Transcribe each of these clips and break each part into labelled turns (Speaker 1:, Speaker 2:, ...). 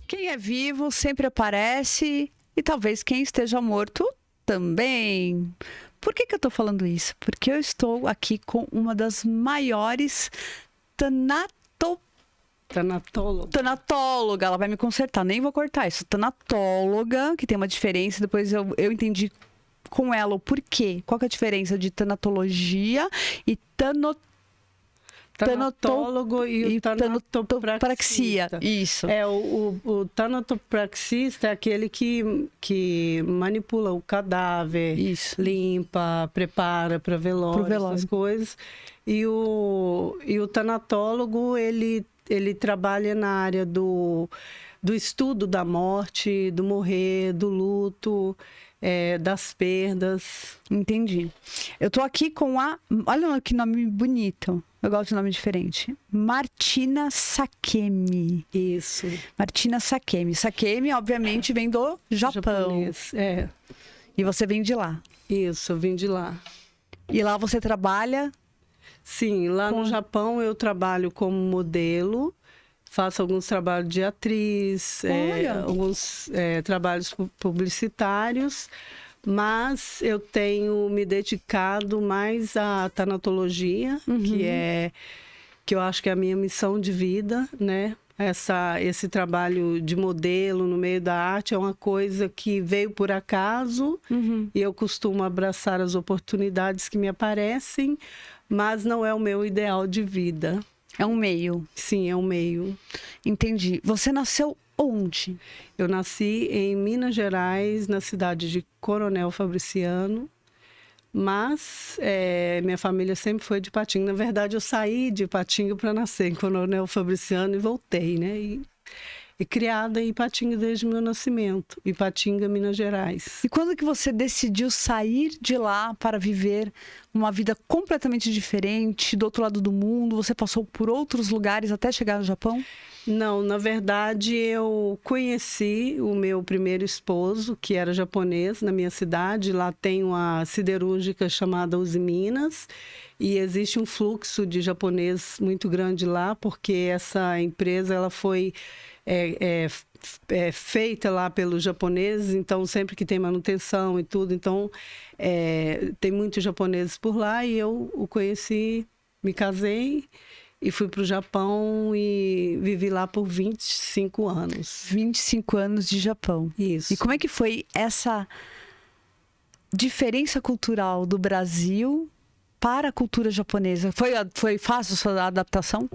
Speaker 1: Quem é vivo sempre aparece e talvez quem esteja morto também. Por que eu tô falando isso? Porque eu estou aqui com uma das maiores tanatóloga. Ela vai me consertar, nem vou cortar isso. Tanatóloga, que tem uma diferença, depois eu entendi com ela o porquê. Qual que é a diferença de tanatologia e
Speaker 2: Tanatólogo e o tanatopraxia.
Speaker 1: Isso.
Speaker 2: O tanatopraxista é aquele que manipula o cadáver,
Speaker 1: Isso.
Speaker 2: limpa, prepara para velório, essas coisas. E o tanatólogo, ele trabalha na área do estudo da morte, do morrer, do luto, das perdas.
Speaker 1: Entendi. Eu tô aqui com olha que nome bonito. Eu gosto de nome diferente. Martina Sakemi.
Speaker 2: Isso.
Speaker 1: Martina Sakemi. Sakemi, obviamente, vem do Japão.
Speaker 2: Japonês, é.
Speaker 1: E você vem de lá.
Speaker 2: Isso, eu vim de lá.
Speaker 1: E lá você trabalha?
Speaker 2: Sim, lá no Japão eu trabalho como modelo. Faço alguns trabalhos de atriz, alguns trabalhos publicitários. Mas eu tenho me dedicado mais à tanatologia, que eu acho que é a minha missão de vida, né? Esse trabalho de modelo no meio da arte é uma coisa que veio por acaso e eu costumo abraçar as oportunidades que me aparecem, mas não é o meu ideal de vida.
Speaker 1: É um meio.
Speaker 2: Sim, é um meio.
Speaker 1: Entendi. Você nasceu onde?
Speaker 2: Eu nasci em Minas Gerais, na cidade de Coronel Fabriciano, mas minha família sempre foi de Ipatinga. Na verdade, eu saí de Ipatinga para nascer em Coronel Fabriciano e voltei, né? E criada em Ipatinga desde o meu nascimento, Ipatinga, Minas Gerais.
Speaker 1: E quando que você decidiu sair de lá para viver uma vida completamente diferente, do outro lado do mundo? Você passou por outros lugares até chegar no Japão?
Speaker 2: Não, na verdade eu conheci o meu primeiro esposo, que era japonês, na minha cidade. Lá tem uma siderúrgica chamada Uzi Minas e existe um fluxo de japonês muito grande lá, porque essa empresa ela foi feita lá pelos japoneses, então sempre que tem manutenção e tudo, então tem muitos japoneses por lá e eu o conheci, me casei e fui para o Japão e vivi lá por 25 anos.
Speaker 1: 25 anos de Japão.
Speaker 2: Isso.
Speaker 1: E como é que foi essa diferença cultural do Brasil para a cultura japonesa? Foi fácil a sua adaptação?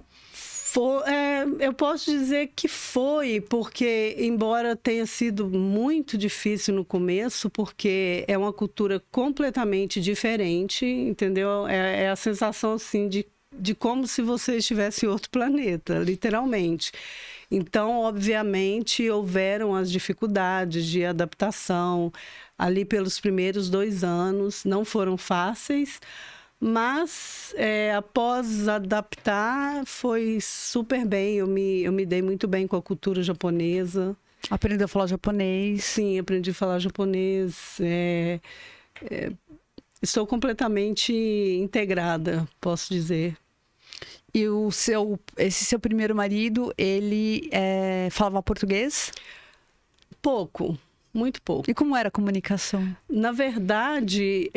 Speaker 2: Eu posso dizer que foi, porque embora tenha sido muito difícil no começo, porque é uma cultura completamente diferente, entendeu? É a sensação assim de como se você estivesse em outro planeta, literalmente. Então, obviamente, houveram as dificuldades de adaptação ali pelos primeiros 2 anos, não foram fáceis, mas após adaptar foi super bem, eu me dei muito bem com a cultura japonesa.
Speaker 1: Aprendeu a falar japonês?
Speaker 2: Sim, aprendi a falar japonês. Estou completamente integrada, posso dizer.
Speaker 1: E esse seu primeiro marido, ele falava português?
Speaker 2: Pouco. Muito pouco.
Speaker 1: E como era a comunicação?
Speaker 2: Na verdade,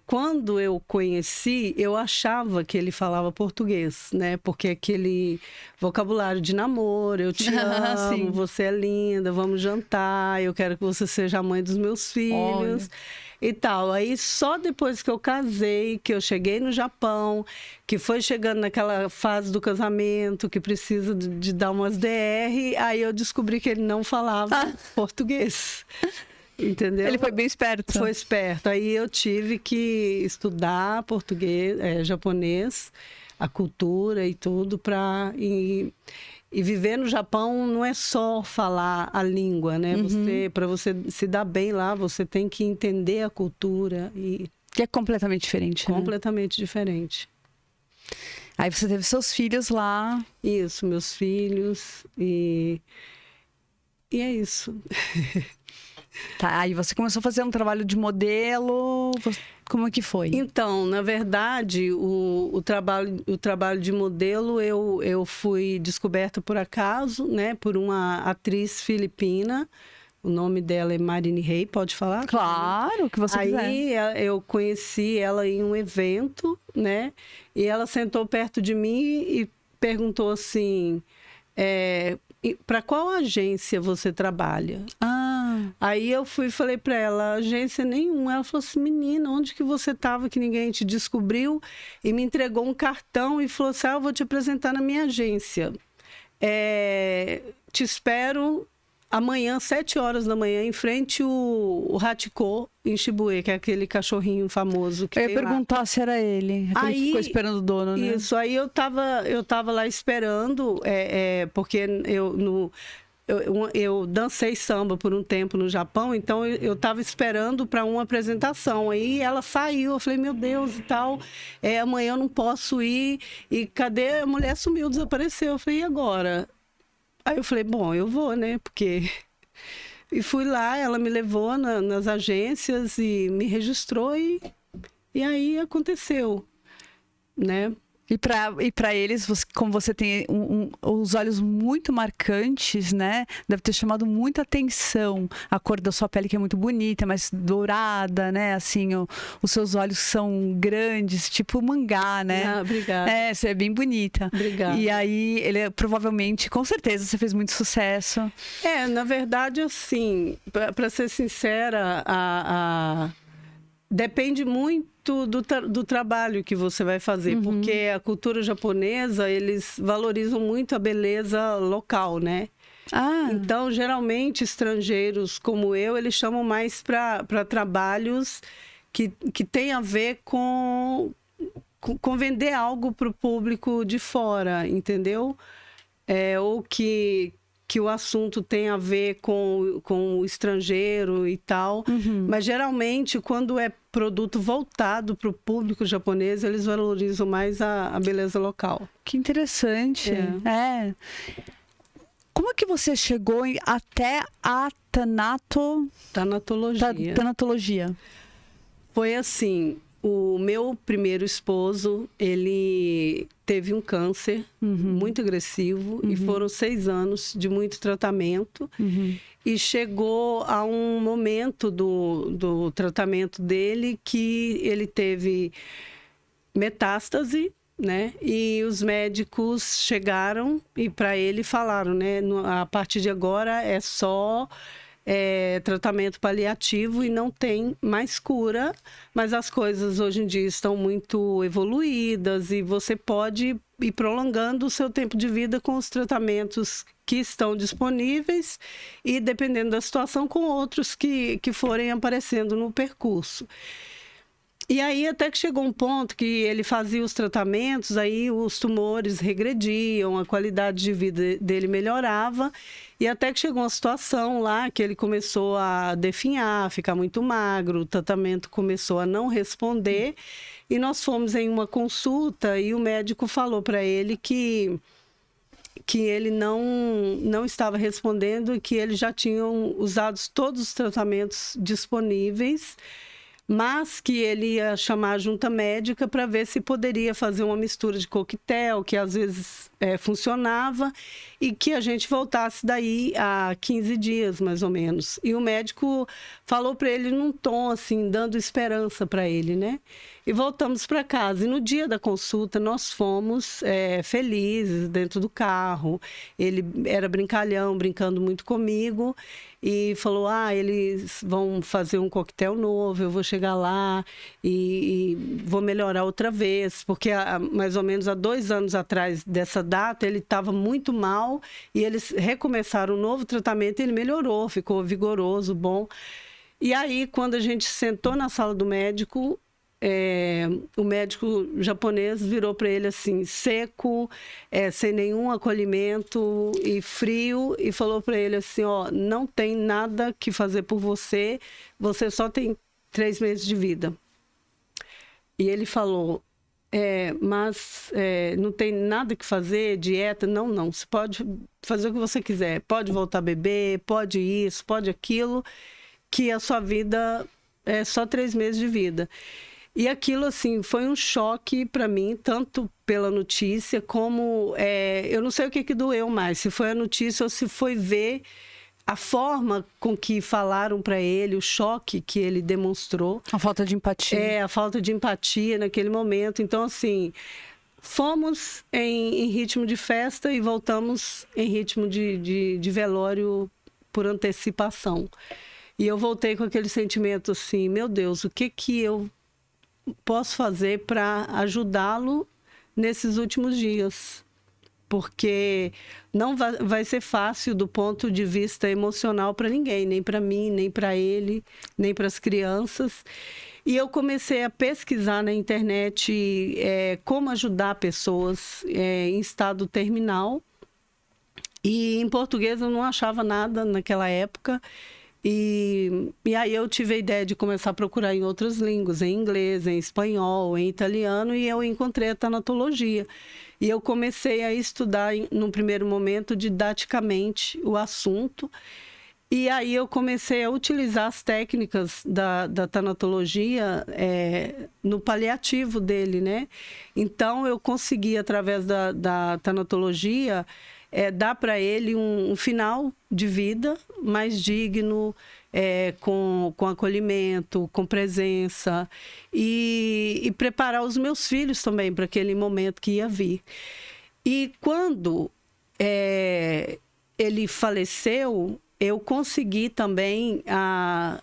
Speaker 2: quando eu conheci, eu achava que ele falava português, né? Porque aquele vocabulário de namoro, eu te amo, você é linda, vamos jantar, eu quero que você seja a mãe dos meus filhos. Olha. E tal. Aí só depois que eu casei, que eu cheguei no Japão, que foi chegando naquela fase do casamento, que precisa de dar umas DR, aí eu descobri que ele não falava português. Entendeu?
Speaker 1: Ele foi bem esperto.
Speaker 2: Foi esperto. Aí eu tive que estudar português, japonês, a cultura e tudo, e viver no Japão não é só falar a língua, né? Para você se dar bem lá, você tem que entender a cultura.
Speaker 1: Que é completamente diferente, né?
Speaker 2: Completamente diferente.
Speaker 1: Aí você teve seus filhos lá.
Speaker 2: Isso, meus filhos. E E é isso.
Speaker 1: Tá, aí você começou a fazer um trabalho de modelo, como é que foi?
Speaker 2: Então, na verdade, o trabalho de modelo eu fui descoberta por acaso, né, por uma atriz filipina. O nome dela é Marine Rey, pode falar?
Speaker 1: Claro, o que você quiser.
Speaker 2: Aí eu conheci ela em um evento, né, e ela sentou perto de mim e perguntou assim, para qual agência você trabalha? Aí eu fui e falei para ela, agência nenhuma. Ela falou assim, menina, onde que você estava que ninguém te descobriu? E me entregou um cartão e falou assim, eu vou te apresentar na minha agência. Te espero amanhã, 7 horas da manhã, em frente o Hachiko, em Shibuya, que é aquele cachorrinho famoso que
Speaker 1: eu ia
Speaker 2: tem
Speaker 1: perguntar
Speaker 2: lá.
Speaker 1: Se era ele, aquele que ficou esperando o dono, né?
Speaker 2: Isso, aí eu tava lá esperando, porque eu dancei samba por um tempo no Japão, então eu estava esperando para uma apresentação. Aí ela saiu, eu falei, meu Deus, e tal, amanhã eu não posso ir. E cadê? A mulher sumiu, desapareceu. Eu falei, e agora? Aí eu falei, bom, eu vou, né? Porque... E fui lá, ela me levou nas agências e me registrou e aí aconteceu, né?
Speaker 1: E para eles, como você tem os olhos muito marcantes, né? Deve ter chamado muita atenção. A cor da sua pele que é muito bonita, mas dourada, né? Assim, os seus olhos são grandes, tipo mangá, né?
Speaker 2: Ah, obrigada.
Speaker 1: Você é bem bonita.
Speaker 2: Obrigada.
Speaker 1: E aí, ele provavelmente, com certeza, você fez muito sucesso.
Speaker 2: Na verdade, assim, para ser sincera, depende muito do trabalho que você vai fazer, porque a cultura japonesa, eles valorizam muito a beleza local, né? Então, geralmente, estrangeiros como eu, eles chamam mais para trabalhos que tem a ver com vender algo para o público de fora, entendeu? Ou que o assunto tem a ver com o estrangeiro e tal. Mas, geralmente, quando é produto voltado para o público japonês, eles valorizam mais a beleza local.
Speaker 1: Que interessante. Como é que você chegou até a tanatologia?
Speaker 2: Foi assim... O meu primeiro esposo, ele teve um câncer muito agressivo e foram 6 anos de muito tratamento. E chegou a um momento do tratamento dele que ele teve metástase, né? E os médicos chegaram e para ele falaram, né? A partir de agora é só... tratamento paliativo e não tem mais cura, mas as coisas hoje em dia estão muito evoluídas e você pode ir prolongando o seu tempo de vida com os tratamentos que estão disponíveis e, dependendo da situação, com outros que forem aparecendo no percurso. E aí até que chegou um ponto que ele fazia os tratamentos, aí os tumores regrediam, a qualidade de vida dele melhorava, e até que chegou uma situação lá que ele começou a definhar, ficar muito magro, o tratamento começou a não responder, e nós fomos em uma consulta e o médico falou para ele que ele não estava respondendo e que eles já tinham usado todos os tratamentos disponíveis, mas que ele ia chamar a junta médica para ver se poderia fazer uma mistura de coquetel, que às vezes funcionava, e que a gente voltasse daí a 15 dias, mais ou menos. E o médico falou para ele num tom, assim, dando esperança para ele, né? E voltamos para casa. E no dia da consulta, nós fomos felizes dentro do carro. Ele era brincalhão, brincando muito comigo. E falou, eles vão fazer um coquetel novo, eu vou chegar lá e vou melhorar outra vez. Porque mais ou menos há 2 anos atrás dessa data, ele estava muito mal e eles recomeçaram um novo tratamento e ele melhorou, ficou vigoroso, bom. E aí, quando a gente sentou na sala do médico, o médico japonês virou para ele assim, seco, sem nenhum acolhimento e frio, e falou para ele assim, não tem nada que fazer por você, você só tem 3 meses de vida. E ele falou, mas não tem nada que fazer, dieta, não. Você pode fazer o que você quiser. Pode voltar a beber, pode isso, pode aquilo, que a sua vida é só 3 meses de vida. E aquilo, assim, foi um choque para mim, tanto pela notícia como... eu não sei o que doeu mais, se foi a notícia ou se foi ver a forma com que falaram para ele, o choque que ele demonstrou.
Speaker 1: A falta de empatia.
Speaker 2: A falta de empatia naquele momento. Então, assim, fomos em ritmo de festa e voltamos em ritmo de velório por antecipação. E eu voltei com aquele sentimento assim, meu Deus, o que eu posso fazer para ajudá-lo nesses últimos dias? Porque não vai ser fácil do ponto de vista emocional para ninguém, nem para mim, nem para ele, nem para as crianças. E eu comecei a pesquisar na internet como ajudar pessoas em estado terminal. E em português eu não achava nada naquela época. E aí eu tive a ideia de começar a procurar em outras línguas, em inglês, em espanhol, em italiano, e eu encontrei a tanatologia. E eu comecei a estudar, num primeiro momento, didaticamente o assunto. E aí eu comecei a utilizar as técnicas da tanatologia no paliativo dele, né? Então, eu consegui, através da tanatologia, dar para ele um final de vida mais digno, com acolhimento, com presença, e preparar os meus filhos também para aquele momento que ia vir. E quando ele faleceu, eu consegui também a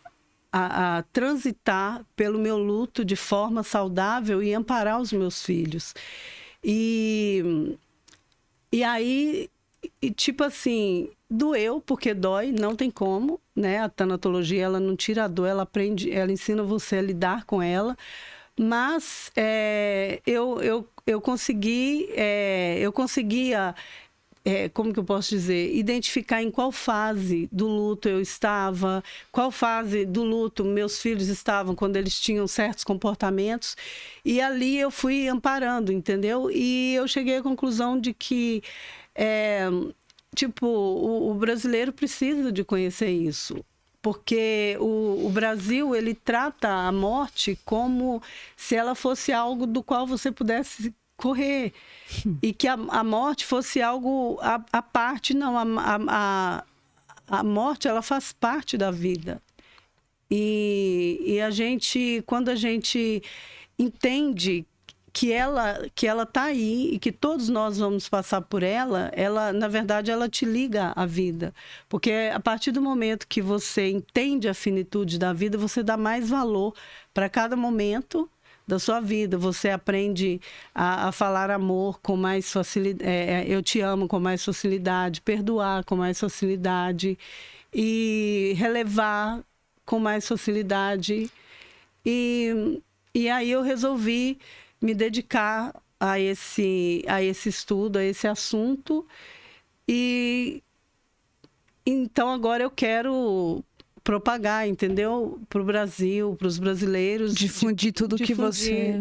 Speaker 2: transitar pelo meu luto de forma saudável e amparar os meus filhos. E aí, tipo assim, doeu, porque dói, não tem como, né? A tanatologia, ela não tira a dor, ela ensina você a lidar com ela. Mas eu conseguia, como que eu posso dizer, identificar em qual fase do luto eu estava, qual fase do luto meus filhos estavam quando eles tinham certos comportamentos, e ali eu fui amparando, entendeu? E eu cheguei à conclusão de que o brasileiro precisa de conhecer isso, porque o Brasil, ele trata a morte como se ela fosse algo do qual você pudesse correr, e que a morte fosse algo à parte. Não, a morte, ela faz parte da vida. E a gente, quando a gente entende que ela está aí e que todos nós vamos passar por ela, na verdade, ela te liga à vida. Porque a partir do momento que você entende a finitude da vida, você dá mais valor para cada momento da sua vida. Você aprende a falar amor com mais facilidade, eu te amo com mais facilidade, perdoar com mais facilidade e relevar com mais facilidade. E aí eu resolvi me dedicar a esse estudo, a esse assunto. E então agora eu quero propagar, entendeu? Para o Brasil, para os brasileiros.
Speaker 1: Difundir tudo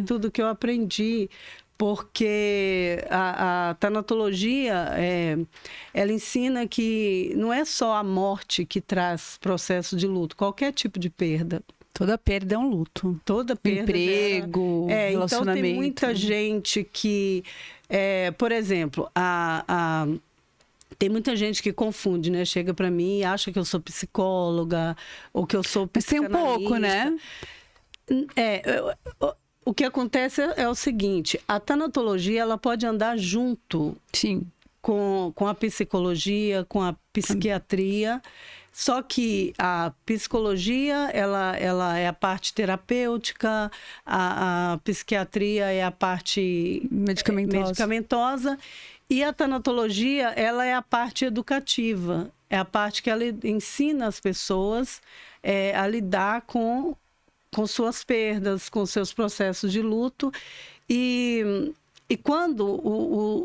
Speaker 2: tudo que eu aprendi. Porque a tanatologia, ela ensina que não é só a morte que traz processo de luto, qualquer tipo de perda.
Speaker 1: Toda perda é um luto.
Speaker 2: Toda perda.
Speaker 1: Emprego, relacionamento.
Speaker 2: Então tem muita gente que, por exemplo, tem muita gente que confunde, né? Chega para mim e acha que eu sou psicóloga ou que eu sou psicanalista.
Speaker 1: Mas tem um pouco, né?
Speaker 2: O que acontece é o seguinte, a tanatologia, ela pode andar junto.
Speaker 1: Sim.
Speaker 2: Com a psicologia, com a psiquiatria. Só que a psicologia, ela é a parte terapêutica, a psiquiatria é a parte medicamentosa, e a tanatologia, ela é a parte educativa, é a parte que ela ensina as pessoas a lidar com suas perdas, com seus processos de luto. E quando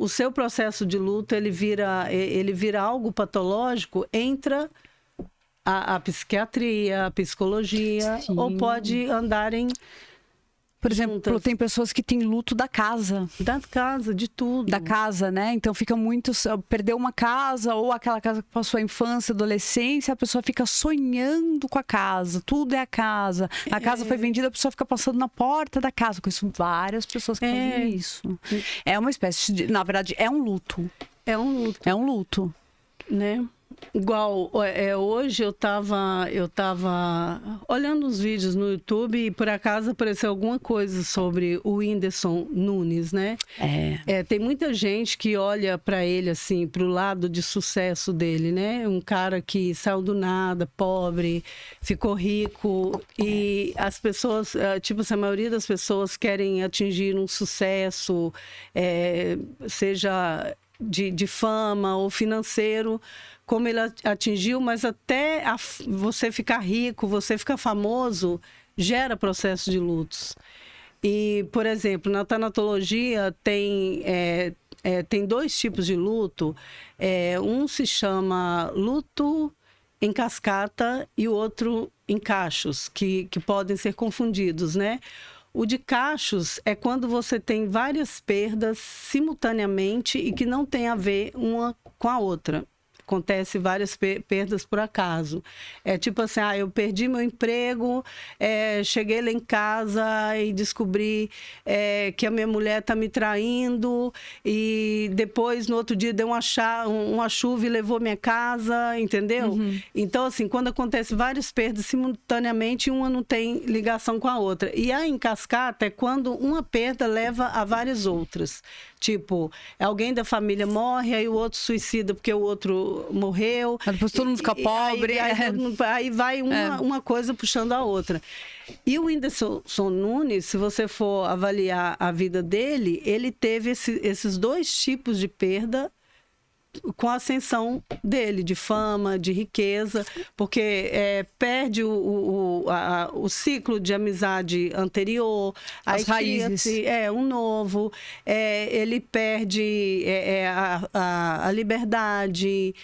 Speaker 2: o seu processo de luto ele vira algo patológico, entra a psiquiatria, a psicologia. Sim. Ou pode andar em
Speaker 1: Por exemplo,
Speaker 2: juntas.
Speaker 1: tem pessoas que têm luto da casa.
Speaker 2: Da casa, de tudo.
Speaker 1: Da casa, né? Então fica muito... Perdeu uma casa ou aquela casa que passou a infância, adolescência, a pessoa fica sonhando com a casa. Tudo é a casa. A casa foi vendida, a pessoa fica passando na porta da casa. Conheço várias pessoas que fazem isso. É uma espécie de... Na verdade, é um luto.
Speaker 2: É um luto.
Speaker 1: É um luto.
Speaker 2: Né? Igual, hoje eu tava olhando os vídeos no YouTube e por acaso apareceu alguma coisa sobre o Whindersson Nunes, né? Tem muita gente que olha para ele assim, pro lado de sucesso dele, né? Um cara que saiu do nada, pobre, ficou rico e as pessoas, tipo assim, a maioria das pessoas querem atingir um sucesso, seja de fama ou financeiro, como ele atingiu, mas até você ficar rico, você ficar famoso, gera processo de lutos. E, por exemplo, na tanatologia tem 2 tipos de luto. Um se chama luto em cascata e o outro em cachos, que podem ser confundidos, né? O de cachos é quando você tem várias perdas simultaneamente e que não tem a ver uma com a outra. Acontece várias perdas por acaso. É tipo assim, eu perdi meu emprego, cheguei lá em casa e descobri que a minha mulher está me traindo e depois, no outro dia, deu uma chuva e levou minha casa, entendeu? Uhum. Então, assim, quando acontece várias perdas simultaneamente, uma não tem ligação com a outra. E a em cascata é quando uma perda leva a várias outras. Tipo, alguém da família morre, aí o outro suicida porque o outro morreu.
Speaker 1: Depois todo mundo fica pobre.
Speaker 2: Aí vai uma coisa puxando a outra. E o Whindersson Nunes, se você for avaliar a vida dele, ele teve esses 2 tipos de perda com a ascensão dele, de fama, de riqueza, porque perde o ciclo de amizade anterior,
Speaker 1: as raízes.
Speaker 2: Um novo, ele perde a liberdade,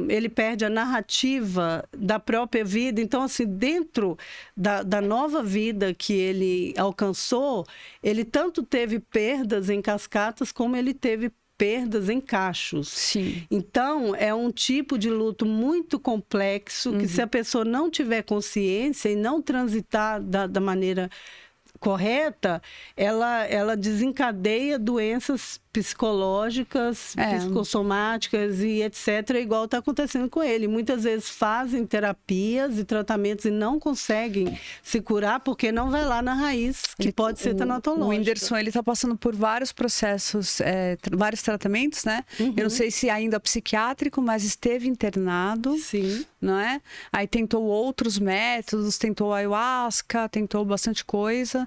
Speaker 2: ele perde a narrativa da própria vida. Então, assim, dentro da nova vida que ele alcançou, ele tanto teve perdas em cascatas, como ele teve perdas em cachos.
Speaker 1: Sim.
Speaker 2: Então, é um tipo de luto muito complexo que, se a pessoa não tiver consciência e não transitar da maneira correta, ela desencadeia doenças psicológicas, psicossomáticas e etc., igual está acontecendo com ele. Muitas vezes fazem terapias e tratamentos e não conseguem se curar porque não vai lá na raiz, que pode ser tanatológica.
Speaker 1: O Whindersson, ele está passando por vários processos, vários tratamentos, né? Uhum. Eu não sei se ainda psiquiátrico, mas esteve internado.
Speaker 2: Sim.
Speaker 1: Não é? Aí tentou outros métodos, tentou ayahuasca, tentou bastante coisa.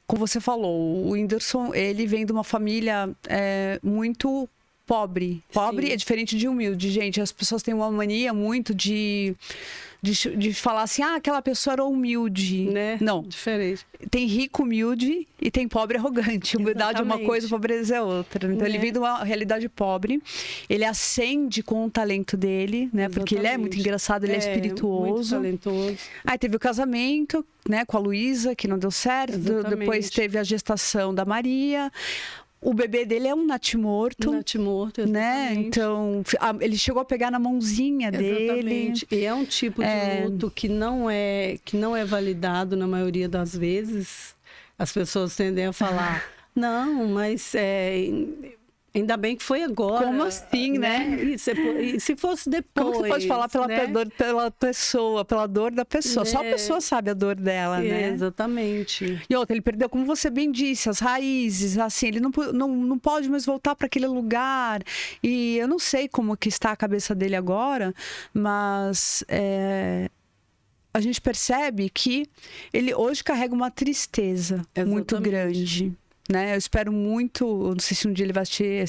Speaker 1: Como você falou, o Whindersson, ele vem de uma família muito pobre. Pobre Sim. É diferente de humilde, gente. As pessoas têm uma mania muito de falar assim, aquela pessoa era humilde.
Speaker 2: Né?
Speaker 1: Não.
Speaker 2: Diferente.
Speaker 1: Tem rico humilde e tem pobre arrogante. Humildade
Speaker 2: Exatamente.
Speaker 1: É uma coisa, pobreza é outra. Então, ele vem de uma realidade pobre. Ele ascende com o talento dele, né? Exatamente. Porque ele é muito engraçado, ele é espirituoso.
Speaker 2: Muito talentoso.
Speaker 1: Aí teve o casamento, né, com a Luísa, que não deu certo. Depois teve a gestação da Maria. O bebê dele é um natimorto.
Speaker 2: Natimorto, exatamente.
Speaker 1: Né? Então, ele chegou a pegar na mãozinha
Speaker 2: exatamente.
Speaker 1: dele.
Speaker 2: E é um tipo de luto que não é validado na maioria das vezes. As pessoas tendem a falar, não, mas ainda bem que foi agora.
Speaker 1: Como assim, né?
Speaker 2: E se fosse depois.
Speaker 1: Como você pode falar pela pessoa, pela dor da pessoa? Só a pessoa sabe a dor dela, né?
Speaker 2: Exatamente.
Speaker 1: E outra, ele perdeu, como você bem disse, as raízes, assim, ele não pode mais voltar para aquele lugar. E eu não sei como que está a cabeça dele agora, mas a gente percebe que ele hoje carrega uma tristeza muito grande. Né? Eu espero muito, não sei se um dia ele vai assistir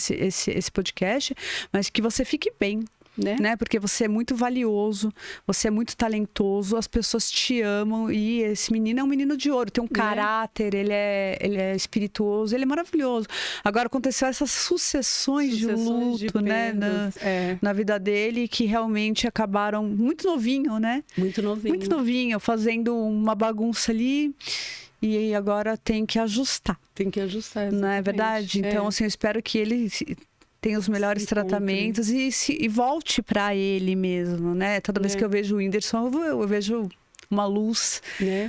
Speaker 1: esse podcast, mas que você fique bem, né? Porque você é muito valioso, você é muito talentoso, as pessoas te amam e esse menino é um menino de ouro, tem um caráter, ele é espirituoso, ele é maravilhoso. Agora aconteceu essas sucessões de luto, né? Na vida dele, que realmente acabaram muito novinho, né?
Speaker 2: Muito novinho.
Speaker 1: Muito novinho, fazendo uma bagunça ali. e agora tem que ajustar.
Speaker 2: Tem que ajustar,
Speaker 1: não é verdade? Então, assim, eu espero que ele tenha os melhores tratamentos e volte para ele mesmo, né? Toda vez que eu vejo o Whindersson, eu vejo uma luz,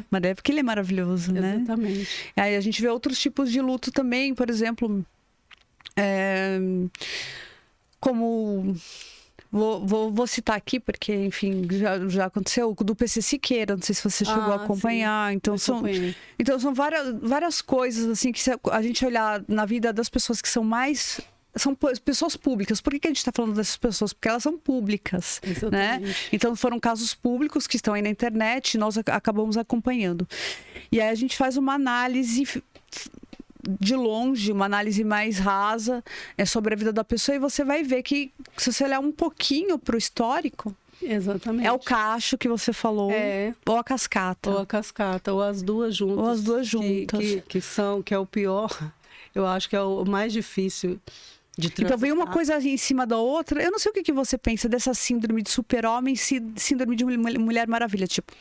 Speaker 1: mas é porque ele é maravilhoso, né?
Speaker 2: Exatamente.
Speaker 1: Aí a gente vê outros tipos de luto também, por exemplo, como... Vou citar aqui, porque, enfim, já aconteceu, do PC Siqueira, não sei se você chegou a acompanhar.
Speaker 2: Sim.
Speaker 1: Então são várias coisas, assim, que se a gente olhar na vida das pessoas que são mais... São pessoas públicas. Por que a gente está falando dessas pessoas? Porque elas são públicas, né? Então foram casos públicos que estão aí na internet e nós acabamos acompanhando. E aí a gente faz uma análise de longe, uma análise mais rasa sobre a vida da pessoa, e você vai ver que, se você olhar um pouquinho para o histórico,
Speaker 2: exatamente,
Speaker 1: é o cacho que você falou, ou a cascata.
Speaker 2: Ou a cascata, ou as duas juntas.
Speaker 1: Ou as duas juntas.
Speaker 2: Que é o pior, eu acho que é o mais difícil de transitar.
Speaker 1: Então vem uma coisa em cima da outra. Eu não sei o que você pensa dessa síndrome de super-homem, síndrome de Mulher Maravilha. Tipo,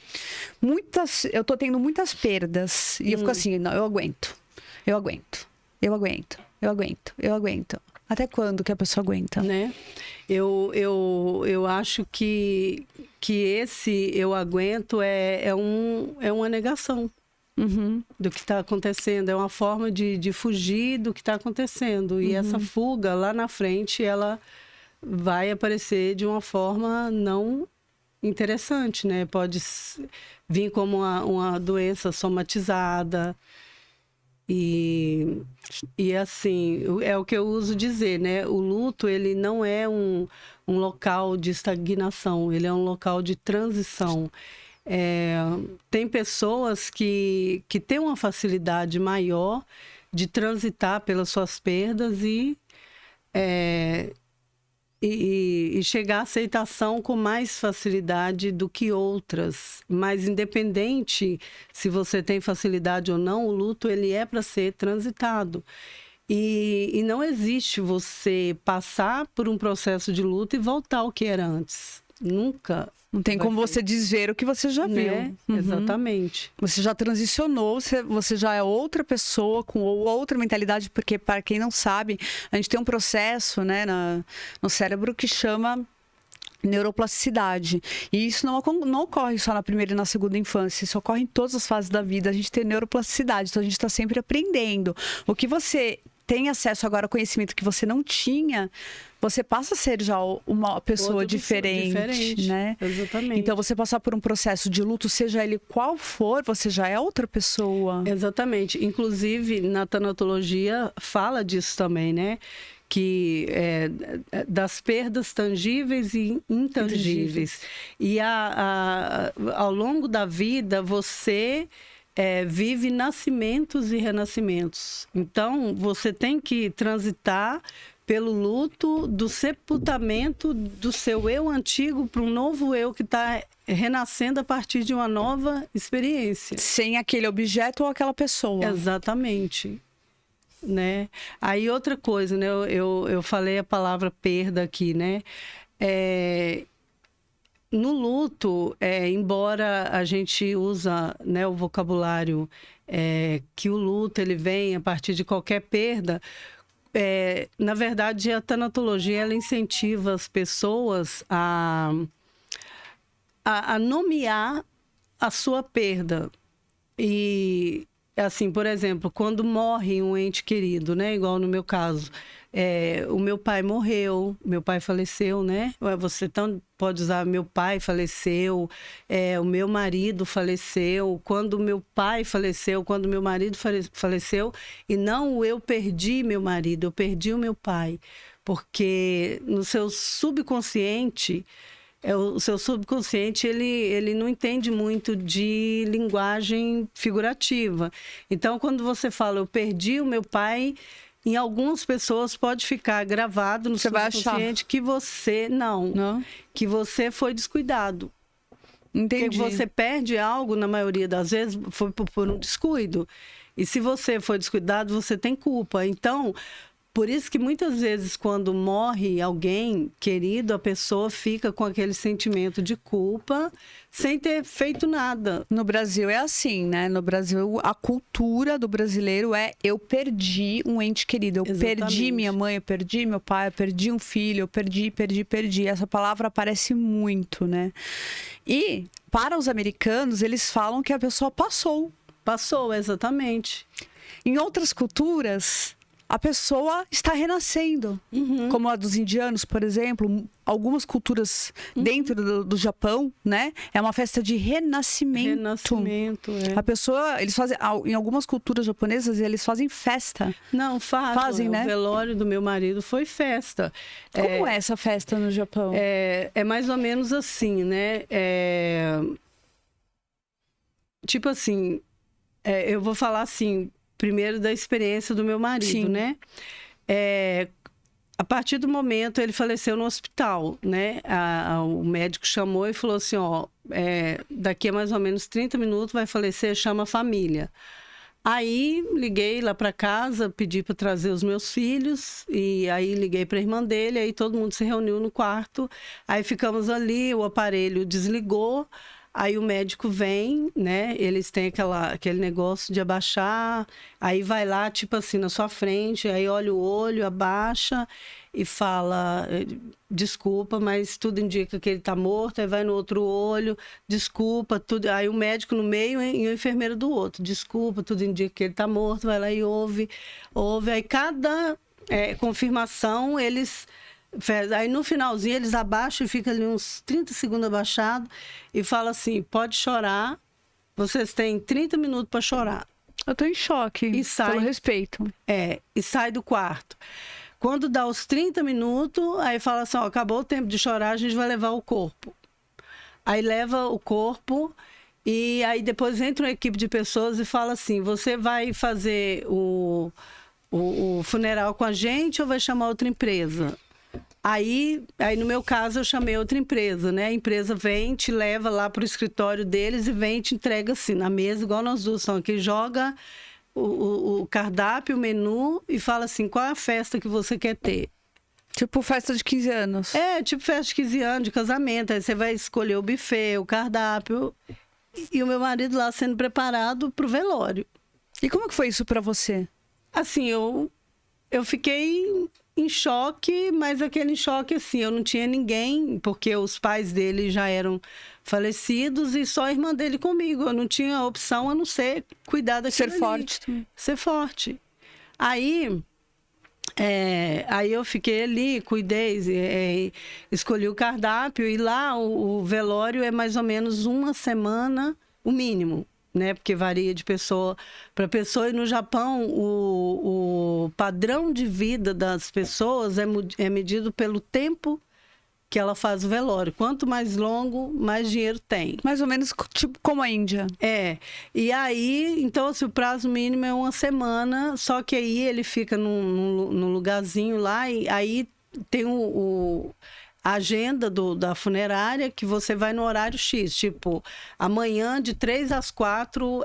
Speaker 1: eu tô tendo muitas perdas, e eu fico assim, não, eu aguento. Até quando que a pessoa aguenta?
Speaker 2: Né? Eu acho que esse eu aguento é uma negação do que está acontecendo. É uma forma de fugir do que está acontecendo. E essa fuga, lá na frente, ela vai aparecer de uma forma não interessante, né? Pode vir como uma doença somatizada. E assim, é o que eu uso dizer, né? O luto, ele não é um local de estagnação, ele é um local de transição. Tem pessoas que têm uma facilidade maior de transitar pelas suas perdas e chegar à aceitação com mais facilidade do que outras. Mas independente se você tem facilidade ou não, o luto ele é para ser transitado. E não existe você passar por um processo de luto e voltar ao que era antes. Nunca.
Speaker 1: Não tem como você desver o que você já viu.
Speaker 2: Exatamente.
Speaker 1: Você já transicionou, você já é outra pessoa, com outra mentalidade, porque, para quem não sabe, a gente tem um processo, né, no cérebro que chama neuroplasticidade. E isso não ocorre só na primeira e na segunda infância, isso ocorre em todas as fases da vida. A gente tem neuroplasticidade, então a gente está sempre aprendendo. O que você tem acesso agora ao conhecimento que você não tinha, você passa a ser já uma pessoa diferente, né?
Speaker 2: Exatamente.
Speaker 1: Então, você passar por um processo de luto, seja ele qual for, você já é outra pessoa.
Speaker 2: Exatamente. Inclusive, na tanatologia fala disso também, né? Que das perdas tangíveis e intangíveis. E ao longo da vida, você vive nascimentos e renascimentos. Então, você tem que transitar pelo luto do sepultamento do seu eu antigo para um novo eu que está renascendo a partir de uma nova experiência.
Speaker 1: Sem aquele objeto ou aquela pessoa.
Speaker 2: Exatamente. Né? Aí outra coisa, né? Eu falei a palavra perda aqui, né? No luto, embora a gente usa, né, o vocabulário que o luto ele vem a partir de qualquer perda, na verdade a tanatologia ela incentiva as pessoas a nomear a sua perda. E assim, por exemplo, quando morre um ente querido, né, igual no meu caso, o meu pai morreu, meu pai faleceu, né? Você pode usar meu pai faleceu, o meu marido faleceu. Quando meu pai faleceu, quando meu marido faleceu, e não eu perdi meu marido, eu perdi o meu pai. Porque no seu subconsciente, o seu subconsciente ele não entende muito de linguagem figurativa. Então, quando você fala, eu perdi o meu pai, em algumas pessoas pode ficar gravado no subconsciente que você não, que você foi descuidado.
Speaker 1: Entendi.
Speaker 2: Porque você perde algo, na maioria das vezes, foi por um descuido. E se você foi descuidado, você tem culpa. Então, Por isso que muitas vezes quando morre alguém querido, a pessoa fica com aquele sentimento de culpa sem ter feito nada.
Speaker 1: No Brasil é assim, né? No Brasil, a cultura do brasileiro é: eu perdi um ente querido, eu perdi minha mãe, eu perdi meu pai, eu perdi um filho, eu perdi. Essa palavra aparece muito, né? E para os americanos, eles falam que a pessoa passou.
Speaker 2: Passou, exatamente.
Speaker 1: Em outras culturas, a pessoa está renascendo, como a dos indianos, por exemplo. Algumas culturas dentro do Japão, né? É uma festa de renascimento.
Speaker 2: Renascimento, é.
Speaker 1: A pessoa, eles fazem, em algumas culturas japonesas, eles fazem festa.
Speaker 2: Não, fazem, né? O velório do meu marido foi festa.
Speaker 1: Como é essa festa no Japão?
Speaker 2: É mais ou menos assim, né? Tipo assim, eu vou falar assim, primeiro da experiência do meu marido,
Speaker 1: Sim.
Speaker 2: né? A partir do momento, ele faleceu no hospital, né? O médico chamou e falou assim, ó, daqui a mais ou menos 30 minutos vai falecer, chama a família. Aí, liguei lá para casa, pedi para trazer os meus filhos, e aí liguei para a irmã dele, aí todo mundo se reuniu no quarto, aí ficamos ali, o aparelho desligou. Aí o médico vem, né? Eles têm aquele negócio de abaixar, aí vai lá, tipo assim, na sua frente, aí olha o olho, abaixa e fala, desculpa, mas tudo indica que ele tá morto, aí vai no outro olho, desculpa, tudo. Aí o médico no meio e o enfermeiro do outro, desculpa, tudo indica que ele tá morto, vai lá e ouve. Aí cada confirmação eles... Aí no finalzinho eles abaixam e fica ali uns 30 segundos abaixado e fala assim, pode chorar, vocês têm 30 minutos para chorar.
Speaker 1: Eu tô em choque,
Speaker 2: e sai,
Speaker 1: pelo respeito.
Speaker 2: E sai do quarto. Quando dá os 30 minutos, aí fala assim, ó, acabou o tempo de chorar, a gente vai levar o corpo. Aí leva o corpo e aí depois entra uma equipe de pessoas e fala assim, você vai fazer o funeral com a gente ou vai chamar outra empresa? Aí, no meu caso, eu chamei outra empresa, né? A empresa vem, te leva lá para o escritório deles e vem e te entrega assim, na mesa, igual nós duas estamos aqui, joga o cardápio, o menu e fala assim, qual é a festa que você quer ter?
Speaker 1: Tipo festa de 15 anos.
Speaker 2: Tipo festa de 15 anos, de casamento. Aí você vai escolher o buffet, o cardápio. E o meu marido lá sendo preparado para o velório.
Speaker 1: E como que foi isso para você?
Speaker 2: Assim, eu fiquei em choque, mas aquele choque assim, eu não tinha ninguém, porque os pais dele já eram falecidos e só a irmã dele comigo. Eu não tinha opção a não ser cuidar daquilo.
Speaker 1: Ser forte também.
Speaker 2: Ser forte. Aí eu fiquei ali, cuidei, escolhi o cardápio e lá o velório é mais ou menos uma semana, o mínimo. Né? Porque varia de pessoa para pessoa. E no Japão, o padrão de vida das pessoas é medido pelo tempo que ela faz o velório. Quanto mais longo, mais dinheiro tem.
Speaker 1: Mais ou menos tipo como a Índia.
Speaker 2: E aí, então, assim, o prazo mínimo é uma semana, só que aí ele fica num lugarzinho lá, e aí tem a agenda da funerária, que você vai no horário X. Tipo, amanhã, de 3 às 4,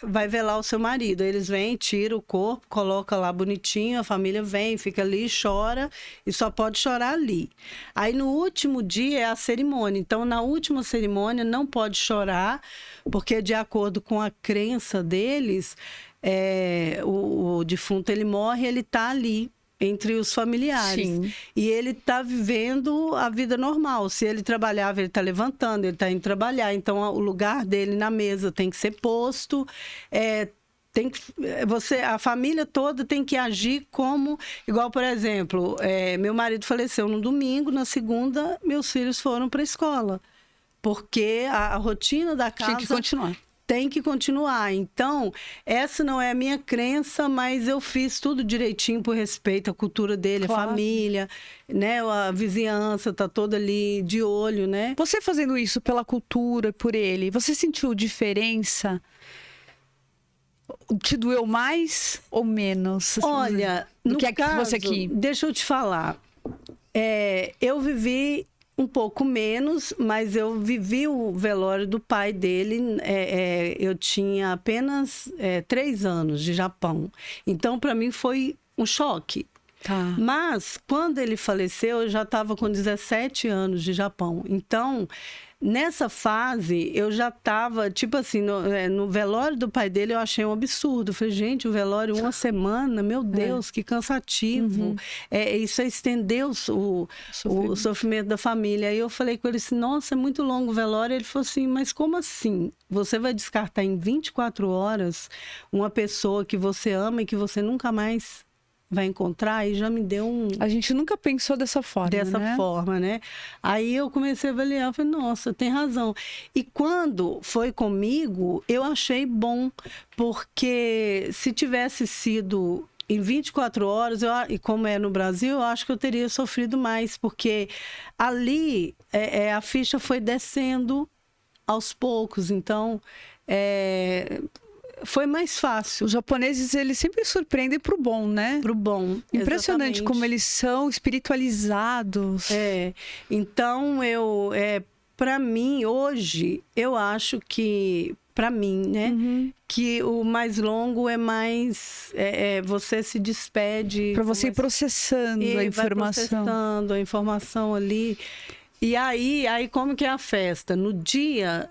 Speaker 2: vai velar o seu marido. Eles vêm, tiram o corpo, coloca lá bonitinho, a família vem, fica ali, chora, e só pode chorar ali. Aí, no último dia, é a cerimônia. Então, na última cerimônia, não pode chorar, porque, de acordo com a crença deles, o defunto, ele morre, ele tá ali, entre os familiares.
Speaker 1: Sim.
Speaker 2: E ele está vivendo a vida normal. Se ele trabalhava, ele está levantando, ele está indo trabalhar. Então, o lugar dele na mesa tem que ser posto. A família toda tem que agir como... Igual, por exemplo, meu marido faleceu no domingo, na segunda, meus filhos foram para a escola. Porque a rotina da casa...
Speaker 1: Tinha que continuar.
Speaker 2: Tem que continuar. Então, essa não é a minha crença, mas eu fiz tudo direitinho por respeito à cultura dele, claro. A família, né? A vizinhança tá toda ali de olho, né?
Speaker 1: Você fazendo isso pela cultura, por ele, você sentiu diferença? Te doeu mais ou menos?
Speaker 2: Olha,
Speaker 1: do
Speaker 2: no
Speaker 1: que
Speaker 2: caso,
Speaker 1: você aqui?
Speaker 2: Deixa eu te falar. Eu vivi um pouco menos, mas eu vivi o velório do pai dele. Eu tinha apenas 3 anos de Japão. Então, para mim, foi um choque.
Speaker 1: Tá.
Speaker 2: Mas, quando ele faleceu, eu já estava com 17 anos de Japão. Então, nessa fase, eu já estava, tipo assim, no velório do pai dele, eu achei um absurdo. Eu falei, gente, o velório uma semana, meu Deus, que cansativo. Isso estendeu o sofrimento da família. Aí eu falei com ele assim, nossa, é muito longo o velório. Ele falou assim, mas como assim? Você vai descartar em 24 horas uma pessoa que você ama e que você nunca mais vai encontrar? E já me deu um...
Speaker 1: A gente nunca pensou dessa forma,
Speaker 2: né? Aí eu comecei a avaliar, falei, nossa, tem razão. E quando foi comigo, eu achei bom, porque se tivesse sido em 24 horas, e como é no Brasil, eu acho que eu teria sofrido mais, porque ali a ficha foi descendo aos poucos, então... foi mais fácil.
Speaker 1: Os japoneses, eles sempre surpreendem pro bom, né?
Speaker 2: Pro bom.
Speaker 1: Impressionante como eles são espiritualizados.
Speaker 2: Então, para mim, hoje, eu acho que, para mim, né? Que o mais longo é mais... você se despede...
Speaker 1: Para você ir processando a informação.
Speaker 2: Vai processando a informação ali. E aí como que é a festa? No dia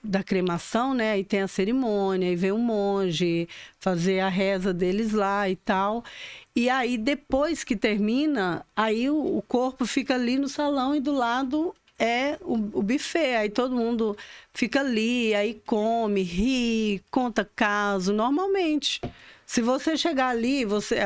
Speaker 2: da cremação, né? Aí tem a cerimônia, aí vem um monge fazer a reza deles lá e tal. E aí, depois que termina, aí o corpo fica ali no salão e do lado é o buffet. Aí todo mundo fica ali, aí come, ri, conta caso, normalmente. Se você chegar ali,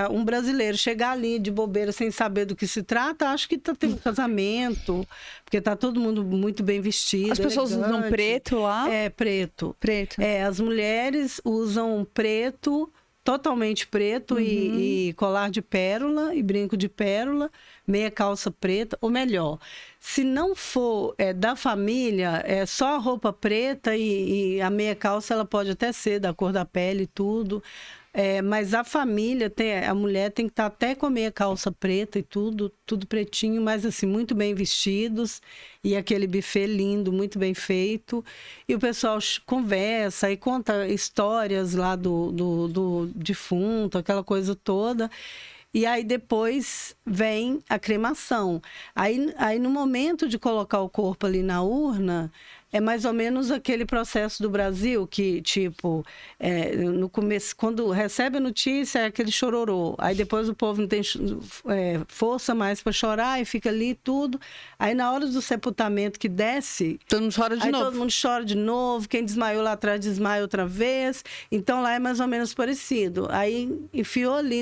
Speaker 2: um brasileiro chegar ali de bobeira sem saber do que se trata, acho que está tendo casamento, porque está todo mundo muito bem vestido.
Speaker 1: As pessoas usam preto lá?
Speaker 2: Preto.
Speaker 1: Preto.
Speaker 2: As mulheres usam preto, totalmente preto, e colar de pérola e brinco de pérola, meia calça preta, ou melhor, se não for da família, é só a roupa preta e a meia calça ela pode até ser da cor da pele e tudo. Mas a família, a mulher tem que estar até com a meia calça preta e tudo pretinho, mas assim, muito bem vestidos, e aquele buffet lindo, muito bem feito. E o pessoal conversa e conta histórias lá do defunto, aquela coisa toda. E aí depois vem a cremação. Aí no momento de colocar o corpo ali na urna, é mais ou menos aquele processo do Brasil que, tipo, no começo, quando recebe a notícia, é aquele chororô. Aí depois o povo não tem força mais para chorar e fica ali tudo. Aí na hora do sepultamento que desce...
Speaker 1: Todo mundo chora de novo.
Speaker 2: Todo mundo chora de novo. Quem desmaiou lá atrás desmaia outra vez. Então lá é mais ou menos parecido. Aí enfiou ali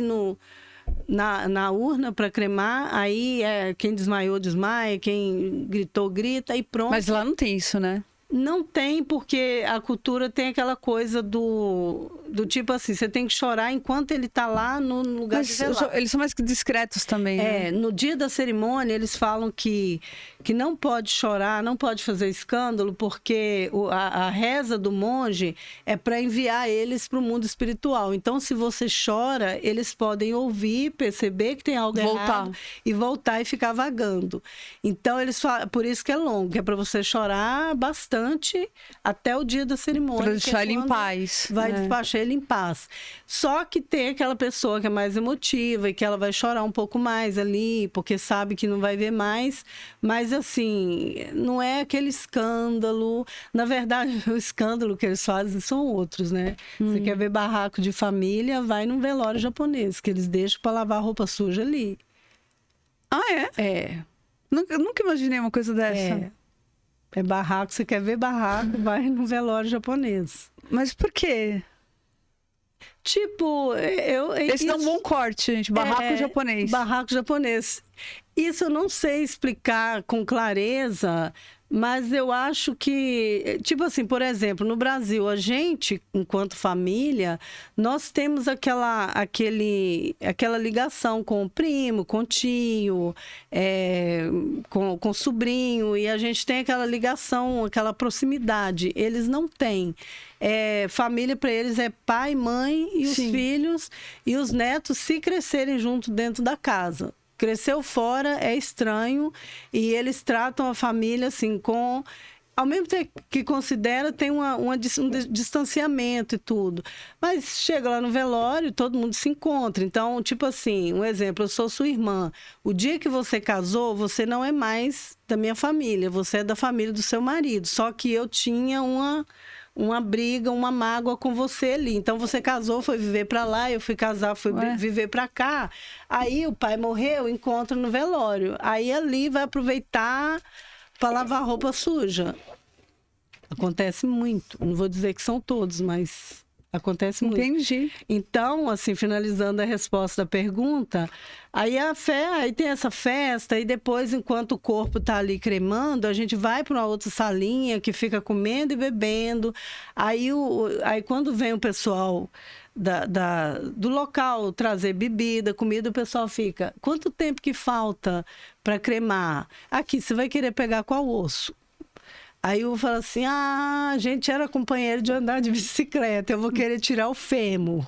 Speaker 2: na urna para cremar, aí quem desmaiou, desmaia, quem gritou, grita e pronto.
Speaker 1: Mas lá não tem isso, né?
Speaker 2: Não tem, porque a cultura tem aquela coisa do tipo assim, você tem que chorar enquanto ele está lá no lugar de velar.
Speaker 1: Eles são mais discretos também, né?
Speaker 2: No dia da cerimônia, eles falam que não pode chorar, não pode fazer escândalo, porque a reza do monge é para enviar eles para o mundo espiritual. Então, se você chora, eles podem ouvir, perceber que tem algo errado e voltar e ficar vagando. Então, eles falam, por isso que é longo, que é para você chorar bastante até o dia da cerimônia.
Speaker 1: Para deixar ele em paz.
Speaker 2: Vai despachar ele em paz. Só que tem aquela pessoa que é mais emotiva e que ela vai chorar um pouco mais ali, porque sabe que não vai ver mais. Mas, assim, não é aquele escândalo. Na verdade, o escândalo que eles fazem são outros, né? Você quer ver barraco de família, vai num velório japonês, que eles deixam para lavar roupa suja ali.
Speaker 1: Ah, é? Nunca imaginei uma coisa dessa.
Speaker 2: É barraco, você quer ver barraco, vai no velório japonês.
Speaker 1: Mas por quê?
Speaker 2: Tipo,
Speaker 1: Esse é um bom corte, gente. Barraco japonês.
Speaker 2: Barraco japonês. Isso eu não sei explicar com clareza, mas eu acho que, tipo assim, por exemplo, no Brasil, a gente, enquanto família, nós temos aquela ligação com o primo, com o tio, com o sobrinho, e a gente tem aquela ligação, aquela proximidade. Eles não têm. Família para eles é pai, mãe e os filhos e os netos se crescerem junto dentro da casa. Cresceu fora é estranho, e eles tratam a família assim com ao mesmo tempo que considera, tem um distanciamento e tudo. Mas chega lá no velório, todo mundo se encontra. Então, tipo assim, um exemplo, eu sou sua irmã. O dia que você casou, você não é mais da minha família, você é da família do seu marido. Só que eu tinha uma briga, uma mágoa com você ali. Então, você casou, foi viver para lá, eu fui casar, fui viver para cá. Aí, o pai morreu, encontro no velório. Aí, ali, vai aproveitar para lavar roupa suja. Acontece muito. Não vou dizer que são todos, mas acontece muito.
Speaker 1: Entendi.
Speaker 2: Então, assim, finalizando a resposta da pergunta, aí aí tem essa festa, e depois, enquanto o corpo tá ali cremando, a gente vai para uma outra salinha que fica comendo e bebendo. Aí quando vem o pessoal do local trazer bebida, comida, o pessoal fica: quanto tempo que falta para cremar? Aqui, você vai querer pegar qual osso? Aí eu falo assim: a gente era companheiro de andar de bicicleta, eu vou querer tirar o fêmur.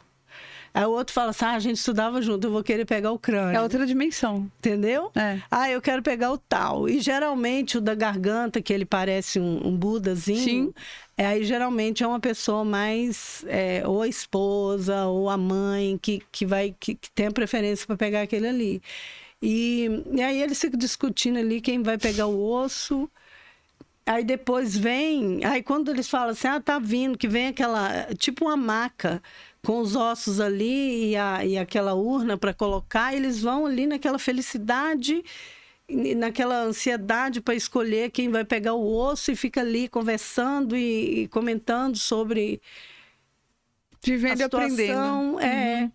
Speaker 2: Aí o outro fala assim: a gente estudava junto, eu vou querer pegar o crânio.
Speaker 1: É outra dimensão.
Speaker 2: Entendeu?
Speaker 1: É.
Speaker 2: Eu quero pegar o tal. E geralmente o da garganta, que ele parece um budazinho.
Speaker 1: Sim.
Speaker 2: Aí geralmente é uma pessoa mais, ou a esposa, ou a mãe, que tem a preferência para pegar aquele ali. E aí eles ficam discutindo ali quem vai pegar o osso. Aí depois aí quando eles falam assim: tá vindo, que vem aquela, tipo uma maca com os ossos ali e aquela urna para colocar, eles vão ali naquela felicidade, naquela ansiedade para escolher quem vai pegar o osso, e fica ali conversando e comentando sobre
Speaker 1: vivendo
Speaker 2: a
Speaker 1: e aprendendo.
Speaker 2: Uhum.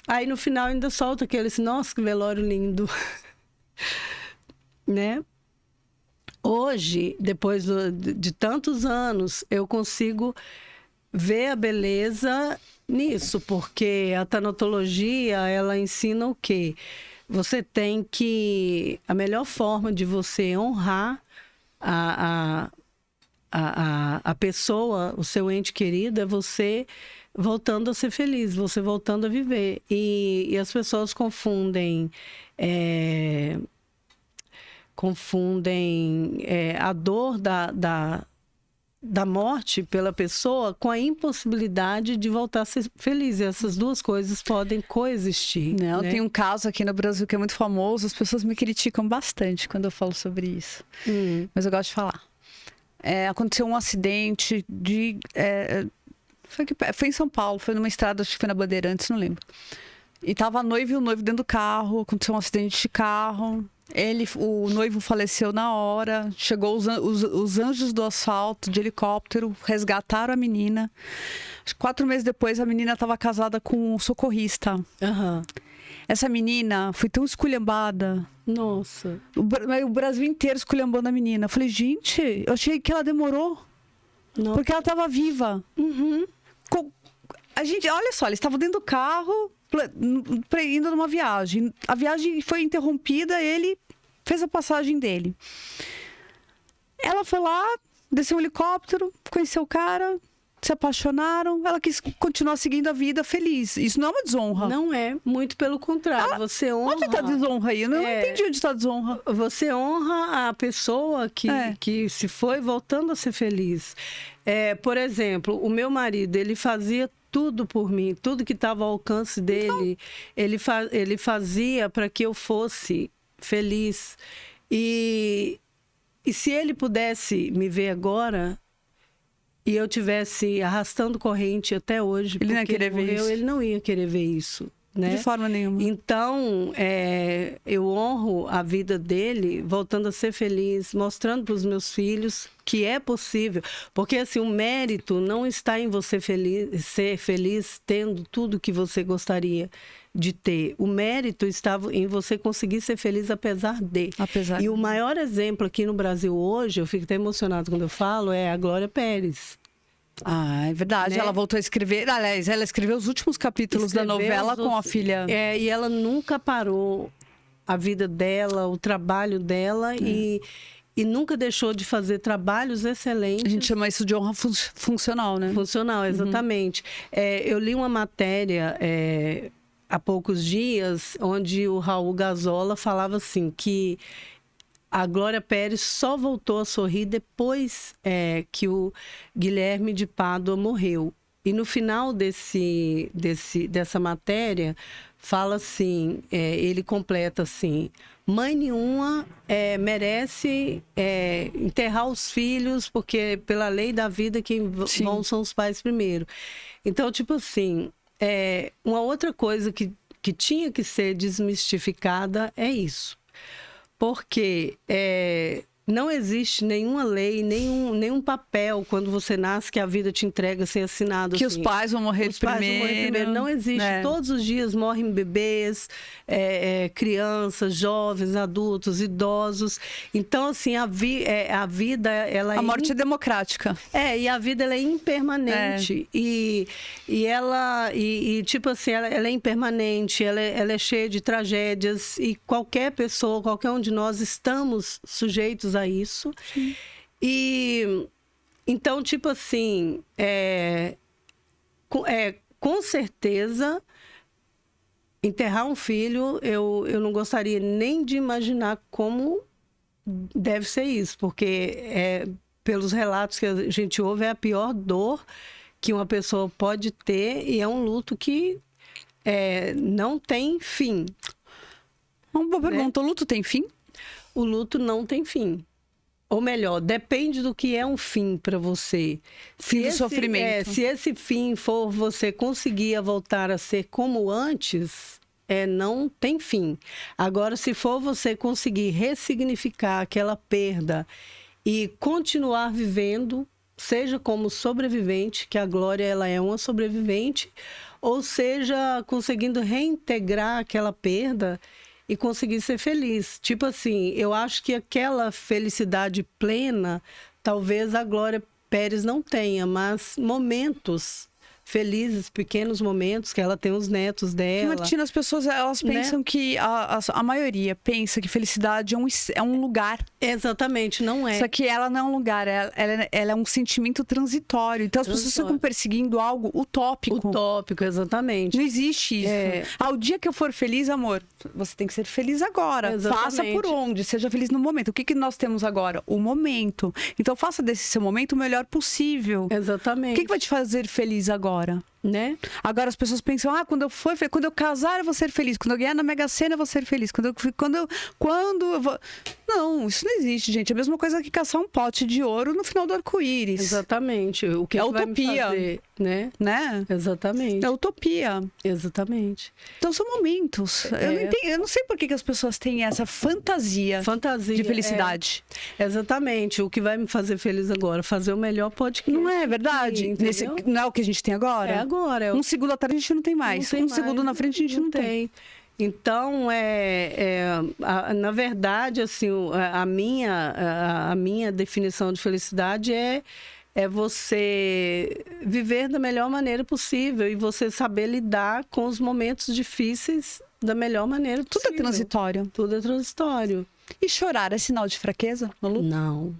Speaker 2: Aí no final ainda solta aquele assim: nossa, que velório lindo. Né? Hoje, depois de tantos anos, eu consigo ver a beleza nisso, porque a tanatologia, ela ensina o quê? Você tem que... A melhor forma de você honrar a pessoa, o seu ente querido, é você voltando a ser feliz, você voltando a viver. E as pessoas confundem a dor da morte pela pessoa com a impossibilidade de voltar a ser feliz. E essas duas coisas podem coexistir.
Speaker 1: Não,
Speaker 2: né?
Speaker 1: Tem um caso aqui no Brasil que é muito famoso, as pessoas me criticam bastante quando eu falo sobre isso. Mas eu gosto de falar. Aconteceu um acidente foi em São Paulo, foi numa estrada, acho que foi na Bandeirantes, não lembro. E tava a noiva e o noivo dentro do carro, aconteceu um acidente de carro. O noivo faleceu na hora, chegou os anjos do asfalto de helicóptero, resgataram a menina. 4 meses depois, a menina estava casada com um socorrista.
Speaker 2: Uhum.
Speaker 1: Essa menina foi tão esculhambada.
Speaker 2: Nossa.
Speaker 1: O Brasil inteiro esculhambando a menina. Eu falei: gente, eu achei que ela demorou. Não. Porque ela estava viva.
Speaker 2: Uhum.
Speaker 1: A gente, olha só, eles estavam dentro do carro, indo numa viagem. A viagem foi interrompida, ele fez a passagem dele. Ela foi lá, desceu um helicóptero, conheceu o cara, se apaixonaram. Ela quis continuar seguindo a vida feliz. Isso não é uma desonra.
Speaker 2: Não é, muito pelo contrário. Você honra...
Speaker 1: Onde está a desonra aí? Eu não entendi onde está a desonra.
Speaker 2: Você honra a pessoa que se foi voltando a ser feliz. Por exemplo, o meu marido, ele fazia tudo por mim, tudo que estava ao alcance dele, ele fazia para que eu fosse feliz. E se ele pudesse me ver agora e eu tivesse arrastando corrente até hoje,
Speaker 1: ele não ia querer ver isso.
Speaker 2: Ele não ia querer ver isso. Né?
Speaker 1: De forma nenhuma.
Speaker 2: Então, eu honro a vida dele, voltando a ser feliz, mostrando para os meus filhos que é possível. Porque, assim, o mérito não está em você ser feliz tendo tudo que você gostaria de ter. O mérito estava em você conseguir ser feliz apesar de. E o maior exemplo aqui no Brasil hoje, eu fico até emocionado quando eu falo, é a Glória Pérez.
Speaker 1: É verdade. Né? Ela voltou a escrever. Aliás, ela escreveu os últimos capítulos da novela com a filha.
Speaker 2: E ela nunca parou a vida dela, o trabalho dela e nunca deixou de fazer trabalhos excelentes.
Speaker 1: A gente chama isso de honra funcional, né?
Speaker 2: Funcional, exatamente. Eu li uma matéria há poucos dias onde o Raul Gazola falava assim que a Glória Pérez só voltou a sorrir depois que o Guilherme de Pádua morreu. E no final dessa matéria, fala assim, ele completa assim: mãe nenhuma merece enterrar os filhos, porque pela lei da vida quem vão são os pais primeiro. Então, tipo assim, uma outra coisa que tinha que ser desmistificada é isso. Porque não existe nenhuma lei, nenhum papel quando você nasce que a vida te entrega sem assinado.
Speaker 1: Que
Speaker 2: assim.
Speaker 1: os pais vão morrer primeiro.
Speaker 2: Não existe. Todos os dias morrem bebês, crianças, jovens, adultos, idosos. Então, assim, a vida, ela
Speaker 1: A morte é democrática.
Speaker 2: e a vida, ela é impermanente. E ela, tipo assim, ela é impermanente, ela é cheia de tragédias. E qualquer pessoa, qualquer um de nós, estamos sujeitos a isso. Sim. E então, tipo assim, com certeza, enterrar um filho, eu não gostaria nem de imaginar como deve ser isso, porque pelos relatos que a gente ouve, é a pior dor que uma pessoa pode ter, e é um luto que não tem fim.
Speaker 1: Uma boa pergunta, o luto tem fim?
Speaker 2: O luto não tem fim. Ou melhor, depende do que é um fim para você.
Speaker 1: Fim do sofrimento.
Speaker 2: Se esse fim for você conseguir voltar a ser como antes, não tem fim. Agora, se for você conseguir ressignificar aquela perda e continuar vivendo, seja como sobrevivente, que a Glória ela é uma sobrevivente, ou seja, conseguindo reintegrar aquela perda e conseguir ser feliz. Tipo assim, eu acho que aquela felicidade plena, talvez a Glória Pérez não tenha, mas momentos felizes, pequenos momentos, que ela tem os netos dela.
Speaker 1: Martina, as pessoas, elas pensam que, a maioria pensa que felicidade é um lugar.
Speaker 2: Exatamente, não é.
Speaker 1: Só que ela não é um lugar, ela é um sentimento transitório. Então as pessoas ficam perseguindo algo utópico.
Speaker 2: Utópico, exatamente.
Speaker 1: Não existe isso. O dia que eu for feliz, amor, você tem que ser feliz agora.
Speaker 2: Exatamente.
Speaker 1: Faça por onde, seja feliz no momento. O que nós temos agora? O momento. Então faça desse seu momento o melhor possível.
Speaker 2: Exatamente.
Speaker 1: O que vai te fazer feliz agora?
Speaker 2: Né?
Speaker 1: Agora as pessoas pensam, quando eu casar eu vou ser feliz, quando eu ganhar na Mega Sena eu vou ser feliz, quando eu vou... Não, isso não existe, gente. É a mesma coisa que caçar um pote de ouro no final do arco-íris.
Speaker 2: Exatamente. O que
Speaker 1: utopia,
Speaker 2: vai me fazer, né? Exatamente.
Speaker 1: É utopia.
Speaker 2: Exatamente.
Speaker 1: Então são momentos. Eu não sei por que as pessoas têm essa fantasia de felicidade.
Speaker 2: Exatamente. O que vai me fazer feliz agora? Fazer o melhor podcast.
Speaker 1: Não é verdade? Não é o que a gente tem agora?
Speaker 2: É agora.
Speaker 1: Um segundo atrás a gente não tem mais. Segundo na frente a gente não tem.
Speaker 2: Então, na verdade, assim, a minha definição de felicidade é você viver da melhor maneira possível e você saber lidar com os momentos difíceis da melhor maneira possível.
Speaker 1: Tudo é transitório.
Speaker 2: Tudo é transitório.
Speaker 1: E chorar é sinal de fraqueza no luto?
Speaker 2: Não.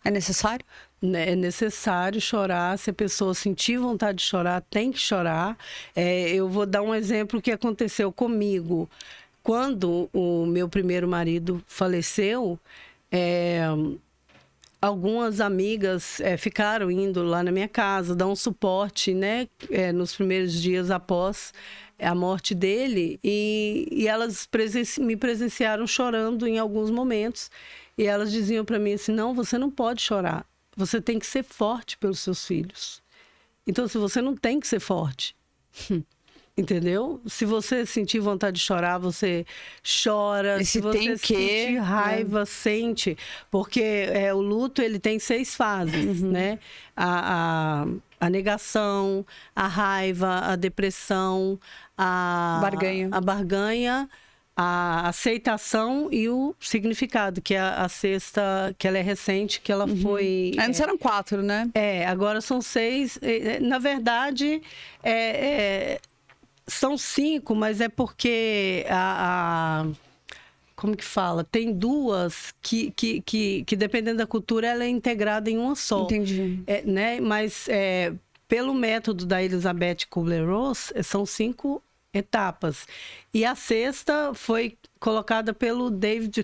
Speaker 1: É necessário?
Speaker 2: É necessário chorar. Se a pessoa sentir vontade de chorar, tem que chorar. Eu vou dar um exemplo que aconteceu comigo. Quando o meu primeiro marido faleceu, algumas amigas ficaram indo lá na minha casa, dar um suporte, né, nos primeiros dias após a morte dele. E elas me presenciaram chorando em alguns momentos. E elas diziam para mim assim, não, você não pode chorar. Você tem que ser forte pelos seus filhos. Então, se você não tem que ser forte, entendeu? Se você sentir vontade de chorar, você chora. Se você sentir raiva, sente. Porque o luto, ele tem 6 fases, né? A negação, a raiva, a depressão, a barganha, a aceitação e o significado, que é a sexta, que ela é recente, que ela foi...
Speaker 1: Antes eram 4, né?
Speaker 2: Agora são 6. Na verdade, são 5, mas é porque como que fala? Tem 2 que dependendo da cultura, ela é integrada em uma só.
Speaker 1: Entendi.
Speaker 2: Né? Mas pelo método da Elizabeth Kubler-Ross, são 5 etapas. E a sexta foi colocada pelo David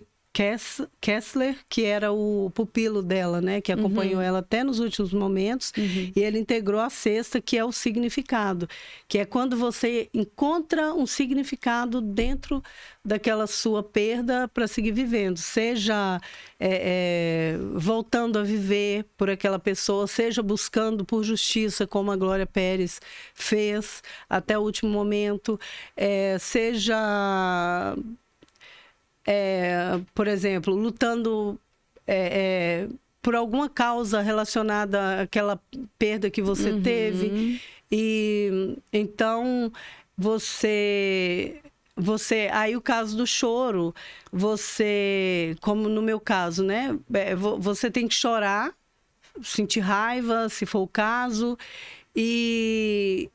Speaker 2: Kessler, que era o pupilo dela, né? Que acompanhou ela até nos últimos momentos. E ele integrou a sexta, que é o significado. Que é quando você encontra um significado dentro daquela sua perda para seguir vivendo. Seja voltando a viver por aquela pessoa, seja buscando por justiça, como a Glória Pérez fez até o último momento. Seja... por exemplo, lutando por alguma causa relacionada àquela perda que você teve. E então aí o caso do choro, como no meu caso, né? Você tem que chorar, sentir raiva, se for o caso. E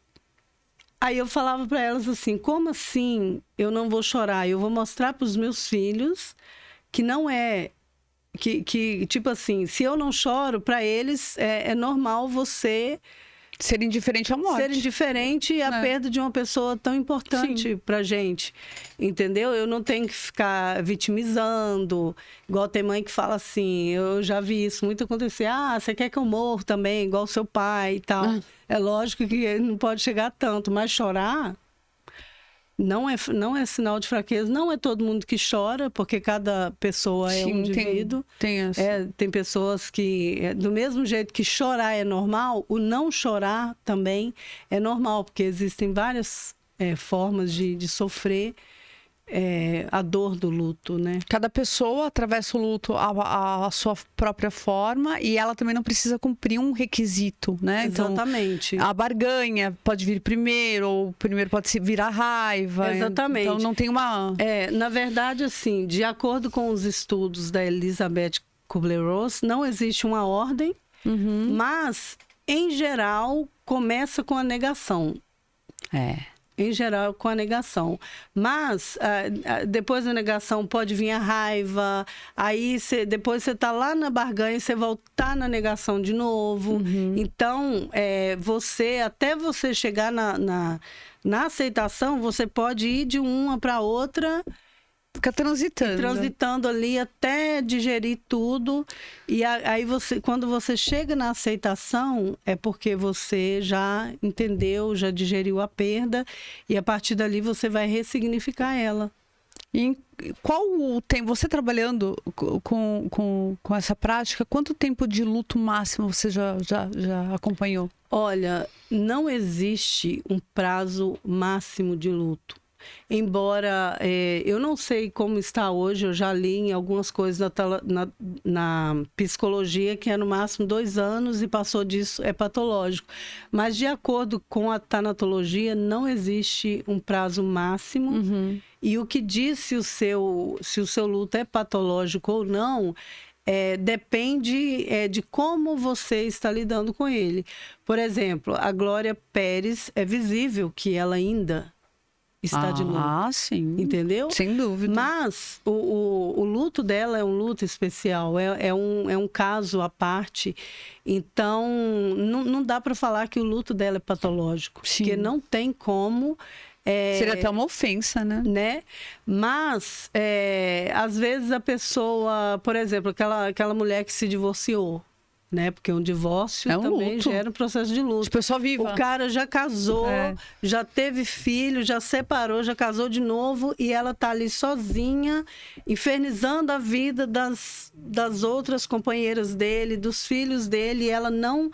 Speaker 2: aí eu falava para elas assim, como assim eu não vou chorar? Eu vou mostrar para os meus filhos que não é... Que tipo assim, se eu não choro, para eles é normal você...
Speaker 1: Ser indiferente à morte.
Speaker 2: Ser indiferente à perda de uma pessoa tão importante pra gente, entendeu? Eu não tenho que ficar vitimizando, igual tem mãe que fala assim, eu já vi isso muito acontecer, você quer que eu morra também, igual seu pai e tal. É lógico que não pode chegar tanto, mas chorar não é sinal de fraqueza, não é todo mundo que chora, porque cada pessoa é um indivíduo. Tem pessoas que, do mesmo jeito que chorar é normal, o não chorar também é normal, porque existem várias formas de sofrer a dor do luto, né?
Speaker 1: Cada pessoa atravessa o luto à sua própria forma e ela também não precisa cumprir um requisito, né?
Speaker 2: Exatamente.
Speaker 1: Então, a barganha pode vir primeiro, ou primeiro pode vir a raiva.
Speaker 2: Exatamente.
Speaker 1: Então, não tem uma...
Speaker 2: Na verdade, assim, de acordo com os estudos da Elizabeth Kubler-Ross, não existe uma ordem, mas, em geral, começa com a negação. Em geral, com a negação. Mas, depois da negação, pode vir a raiva. Aí, depois você está lá na barganha, você voltar na negação de novo. Então, até você chegar na aceitação, você pode ir de uma para outra...
Speaker 1: Fica transitando.
Speaker 2: Transitando ali até digerir tudo. E aí, quando você chega na aceitação, é porque você já entendeu, já digeriu a perda. E a partir dali você vai ressignificar ela.
Speaker 1: E qual o tempo, você trabalhando com essa prática, quanto tempo de luto máximo você já acompanhou?
Speaker 2: Olha, não existe um prazo máximo de luto. Embora eu não sei como está hoje, eu já li em algumas coisas na psicologia que é no máximo 2 anos e passou disso é patológico. Mas de acordo com a tanatologia, não existe um prazo máximo. E o que diz se o seu luto é patológico ou não, depende de como você está lidando com ele. Por exemplo, a Glória Pérez, é visível que ela ainda está de luto.
Speaker 1: Sim.
Speaker 2: Entendeu?
Speaker 1: Sem dúvida.
Speaker 2: Mas o luto dela é um luto especial, é um caso à parte. Então, não dá para falar que o luto dela é patológico.
Speaker 1: Sim.
Speaker 2: Porque não tem como...
Speaker 1: Seria até uma ofensa, né?
Speaker 2: Mas, às vezes a pessoa... Por exemplo, aquela mulher que se divorciou. Né? Porque um divórcio também
Speaker 1: luto.
Speaker 2: gera um processo de luto.
Speaker 1: De pessoa viva.
Speaker 2: O cara já casou, já teve filho, já separou, já casou de novo e ela tá ali sozinha, infernizando a vida das outras companheiras dele, dos filhos dele, e ela não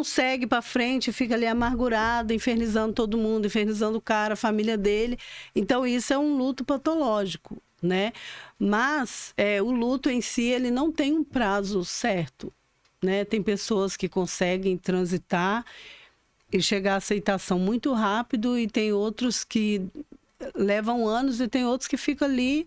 Speaker 2: segue para frente, fica ali amargurada, infernizando todo mundo, infernizando o cara, a família dele. Então isso é um luto patológico, né? Mas o luto em si, ele não tem um prazo certo, né? Tem pessoas que conseguem transitar e chegar à aceitação muito rápido e tem outros que levam anos e tem outros que ficam ali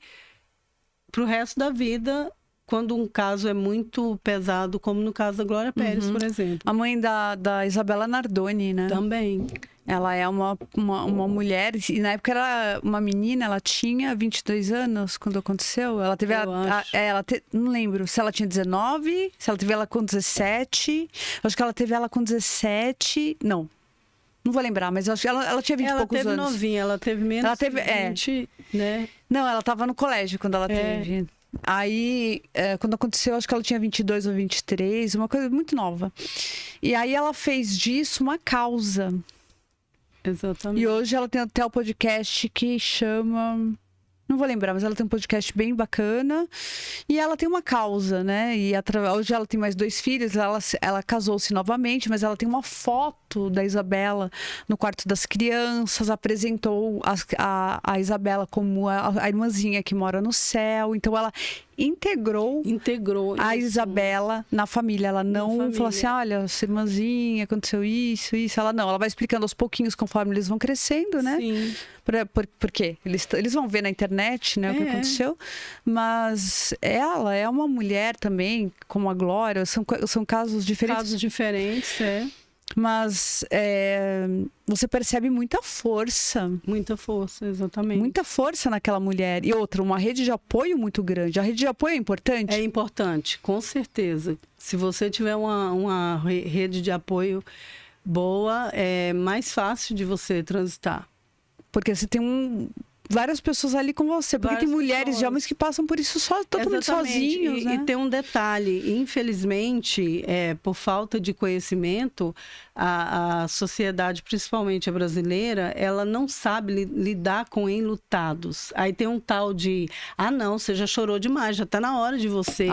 Speaker 2: pro resto da vida, quando um caso é muito pesado, como no caso da Glória Pérez, por exemplo.
Speaker 1: A mãe da Isabela Nardoni, né?
Speaker 2: Também.
Speaker 1: Ela é uma mulher, e na época era uma menina, ela tinha 22 anos quando aconteceu. Ela teve não lembro se ela tinha 19, se ela teve ela com 17. Acho que ela teve ela com 17. Não vou lembrar, mas eu acho que ela tinha 20 e poucos anos.
Speaker 2: Ela teve novinha, ela teve menos de 20, né?
Speaker 1: Não, ela estava no colégio quando ela teve. Aí, quando aconteceu, acho que ela tinha 22 ou 23, uma coisa muito nova. E aí ela fez disso uma causa.
Speaker 2: Exatamente.
Speaker 1: E hoje ela tem até o podcast que chama... Não vou lembrar, mas ela tem um podcast bem bacana. E ela tem uma causa, né? E hoje ela tem mais 2 filhos. Ela casou-se novamente, mas ela tem uma foto da Isabela no quarto das crianças. Apresentou a Isabela como a irmãzinha que mora no céu. Então ela integrou a Isabela na família. Ela não falou assim, olha, essa irmãzinha, aconteceu isso. Ela vai explicando aos pouquinhos conforme eles vão crescendo, né?
Speaker 2: Sim.
Speaker 1: Por quê? Eles vão ver na internet, né, o que aconteceu. Mas ela é uma mulher também, como a Glória, são casos diferentes.
Speaker 2: Casos diferentes,
Speaker 1: Mas você percebe muita força.
Speaker 2: Muita força, exatamente.
Speaker 1: Muita força naquela mulher. E outra, uma rede de apoio muito grande. A rede de apoio é importante?
Speaker 2: É importante, com certeza. Se você tiver uma rede de apoio boa, é mais fácil de você transitar.
Speaker 1: Porque você tem várias pessoas ali com você. Porque tem mulheres e homens que passam por isso totalmente sozinhos, né?
Speaker 2: E tem um detalhe, infelizmente, por falta de conhecimento, a sociedade, principalmente a brasileira, ela não sabe lidar com enlutados. Aí tem um tal de, não, você já chorou demais, já está na hora de você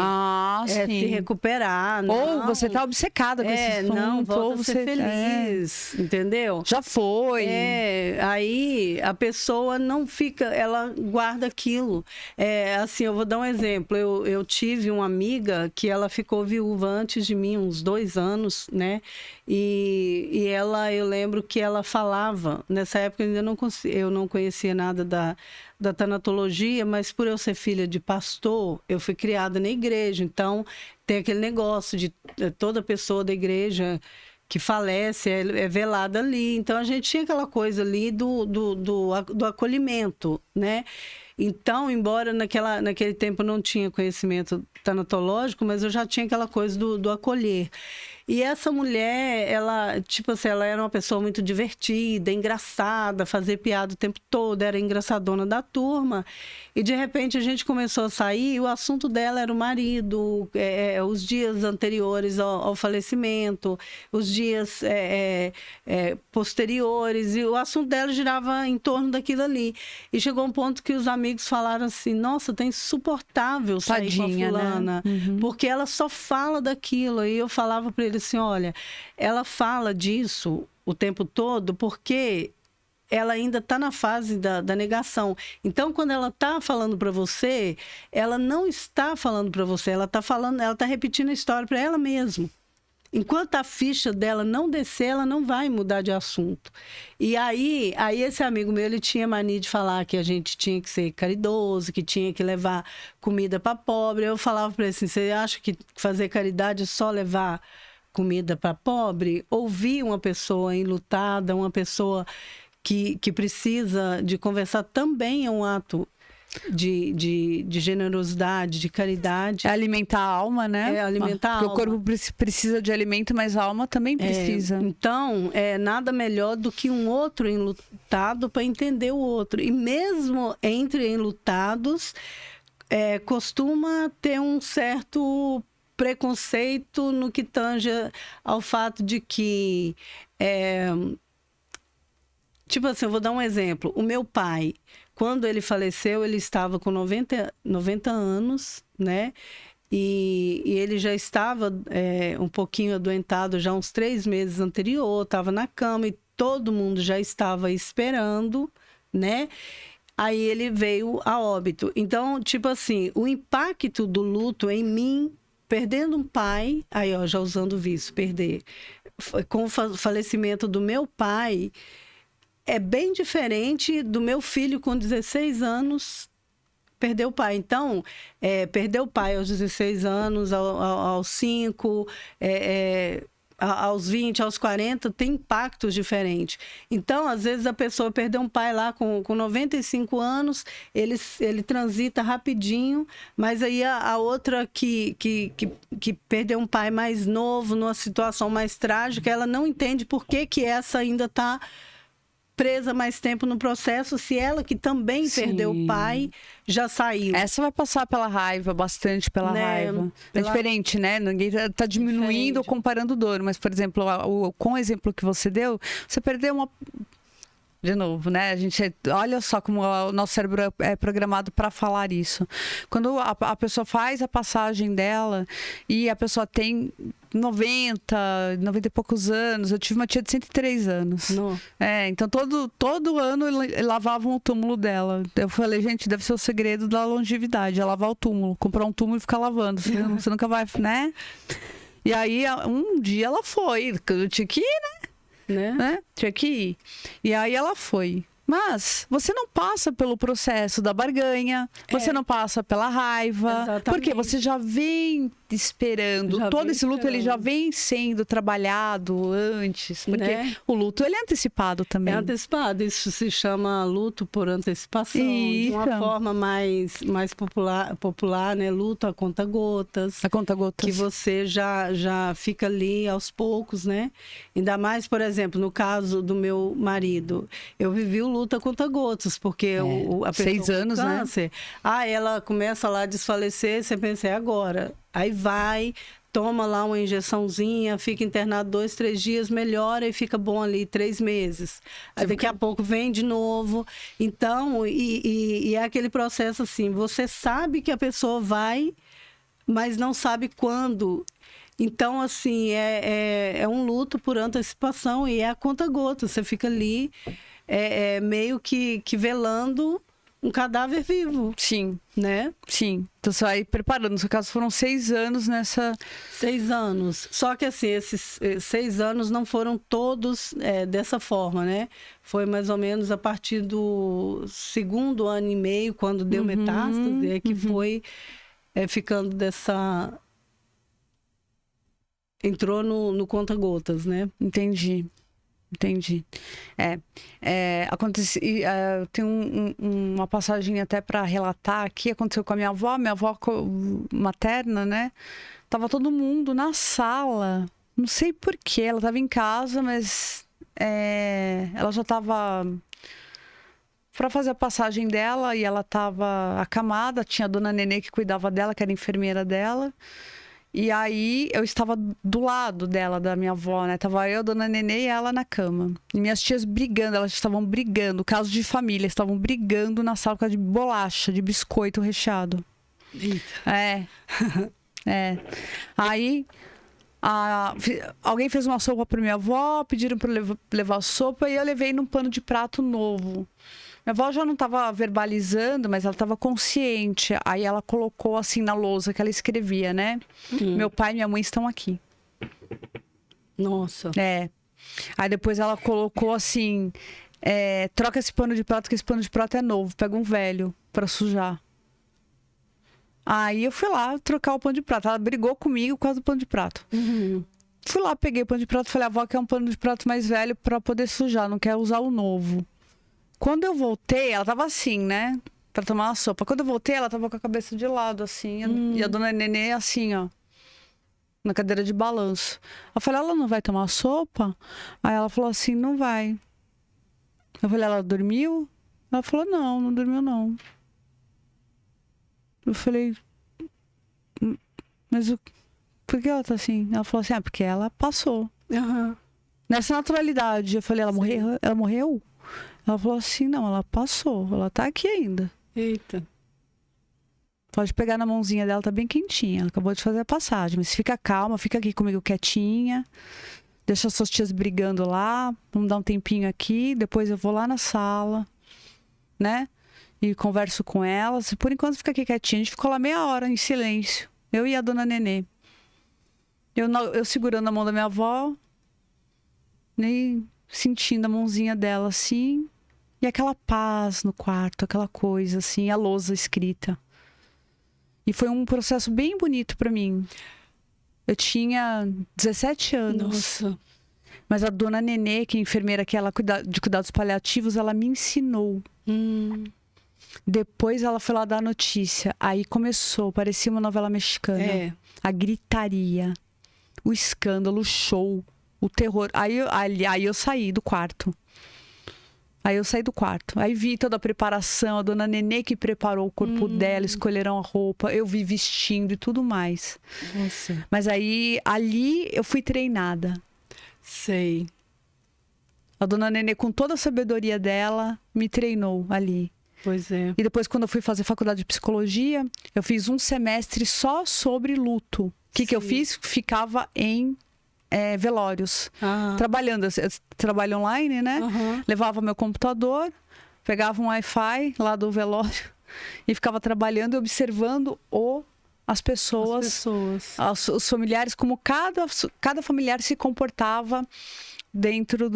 Speaker 2: se recuperar. Não.
Speaker 1: Ou você está obcecada com esse assunto.
Speaker 2: Não, volta a ser feliz, entendeu?
Speaker 1: Já foi.
Speaker 2: Aí a pessoa não fica, ela guarda aquilo. Assim, eu vou dar um exemplo. Eu tive uma amiga que ela ficou viúva antes de mim, uns 2 anos, né? E ela, eu lembro que ela falava, nessa época eu não conhecia nada da tanatologia, mas por eu ser filha de pastor, eu fui criada na igreja, então tem aquele negócio de toda pessoa da igreja que falece é velada ali, então a gente tinha aquela coisa ali do acolhimento, né? Então, embora naquele tempo eu não tinha conhecimento tanatológico, mas eu já tinha aquela coisa do acolher. E essa mulher, ela, tipo assim, ela era uma pessoa muito divertida, engraçada, fazia piada o tempo todo, era engraçadona da turma. E, de repente, a gente começou a sair e o assunto dela era o marido, os dias anteriores ao falecimento, os dias posteriores, e o assunto dela girava em torno daquilo ali. E chegou um ponto que os amigos falaram assim, nossa, tá insuportável sair
Speaker 1: Tadinha,
Speaker 2: com a fulana,
Speaker 1: né? Uhum.
Speaker 2: porque ela só fala daquilo. E eu falava para ele assim, olha, ela fala disso o tempo todo porque ela ainda está na fase da negação. Então, quando ela está falando para você, ela não está falando para você, ela está repetindo a história para ela mesma. Enquanto a ficha dela não descer, ela não vai mudar de assunto. E aí esse amigo meu, ele tinha mania de falar que a gente tinha que ser caridoso, que tinha que levar comida para pobre. Eu falava para ele assim, você acha que fazer caridade é só levar comida para pobre? Ouvir uma pessoa enlutada, uma pessoa que precisa de conversar também é um ato de generosidade, de caridade.
Speaker 1: É alimentar a alma, né?
Speaker 2: É alimentar a alma.
Speaker 1: Porque o corpo precisa de alimento, mas a alma também precisa.
Speaker 2: Então, nada melhor do que um outro enlutado para entender o outro. E mesmo entre enlutados, costuma ter um certo preconceito no que tange ao fato de que... tipo assim, eu vou dar um exemplo. O meu pai... Quando ele faleceu, ele estava com 90 anos, né? E ele já estava um pouquinho adoentado, já uns 3 meses anterior, estava na cama e todo mundo já estava esperando, né? Aí ele veio a óbito. Então, tipo assim, o impacto do luto em mim, perdendo um pai, aí ó, já usando o vício, perder, com o falecimento do meu pai... É bem diferente do meu filho com 16 anos perder o pai. Então, perder o pai aos 16 anos, aos 5, aos 20, aos 40, tem impactos diferentes. Então, às vezes, a pessoa perdeu um pai lá com 95 anos, ele transita rapidinho, mas aí a outra que perdeu um pai mais novo, numa situação mais trágica, ela não entende por que essa ainda está presa mais tempo no processo se ela, que também perdeu o pai, já saiu.
Speaker 1: Essa vai passar pela raiva, bastante pela raiva. É diferente, né? Ninguém tá diminuindo ou comparando dor. Mas, por exemplo, com o exemplo que você deu, você perdeu uma... De novo, né? A gente olha só como o nosso cérebro é programado para falar isso. Quando a pessoa faz a passagem dela e a pessoa tem 90 e poucos anos. Eu tive uma tia de 103 anos. Então todo ano lavavam o túmulo dela. Eu falei, gente, deve ser o segredo da longevidade, é lavar o túmulo, comprar um túmulo e ficar lavando. Você nunca vai, né? E aí, um dia ela foi, eu tinha que ir, né? Tinha que ir. E aí ela foi. Mas você não passa pelo processo da barganha, você não passa pela raiva,
Speaker 2: Exatamente.
Speaker 1: Porque você já vem esperando. Todo esse luto ele já vem sendo trabalhado antes, porque o luto ele é antecipado também.
Speaker 2: É antecipado, isso se chama luto por antecipação, de uma forma mais popular, né? Luto a conta-gotas.
Speaker 1: A conta-gotas.
Speaker 2: Que você já fica ali aos poucos, né? Ainda mais, por exemplo, no caso do meu marido, eu vivi o luto a conta-gotas, porque a pessoa
Speaker 1: 6 anos,
Speaker 2: com câncer, ela começa lá a desfalecer, você pensa, é agora. Aí vai, toma lá uma injeçãozinha, fica internado 2, 3 dias, melhora e fica bom ali 3 meses. Aí daqui a pouco vem de novo. Então, e é aquele processo assim, você sabe que a pessoa vai, mas não sabe quando. Então, assim, é um luto por antecipação e é a conta-gota. Você fica ali meio que velando um cadáver vivo.
Speaker 1: Sim.
Speaker 2: Né?
Speaker 1: Sim. Então você vai preparando. No seu caso, foram 6 anos nessa...
Speaker 2: 6 anos. Só que, assim, esses 6 anos não foram todos dessa forma, né? Foi mais ou menos a partir do 2º ano e meio, quando deu metástase, que foi ficando dessa... Entrou no conta-gotas, né?
Speaker 1: Entendi. Acontece, tem uma passagem até para relatar aqui, aconteceu com a minha avó materna, né? Tava todo mundo na sala, não sei porquê, ela tava em casa, mas ela já tava para fazer a passagem dela e ela tava acamada, tinha a dona Nenê que cuidava dela, que era enfermeira dela. E aí, eu estava do lado dela, da minha avó, né? Tava eu, a dona Nenê e ela na cama. E minhas tias brigando, elas estavam brigando. Caso de família, estavam brigando na sala por causa de bolacha, de biscoito recheado.
Speaker 2: Eita.
Speaker 1: Aí, alguém fez uma sopa para minha avó, pediram para levar a sopa e eu levei num pano de prato novo. Minha avó já não estava verbalizando, mas ela estava consciente. Aí ela colocou assim na lousa que ela escrevia, né? Meu pai e minha mãe estão aqui.
Speaker 2: Nossa.
Speaker 1: Aí depois ela colocou assim, troca esse pano de prato, que esse pano de prato é novo. Pega um velho para sujar. Aí eu fui lá trocar o pano de prato. Ela brigou comigo por causa do pano de prato. Fui lá, peguei o pano de prato e falei, a avó quer um pano de prato mais velho para poder sujar, não quer usar o novo. Quando eu voltei, ela tava assim, né? Pra tomar uma sopa. Quando eu voltei, ela tava com a cabeça de lado, assim. E a dona Nenê, assim, ó. Na cadeira de balanço. Eu falei, ela não vai tomar sopa? Aí ela falou assim, não vai. Eu falei, ela dormiu? Ela falou, não dormiu, não. Eu falei, mas por que ela tá assim? Ela falou assim, porque ela passou. Nessa naturalidade. Eu falei, ela morreu? Ela morreu? Ela falou assim, não, ela passou, ela tá aqui ainda.
Speaker 2: Eita.
Speaker 1: Pode pegar na mãozinha dela, tá bem quentinha. Ela acabou de fazer a passagem, mas fica calma, fica aqui comigo quietinha. Deixa as suas tias brigando lá, vamos dar um tempinho aqui, depois eu vou lá na sala, né? E converso com elas. Por enquanto fica aqui quietinha. A gente ficou lá meia hora em silêncio, eu e a dona Nenê. Eu segurando a mão da minha avó, nem sentindo a mãozinha dela assim. E aquela paz no quarto, aquela coisa assim, a lousa escrita. E foi um processo bem bonito para mim. Eu tinha 17 anos.
Speaker 2: Nossa.
Speaker 1: Mas a dona Nenê, que é enfermeira que ela de cuidados paliativos, ela me ensinou. Depois ela foi lá dar a notícia. Aí começou, parecia uma novela mexicana. A gritaria, o escândalo, o show, o terror. Aí eu saí do quarto. Aí eu saí do quarto. Aí vi toda a preparação, a dona Nenê que preparou o corpo dela, escolheram a roupa, eu vi vestindo e tudo mais.
Speaker 2: Nossa.
Speaker 1: Mas aí, ali eu fui treinada.
Speaker 2: Sei.
Speaker 1: A dona Nenê, com toda a sabedoria dela, me treinou ali.
Speaker 2: Pois é.
Speaker 1: E depois, quando eu fui fazer faculdade de psicologia, eu fiz um semestre só sobre luto. O que eu fiz? Ficava em velórios. Trabalhando. Eu trabalho online, né? Levava meu computador, pegava um Wi-Fi lá do velório e ficava trabalhando e observando as pessoas. Os familiares, como cada familiar se comportava dentro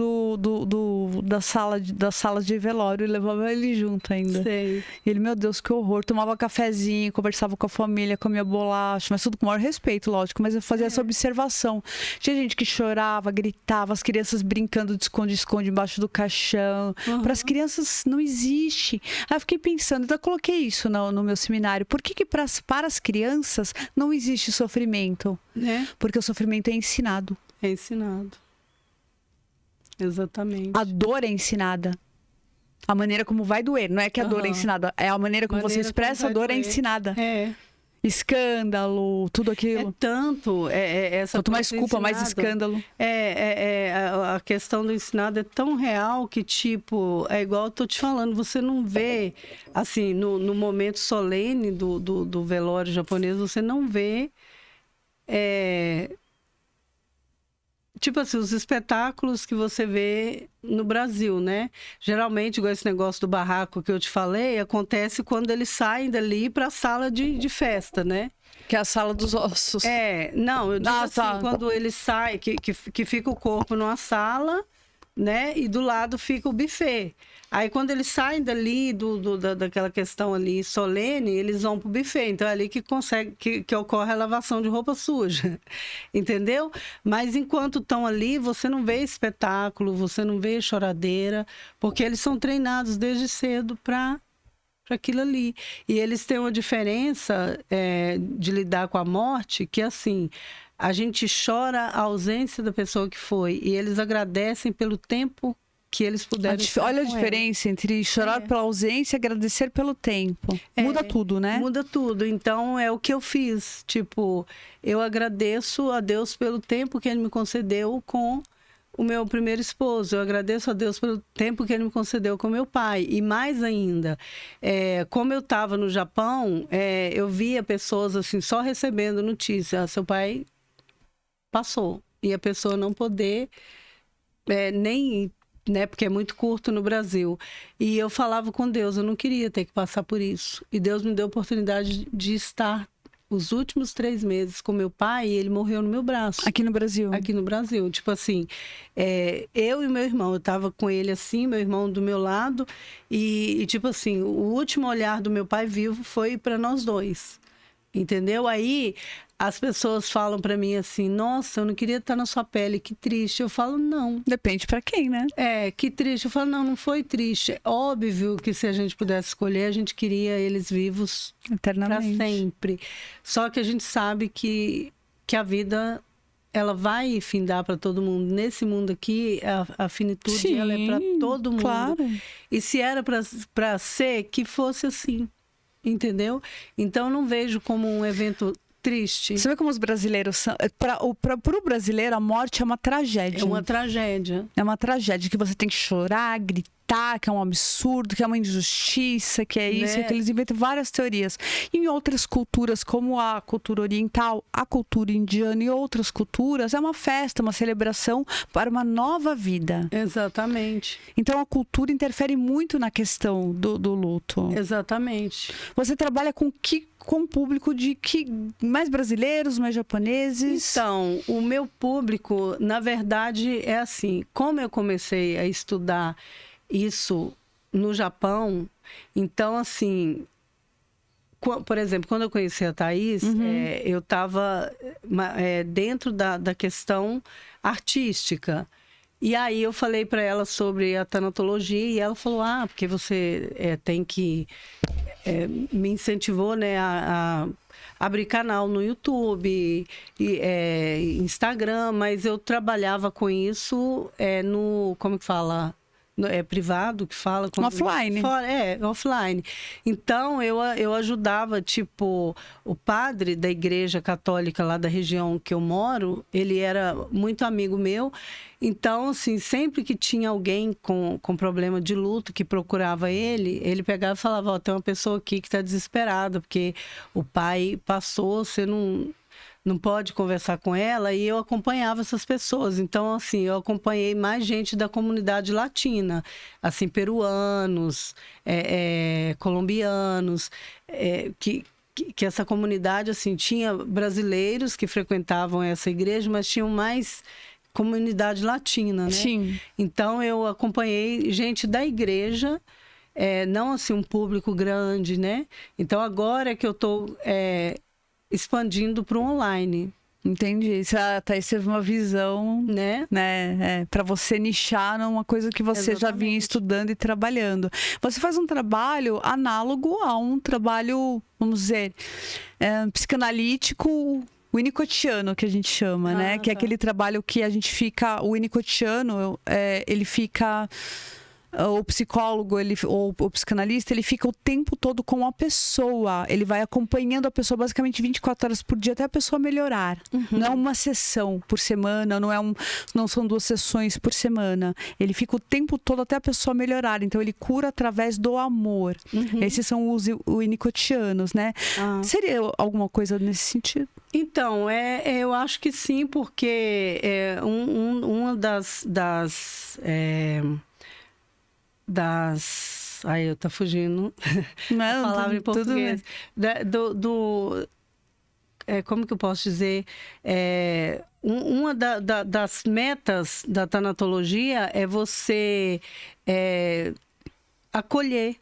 Speaker 1: das salas de velório, e levava ele junto ainda.
Speaker 2: Sei.
Speaker 1: E ele, meu Deus, que horror. Tomava cafezinho, conversava com a família, comia bolacha, mas tudo com o maior respeito, lógico. Mas eu fazia essa observação. Tinha gente que chorava, gritava, as crianças brincando de esconde-esconde embaixo do caixão. Para as crianças não existe. Aí eu fiquei pensando, então eu coloquei isso no meu seminário. Por que para as crianças não existe sofrimento? Porque o sofrimento é ensinado.
Speaker 2: É ensinado. Exatamente.
Speaker 1: A dor é ensinada. A maneira como vai doer. Não é que a dor é ensinada. É a maneira como você expressa a dor é ensinada. Escândalo, tudo aquilo.
Speaker 2: É tanto.
Speaker 1: Quanto mais culpa, mais escândalo.
Speaker 2: A questão do ensinado é tão real que, tipo, é igual eu tô te falando, você não vê, assim, no momento solene do velório japonês, você não vê. Tipo assim, os espetáculos que você vê no Brasil, né? Geralmente, igual esse negócio do barraco que eu te falei, acontece quando eles saem dali para a sala de festa, né?
Speaker 1: Que é a sala dos ossos.
Speaker 2: Não, eu digo assim, quando eles saem, que fica o corpo numa sala, né? E do lado fica o buffet. Aí, quando eles saem dali, daquela questão ali solene, eles vão pro buffet. Então, é ali que ocorre a lavação de roupa suja. Entendeu? Mas, enquanto estão ali, você não vê espetáculo, você não vê choradeira, porque eles são treinados desde cedo para aquilo ali. E eles têm uma diferença de lidar com a morte, que, assim, a gente chora a ausência da pessoa que foi, e eles agradecem pelo tempo que eles puderam estar.
Speaker 1: Olha a diferença entre chorar pela ausência e agradecer pelo tempo. Muda tudo, né?
Speaker 2: Muda tudo. Então, é o que eu fiz. Tipo, eu agradeço a Deus pelo tempo que Ele me concedeu com o meu primeiro esposo. Eu agradeço a Deus pelo tempo que Ele me concedeu com meu pai. E mais ainda, como eu estava no Japão, eu via pessoas assim, só recebendo notícia. Seu pai passou. E a pessoa não poder nem... né? Porque é muito curto no Brasil. E eu falava com Deus, eu não queria ter que passar por isso. E Deus me deu a oportunidade de estar os últimos 3 meses com meu pai, e ele morreu no meu braço.
Speaker 1: Aqui no Brasil?
Speaker 2: Aqui no Brasil. Tipo assim, eu e meu irmão, eu tava com ele assim, meu irmão do meu lado, e tipo assim, o último olhar do meu pai vivo foi para nós dois. Entendeu? Aí as pessoas falam pra mim assim, nossa, eu não queria estar na sua pele, que triste. Eu falo, não.
Speaker 1: Depende pra quem, né?
Speaker 2: Que triste. Eu falo, não foi triste. É óbvio que se a gente pudesse escolher, a gente queria eles vivos
Speaker 1: eternamente,
Speaker 2: pra sempre. Só que a gente sabe que a vida, ela vai findar para todo mundo. Nesse mundo aqui, a finitude, ela é para todo mundo.
Speaker 1: Claro.
Speaker 2: E se era para ser, que fosse assim. Entendeu? Então, eu não vejo como um evento triste.
Speaker 1: Você vê como os brasileiros são... Para o brasileiro, a morte é uma tragédia.
Speaker 2: É uma tragédia.
Speaker 1: É uma tragédia que você tem que chorar, gritar, que é um absurdo, que é uma injustiça, que é isso, que eles inventam várias teorias. E em outras culturas, como a cultura oriental, a cultura indiana e outras culturas, é uma festa, uma celebração para uma nova vida.
Speaker 2: Exatamente.
Speaker 1: Então, a cultura interfere muito na questão do luto.
Speaker 2: Exatamente.
Speaker 1: Você trabalha com o público de mais brasileiros, mais japoneses?
Speaker 2: Então, o meu público, na verdade, é assim. Como eu comecei a estudar isso no Japão, então, assim, por exemplo, quando eu conheci a Thaís, eu estava dentro da questão artística. E aí eu falei para ela sobre a tanatologia, e ela falou, porque você tem que... me incentivou, né, a abrir canal no YouTube, Instagram, mas eu trabalhava com isso como que fala? é privado que fala?
Speaker 1: Offline.
Speaker 2: Offline. Então, eu ajudava, tipo, o padre da igreja católica lá da região que eu moro, ele era muito amigo meu. Então, assim, sempre que tinha alguém com problema de luto que procurava ele pegava e falava, ó, tem uma pessoa aqui que está desesperada, porque o pai passou, você não pode conversar com ela, e eu acompanhava essas pessoas. Então, assim, eu acompanhei mais gente da comunidade latina, assim, peruanos, colombianos, que essa comunidade, assim, tinha brasileiros que frequentavam essa igreja, mas tinham mais comunidade latina, né?
Speaker 1: Sim.
Speaker 2: Então, eu acompanhei gente da igreja, não, assim, um público grande, né? Então, agora é que eu estou expandindo para o online.
Speaker 1: Entendi. A Thaís teve uma visão, né? Para você nichar numa coisa que você já vinha estudando e trabalhando. Você faz um trabalho análogo a um trabalho, vamos dizer, psicanalítico winnicottiano, que a gente chama, né? Que é aquele trabalho que a gente fica... O winnicottiano, ele fica... O psicólogo, ou o psicanalista, ele fica o tempo todo com a pessoa. Ele vai acompanhando a pessoa basicamente 24 horas por dia até a pessoa melhorar. Não é uma sessão por semana, não são 2 sessões por semana. Ele fica o tempo todo até a pessoa melhorar. Então, ele cura através do amor. Esses são os winnicottianos, né? Seria alguma coisa nesse sentido?
Speaker 2: Então, eu acho que sim, porque uma Ai, tá fugindo a palavra em português. Como que eu posso dizer? Uma das metas da tanatologia é você acolher,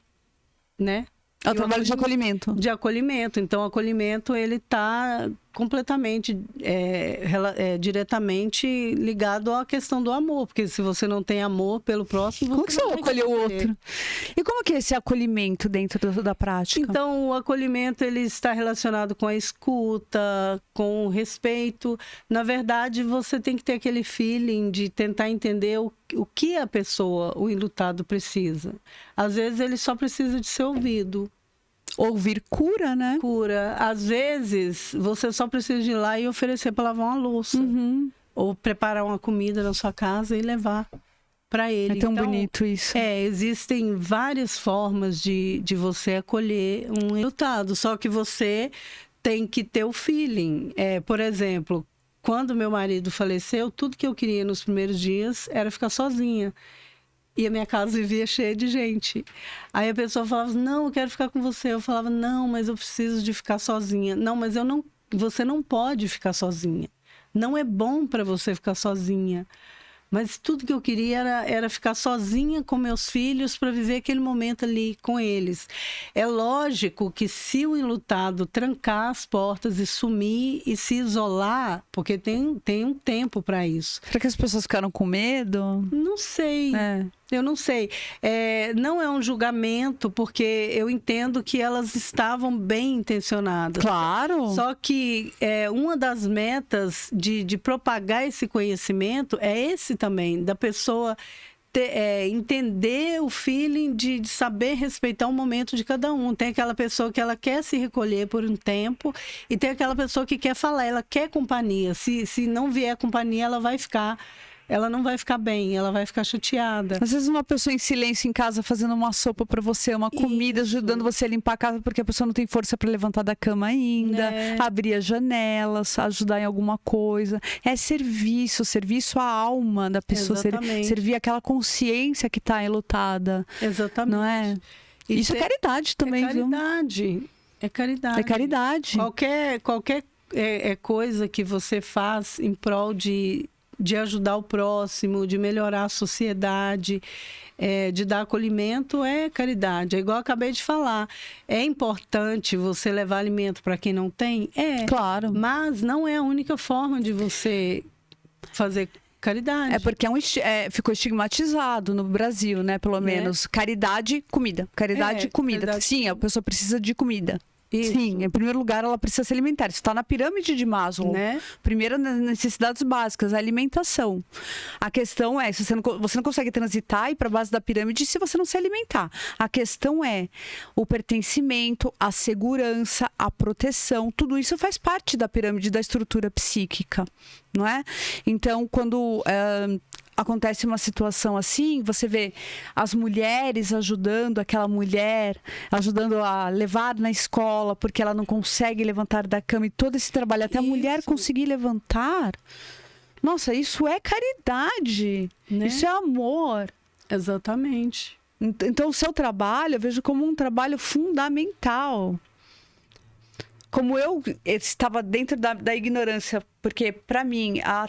Speaker 2: né?
Speaker 1: É o trabalho de acolhimento.
Speaker 2: De acolhimento. Então, o acolhimento, ele está completamente, diretamente ligado à questão do amor. Porque se você não tem amor pelo próximo...
Speaker 1: Como que você acolhe o outro? E como que é esse acolhimento dentro da prática?
Speaker 2: Então, o acolhimento, ele está relacionado com a escuta, com o respeito. Na verdade, você tem que ter aquele feeling de tentar entender o que a pessoa, o enlutado, precisa. Às vezes, ele só precisa de ser ouvido.
Speaker 1: Ouvir cura, né?
Speaker 2: Cura. Às vezes, você só precisa de ir lá e oferecer para lavar uma louça. Ou preparar uma comida na sua casa e levar para ele.
Speaker 1: É tão bonito isso.
Speaker 2: Existem várias formas de você acolher um enlutado. Só que você tem que ter o feeling. Por exemplo, quando meu marido faleceu, tudo que eu queria nos primeiros dias era ficar sozinha. E a minha casa vivia cheia de gente. Aí a pessoa falava, não, eu quero ficar com você. Eu falava, não, mas eu preciso de ficar sozinha. Não, mas você não pode ficar sozinha. Não é bom para você ficar sozinha. Mas tudo que eu queria era ficar sozinha com meus filhos para viver aquele momento ali com eles. É lógico que se o enlutado trancar as portas e sumir e se isolar, porque tem um tempo para isso.
Speaker 1: Será que as pessoas ficaram com medo?
Speaker 2: Não sei. Eu não sei. Não é um julgamento, porque eu entendo que elas estavam bem intencionadas.
Speaker 1: Claro!
Speaker 2: Só que uma das metas de propagar esse conhecimento é esse também, da pessoa entender o feeling de saber respeitar o momento de cada um. Tem aquela pessoa que ela quer se recolher por um tempo e tem aquela pessoa que quer falar, ela quer companhia. Se não vier companhia, ela não vai ficar bem, ela vai ficar chateada.
Speaker 1: Às vezes uma pessoa em silêncio em casa fazendo uma sopa para você, uma comida, ajudando você a limpar a casa porque a pessoa não tem força para levantar da cama ainda, abrir as janelas, ajudar em alguma coisa. É serviço à alma da pessoa, servir aquela consciência que está enlutada.
Speaker 2: Exatamente.
Speaker 1: Não é? Isso é caridade também,
Speaker 2: viu? É caridade.
Speaker 1: É caridade.
Speaker 2: Qualquer coisa que você faz em prol de ajudar o próximo, de melhorar a sociedade, de dar acolhimento, é caridade. É igual eu acabei de falar. É importante você levar alimento para quem não tem?
Speaker 1: Claro.
Speaker 2: Mas não é a única forma de você fazer caridade.
Speaker 1: É porque ficou estigmatizado no Brasil, né? Pelo menos. Caridade, comida. Caridade, comida. Sim, a pessoa precisa de comida.
Speaker 2: Isso.
Speaker 1: Sim, em primeiro lugar, ela precisa se alimentar. Isso está na pirâmide de Maslow.
Speaker 2: Né?
Speaker 1: Primeiro, nas necessidades básicas, a alimentação. A questão é, se você não consegue transitar e ir para a base da pirâmide se você não se alimentar. A questão é o pertencimento, a segurança, a proteção. Tudo isso faz parte da pirâmide da estrutura psíquica, não é? Então, quando acontece uma situação assim, você vê as mulheres ajudando aquela mulher, ajudando a levar na escola, porque ela não consegue levantar da cama, e todo esse trabalho até a mulher conseguir levantar. Nossa, isso é caridade,
Speaker 2: né?
Speaker 1: Isso é amor.
Speaker 2: Exatamente.
Speaker 1: Então, o seu trabalho, eu vejo como um trabalho fundamental. Como eu estava dentro da ignorância, porque, para mim, a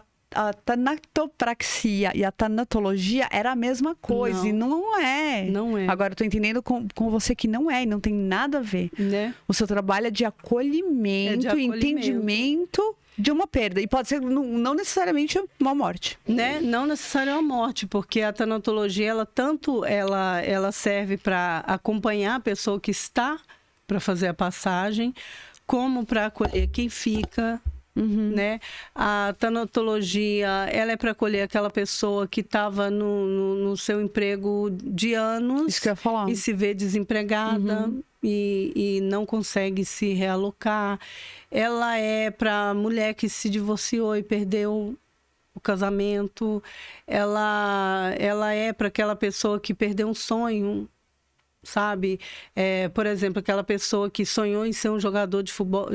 Speaker 1: tanatopraxia e a tanatologia era a mesma coisa, e não é.
Speaker 2: Não é.
Speaker 1: Agora eu tô entendendo com você que não é, e não tem nada a ver.
Speaker 2: Né?
Speaker 1: O seu trabalho é de acolhimento, entendimento de uma perda. E pode ser não necessariamente uma morte.
Speaker 2: Né? Não necessariamente uma morte, porque a tanatologia, ela serve para acompanhar a pessoa que está para fazer a passagem, como para acolher quem fica. Né? A tanatologia, ela é para acolher aquela pessoa que estava no seu emprego de anos.
Speaker 1: Isso que eu ia falar.
Speaker 2: E se vê desempregada e não consegue se realocar. Ela é para a mulher que se divorciou e perdeu o casamento. Ela é para aquela pessoa que perdeu um sonho, sabe? Por exemplo, aquela pessoa que sonhou em ser um jogador de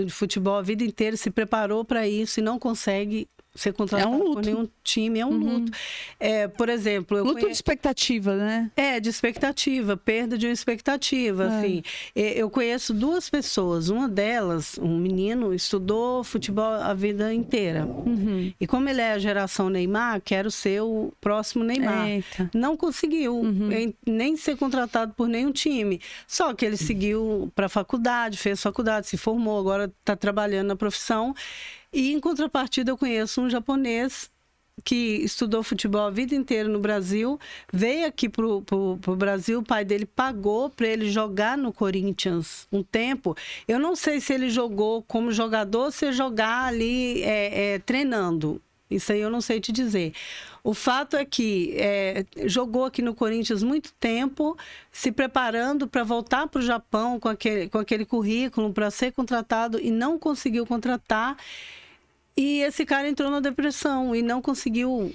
Speaker 2: futebol a vida inteira, se preparou para isso e não consegue ser contratado por nenhum time. É um luto. Por exemplo...
Speaker 1: Luto de expectativa, né?
Speaker 2: De expectativa. Perda de uma expectativa, assim. Eu conheço duas pessoas. Uma delas, um menino, estudou futebol a vida inteira. E como ele é a geração Neymar, quero ser o próximo Neymar.
Speaker 1: Eita.
Speaker 2: Não conseguiu nem ser contratado por nenhum time. Só que ele seguiu para a faculdade, fez faculdade, se formou, agora está trabalhando na profissão. E, em contrapartida, eu conheço um japonês que estudou futebol a vida inteira no Brasil, veio aqui pro Brasil, o pai dele pagou para ele jogar no Corinthians um tempo. Eu não sei se ele jogou como jogador ou se jogar ali treinando. Isso aí eu não sei te dizer. O fato é que jogou aqui no Corinthians muito tempo, se preparando para voltar para o Japão com aquele currículo para ser contratado e não conseguiu contratar. E esse cara entrou na depressão e não conseguiu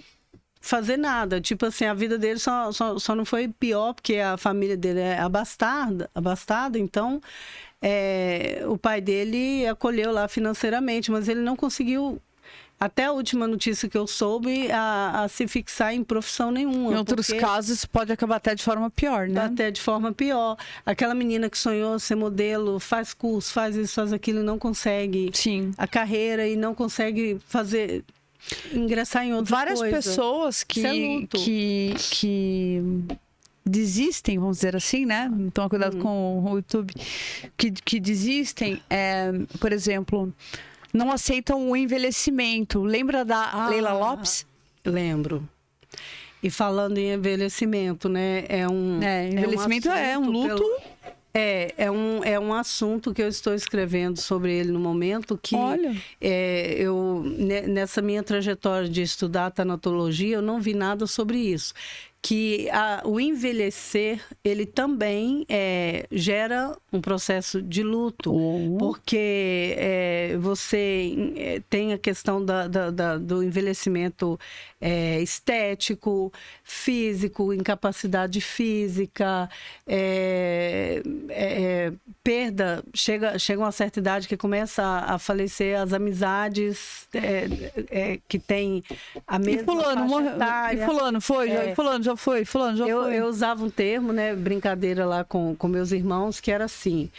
Speaker 2: fazer nada. Tipo assim, a vida dele só não foi pior porque a família dele é abastada. Então, o pai dele acolheu lá financeiramente, mas ele não conseguiu, até a última notícia que eu soube, a se fixar em profissão nenhuma.
Speaker 1: Em outros casos, pode acabar até de forma pior, né?
Speaker 2: Até de forma pior. Aquela menina que sonhou ser modelo, faz curso, faz isso, faz aquilo, e não consegue a carreira e não consegue ingressar em outra
Speaker 1: coisa. Várias pessoas que desistem, vamos dizer assim, né? Toma cuidado com o YouTube. Que desistem, por exemplo... não aceitam o envelhecimento. Lembra da Leila Lopes?
Speaker 2: Lembro. E falando em envelhecimento, né?
Speaker 1: Envelhecimento é um luto.
Speaker 2: É um assunto que eu estou escrevendo sobre ele no momento, que nessa minha trajetória de estudar tanatologia, eu não vi nada sobre isso. Que o envelhecer, ele também gera um processo de luto, porque você tem a questão do envelhecimento estético, físico, incapacidade física, perda, chega uma certa idade que começa a falecer as amizades que tem a mesma faixa etária.
Speaker 1: E fulano foi, fulano já foi.
Speaker 2: Eu usava um termo, né, brincadeira lá com meus irmãos, que era assim,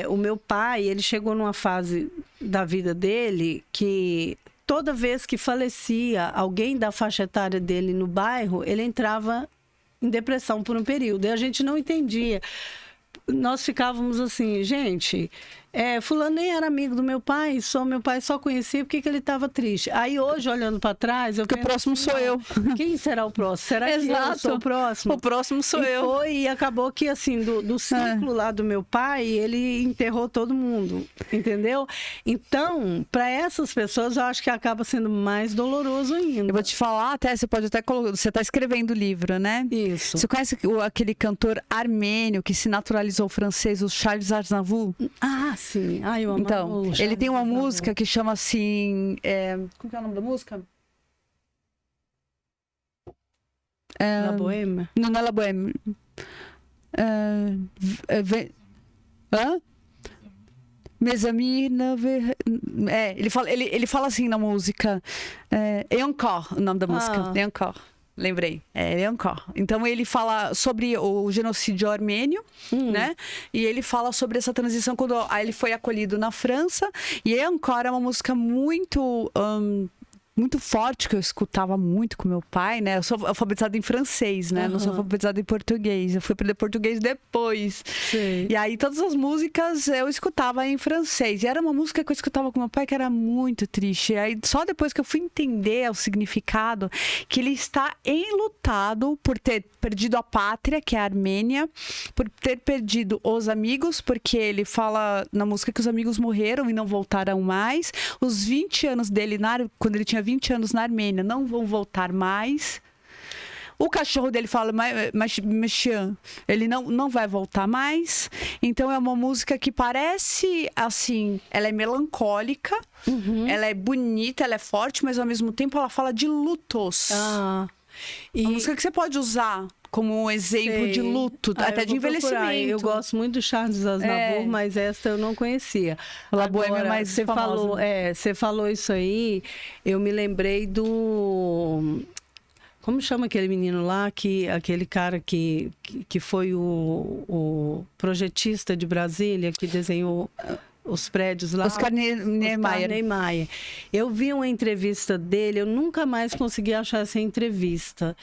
Speaker 2: o meu pai, ele chegou numa fase da vida dele que toda vez que falecia alguém da faixa etária dele no bairro, ele entrava em depressão por um período, e a gente não entendia. Nós ficávamos assim, gente, fulano nem era amigo do meu pai só conhecia porque que ele estava triste. Aí hoje, olhando para trás, eu penso,
Speaker 1: o próximo sou eu.
Speaker 2: Quem será o próximo? Será que eu sou o próximo?
Speaker 1: O próximo sou eu.
Speaker 2: E acabou que, assim, do ciclo lá do meu pai, ele enterrou todo mundo, entendeu? Então, para essas pessoas, eu acho que acaba sendo mais doloroso ainda.
Speaker 1: Eu vou te falar, você pode até colocar, você está escrevendo o livro, né?
Speaker 2: Isso.
Speaker 1: Você conhece aquele cantor armênio que se naturalizou francês, o Charles Aznavour?
Speaker 2: Ah, sim. Ah, eu amava
Speaker 1: então, ele tem uma música que chama assim... como que é o nome da música?
Speaker 2: La Bohème?
Speaker 1: Não é La Bohème. Mes amis... ele fala assim na música. Et encore, o nome da música. Et encore. Lembrei, encore. Então ele fala sobre o genocídio armênio, né? E ele fala sobre essa transição quando ele foi acolhido na França. E encore é uma música muito forte, que eu escutava muito com meu pai, né? Eu sou alfabetizada em francês, né? Não sou alfabetizada em português. Eu fui aprender português depois.
Speaker 2: Sim.
Speaker 1: E aí todas as músicas eu escutava em francês. E era uma música que eu escutava com meu pai que era muito triste. E aí só depois que eu fui entender o significado, que ele está enlutado por ter perdido a pátria, que é a Armênia, por ter perdido os amigos, porque ele fala na música que os amigos morreram e não voltaram mais. Os 20 anos dele, quando ele tinha 20 anos na Armênia, não vão voltar mais. O cachorro dele fala, Monsieur, ele não vai voltar mais. Então é uma música que parece assim, ela é melancólica, ela é bonita, ela é forte, mas ao mesmo tempo ela fala de lutos.
Speaker 2: E...
Speaker 1: Uma música que você pode usar como um exemplo de luto, até de envelhecimento.
Speaker 2: Procurar. Eu gosto muito do Charles Aznavour, mas esta eu não conhecia.
Speaker 1: La Bohème é mais famosa.
Speaker 2: Você falou isso aí, eu me lembrei do... Como chama aquele menino lá, aquele cara que foi o projetista de Brasília, que desenhou os prédios lá?
Speaker 1: Oscar Niemeyer.
Speaker 2: Eu vi uma entrevista dele, eu nunca mais consegui achar essa entrevista.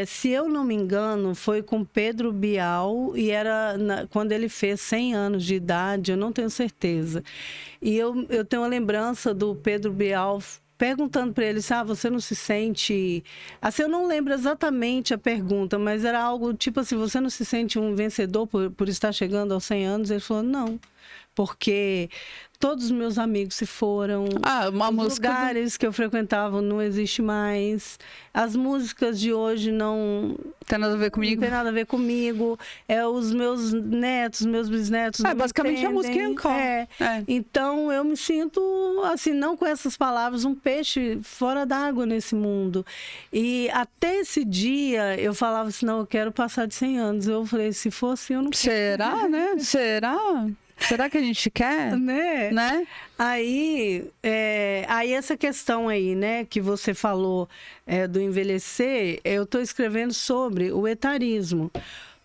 Speaker 2: Se eu não me engano, foi com Pedro Bial, e era quando ele fez 100 anos de idade, eu não tenho certeza. E eu tenho uma lembrança do Pedro Bial perguntando para ele, você não se sente... Assim, eu não lembro exatamente a pergunta, mas era algo tipo assim, você não se sente um vencedor por estar chegando aos 100 anos? Ele falou, não, porque todos os meus amigos se foram, os lugares que eu frequentava não existe mais, as músicas de hoje não
Speaker 1: tem nada a ver comigo.
Speaker 2: Não tem nada a ver comigo. Os meus netos, meus bisnetos não
Speaker 1: basicamente
Speaker 2: entendem.
Speaker 1: A música é encore.
Speaker 2: Então eu me sinto, assim, não com essas palavras, um peixe fora d'água nesse mundo. E até esse dia eu falava assim, não, eu quero passar de 100 anos. Eu falei, se fosse eu não quero.
Speaker 1: Será, né? Será que a gente quer? Né?
Speaker 2: Aí essa questão aí, né, que você falou do envelhecer, eu estou escrevendo sobre o etarismo.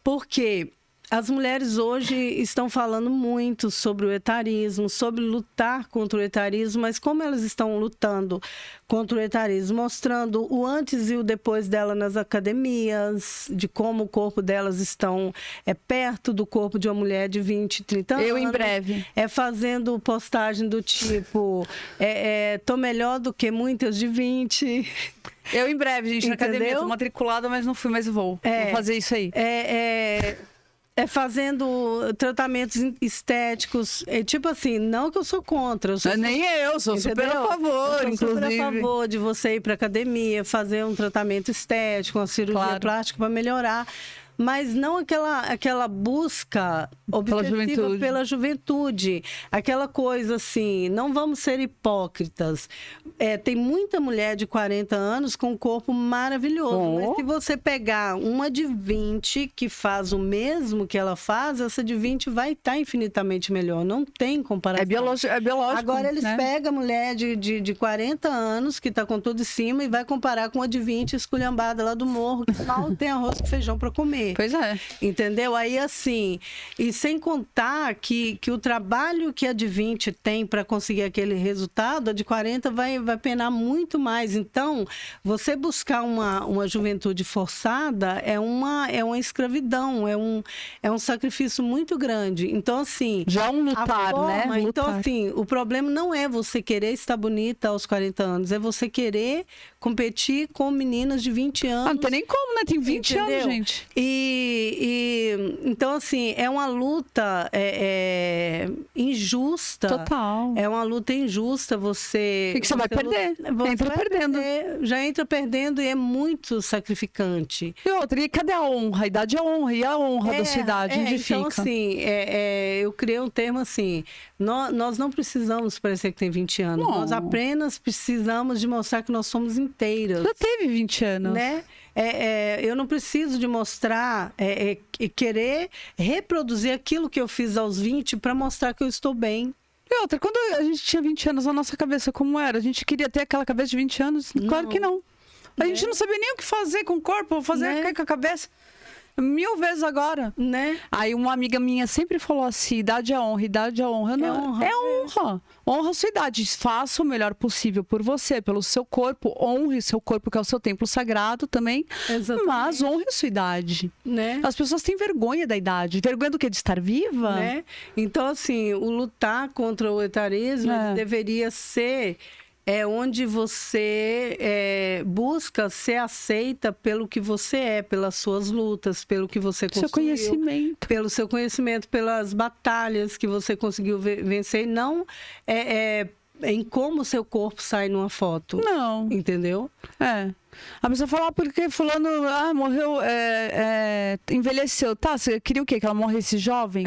Speaker 2: Porque as mulheres hoje estão falando muito sobre o etarismo, sobre lutar contra o etarismo, mas como elas estão lutando contra o etarismo, mostrando o antes e o depois dela nas academias, de como o corpo delas estão perto do corpo de uma mulher de 20, 30 anos.
Speaker 1: Eu em breve.
Speaker 2: Fazendo postagem do tipo, tô melhor do que muitas de 20.
Speaker 1: Eu em breve, gente, na academia. Tô matriculada, mas não fui, mas vou fazer isso aí.
Speaker 2: Fazendo tratamentos estéticos, tipo assim, não que eu sou contra.
Speaker 1: Nem eu, sou super a favor, inclusive.
Speaker 2: Super a favor de você ir para academia, fazer um tratamento estético, uma cirurgia plástica para melhorar. Mas não aquela busca obsessiva pela juventude. Aquela coisa assim, não vamos ser hipócritas. Tem muita mulher de 40 anos com um corpo maravilhoso. Mas se você pegar uma de 20 que faz o mesmo que ela faz, essa de 20 vai estar infinitamente melhor. Não tem comparação.
Speaker 1: É biológico.
Speaker 2: Agora eles pegam a mulher de 40 anos, que está com tudo em cima, e vai comparar com a de 20 esculhambada lá do morro, que mal tem arroz com feijão para comer. morrer.
Speaker 1: Pois é.
Speaker 2: Entendeu? Aí, assim, e sem contar que o trabalho que a de 20 tem para conseguir aquele resultado, a de 40 vai penar muito mais. Então, você buscar uma juventude forçada é uma escravidão, é um sacrifício muito grande. Então, assim...
Speaker 1: Já é um lutar, né? Lutar.
Speaker 2: Então, assim, o problema não é você querer estar bonita aos 40 anos, é você querer competir com meninas de 20 anos.
Speaker 1: Não tem nem como, né? Tem 20
Speaker 2: entendeu?
Speaker 1: anos, gente.
Speaker 2: Então, assim, é uma luta injusta.
Speaker 1: Total.
Speaker 2: É uma luta injusta. Você...
Speaker 1: E que você vai perder. Entra perdendo.
Speaker 2: Já entra perdendo e é muito sacrificante.
Speaker 1: E outra, e cadê a honra? A idade é honra. E a honra da sua idade? Onde
Speaker 2: então,
Speaker 1: fica?
Speaker 2: assim, eu criei um termo assim, nós não precisamos parecer que tem 20 anos.
Speaker 1: Não.
Speaker 2: Nós apenas precisamos de mostrar que nós somos inteiras.
Speaker 1: Já teve 20 anos.
Speaker 2: Né? Eu não preciso de mostrar, querer reproduzir aquilo que eu fiz aos 20 para mostrar que eu estou bem.
Speaker 1: E outra, quando a gente tinha 20 anos, a nossa cabeça como era? A gente queria ter aquela cabeça de 20 anos? Claro que não. A gente não sabia nem o que fazer com o corpo, fazer com a cabeça. 1000 vezes agora.
Speaker 2: Né?
Speaker 1: Aí uma amiga minha sempre falou assim, idade é honra, idade é honra.
Speaker 2: honra.
Speaker 1: É honra. Honra a sua idade. Faça o melhor possível por você, pelo seu corpo. Honre seu corpo, que é o seu templo sagrado também.
Speaker 2: Exatamente.
Speaker 1: Mas honre a sua idade.
Speaker 2: Né?
Speaker 1: As pessoas têm vergonha da idade. Vergonha do quê? De estar viva?
Speaker 2: Né? Então, assim, o lutar contra o etarismo deveria ser... onde você busca ser aceita pelo que você é, pelas suas lutas, pelo que você construiu.
Speaker 1: Seu conhecimento.
Speaker 2: Pelo seu conhecimento, pelas batalhas que você conseguiu vencer. E não em como o seu corpo sai numa foto.
Speaker 1: Não.
Speaker 2: Entendeu?
Speaker 1: A pessoa fala, porque fulano morreu, envelheceu. Tá, você queria o quê? Que ela morresse jovem?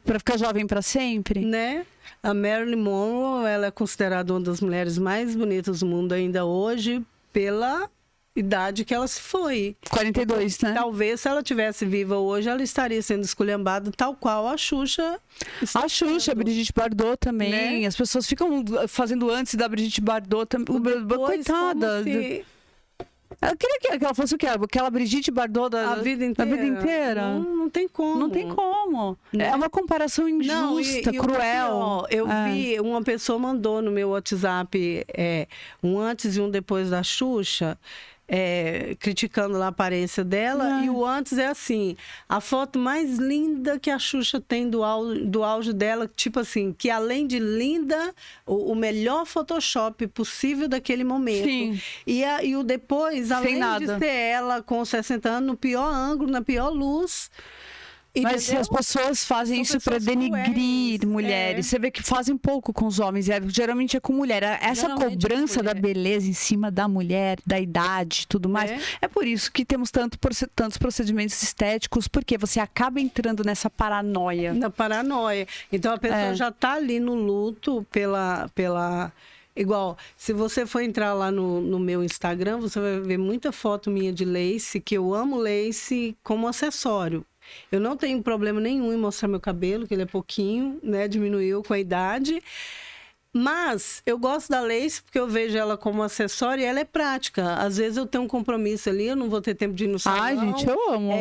Speaker 1: Pra ficar jovem pra sempre?
Speaker 2: Né? A Marilyn Monroe, ela é considerada uma das mulheres mais bonitas do mundo ainda hoje, pela idade que ela se foi.
Speaker 1: 42, né?
Speaker 2: Talvez, se ela tivesse viva hoje, ela estaria sendo esculhambada, tal qual a Xuxa.
Speaker 1: A Xuxa, a Brigitte Bardot também. Né? As pessoas ficam fazendo antes da Brigitte Bardot também. Coitada. Ela queria que ela fosse o quê? Aquela Brigitte Bardot
Speaker 2: a vida inteira? Não tem como.
Speaker 1: Não tem como. Né? É uma comparação injusta, cruel.
Speaker 2: Eu vi, uma pessoa mandou no meu WhatsApp um antes e um depois da Xuxa, criticando lá a aparência dela. E o antes é assim, a foto mais linda que a Xuxa tem do auge dela, tipo assim, que além de linda, o melhor Photoshop possível daquele momento.
Speaker 1: Sim.
Speaker 2: E o depois, além de ser ela com 60 anos, no pior ângulo, na pior luz.
Speaker 1: Mas as pessoas fazem isso para denigrir mulheres. Você vê que fazem pouco com os homens. Geralmente é com mulher. Essa cobrança da beleza em cima da mulher, da idade e tudo mais. É por isso que temos tantos procedimentos estéticos, porque você acaba entrando nessa paranoia.
Speaker 2: Na paranoia. Então a pessoa já está ali no luto pela... Igual, se você for entrar lá no meu Instagram, você vai ver muita foto minha de lace, que eu amo lace como acessório. Eu não tenho problema nenhum em mostrar meu cabelo, que ele é pouquinho, né? Diminuiu com a idade. Mas eu gosto da lace porque eu vejo ela como acessório e ela é prática. Às vezes eu tenho um compromisso ali, eu não vou ter tempo de ir no salão.
Speaker 1: Ai, gente, eu amo.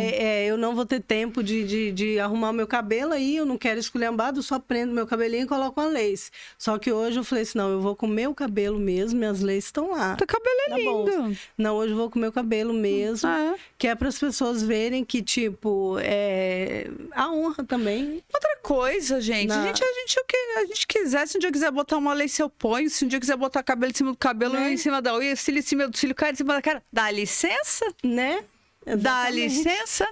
Speaker 2: Eu não vou ter tempo de arrumar meu cabelo aí, eu não quero esculhambado, eu só prendo meu cabelinho e coloco uma lace. Só que hoje eu falei assim, não, eu vou com o meu cabelo mesmo, minhas laces estão lá.
Speaker 1: Teu cabelo é lindo.
Speaker 2: Não, hoje eu vou com o meu cabelo mesmo, que é para as pessoas verem que, tipo, a honra também.
Speaker 1: Outra coisa, gente, o que a gente quiser, se um dia quiser botar uma lace eu ponho, se um dia quiser botar cabelo em cima do cabelo, em cima da unha, cílio em cima do cílio, cara em cima da cara, dá licença,
Speaker 2: né? Exatamente.
Speaker 1: Dá licença,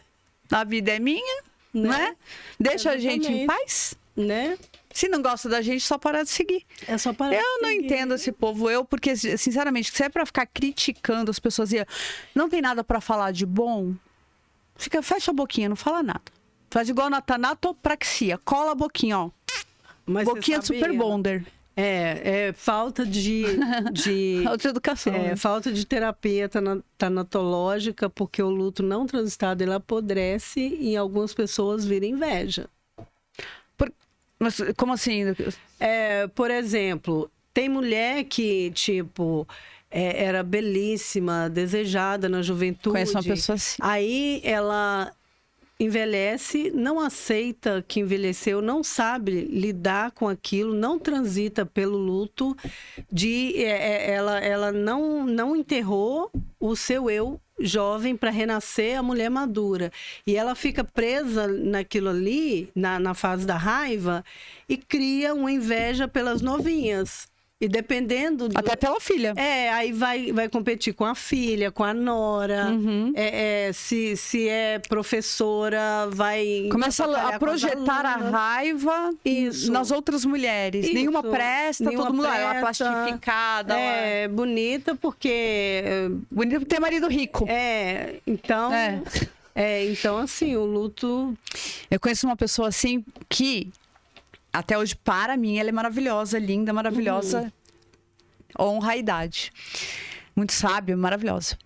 Speaker 1: a vida é minha, né? Deixa a gente em paz,
Speaker 2: né?
Speaker 1: Se não gosta da gente, só parar de seguir.
Speaker 2: É só parar de seguir.
Speaker 1: Eu não entendo esse povo, porque, sinceramente, se é pra ficar criticando as pessoas e não tem nada pra falar de bom, fecha a boquinha, não fala nada. Faz igual na tanatopraxia, cola a boquinha, ó.
Speaker 2: Mas
Speaker 1: boquinha de super bonder.
Speaker 2: Falta de
Speaker 1: falta de educação.
Speaker 2: Falta de terapia tanatológica, porque o luto não transitado ele apodrece e algumas pessoas viram inveja.
Speaker 1: Mas como assim?
Speaker 2: Por exemplo, tem mulher que, tipo, era belíssima, desejada na juventude.
Speaker 1: Conheço uma pessoa assim.
Speaker 2: Aí ela envelhece, não aceita que envelheceu, não sabe lidar com aquilo, não transita pelo luto, ela não enterrou o seu eu jovem para renascer a mulher madura. E ela fica presa naquilo ali, na fase da raiva, e cria uma inveja pelas novinhas. E dependendo...
Speaker 1: Até pela filha.
Speaker 2: Aí vai competir com a filha, com a nora.
Speaker 1: Uhum.
Speaker 2: Se é professora, vai...
Speaker 1: Começa a projetar a raiva nas outras mulheres.
Speaker 2: Isso.
Speaker 1: Nenhuma presta, todo mundo ela é plastificada.
Speaker 2: Bonita porque...
Speaker 1: Bonita porque tem marido rico.
Speaker 2: Então... então, assim, o luto...
Speaker 1: Eu conheço uma pessoa assim que... Até hoje, para mim, ela é maravilhosa, linda, maravilhosa. Honra a idade. Muito sábia, maravilhosa.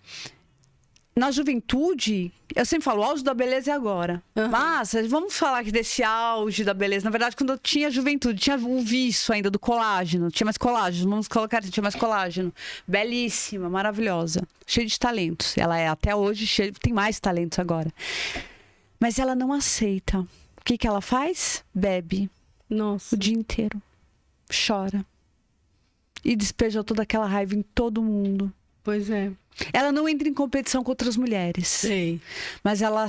Speaker 1: Na juventude, eu sempre falo, o auge da beleza é agora. Mas, vamos falar aqui desse auge da beleza. Na verdade, quando eu tinha juventude, tinha um vício ainda do colágeno. Tinha mais colágeno, vamos colocar assim, tinha mais colágeno. Belíssima, maravilhosa. Cheia de talentos. Ela é até hoje, tem mais talentos agora. Mas ela não aceita. O que ela faz? Bebe.
Speaker 2: Nossa.
Speaker 1: O dia inteiro. Chora. E despeja toda aquela raiva em todo mundo.
Speaker 2: Pois é.
Speaker 1: Ela não entra em competição com outras mulheres.
Speaker 2: Sei.
Speaker 1: Mas ela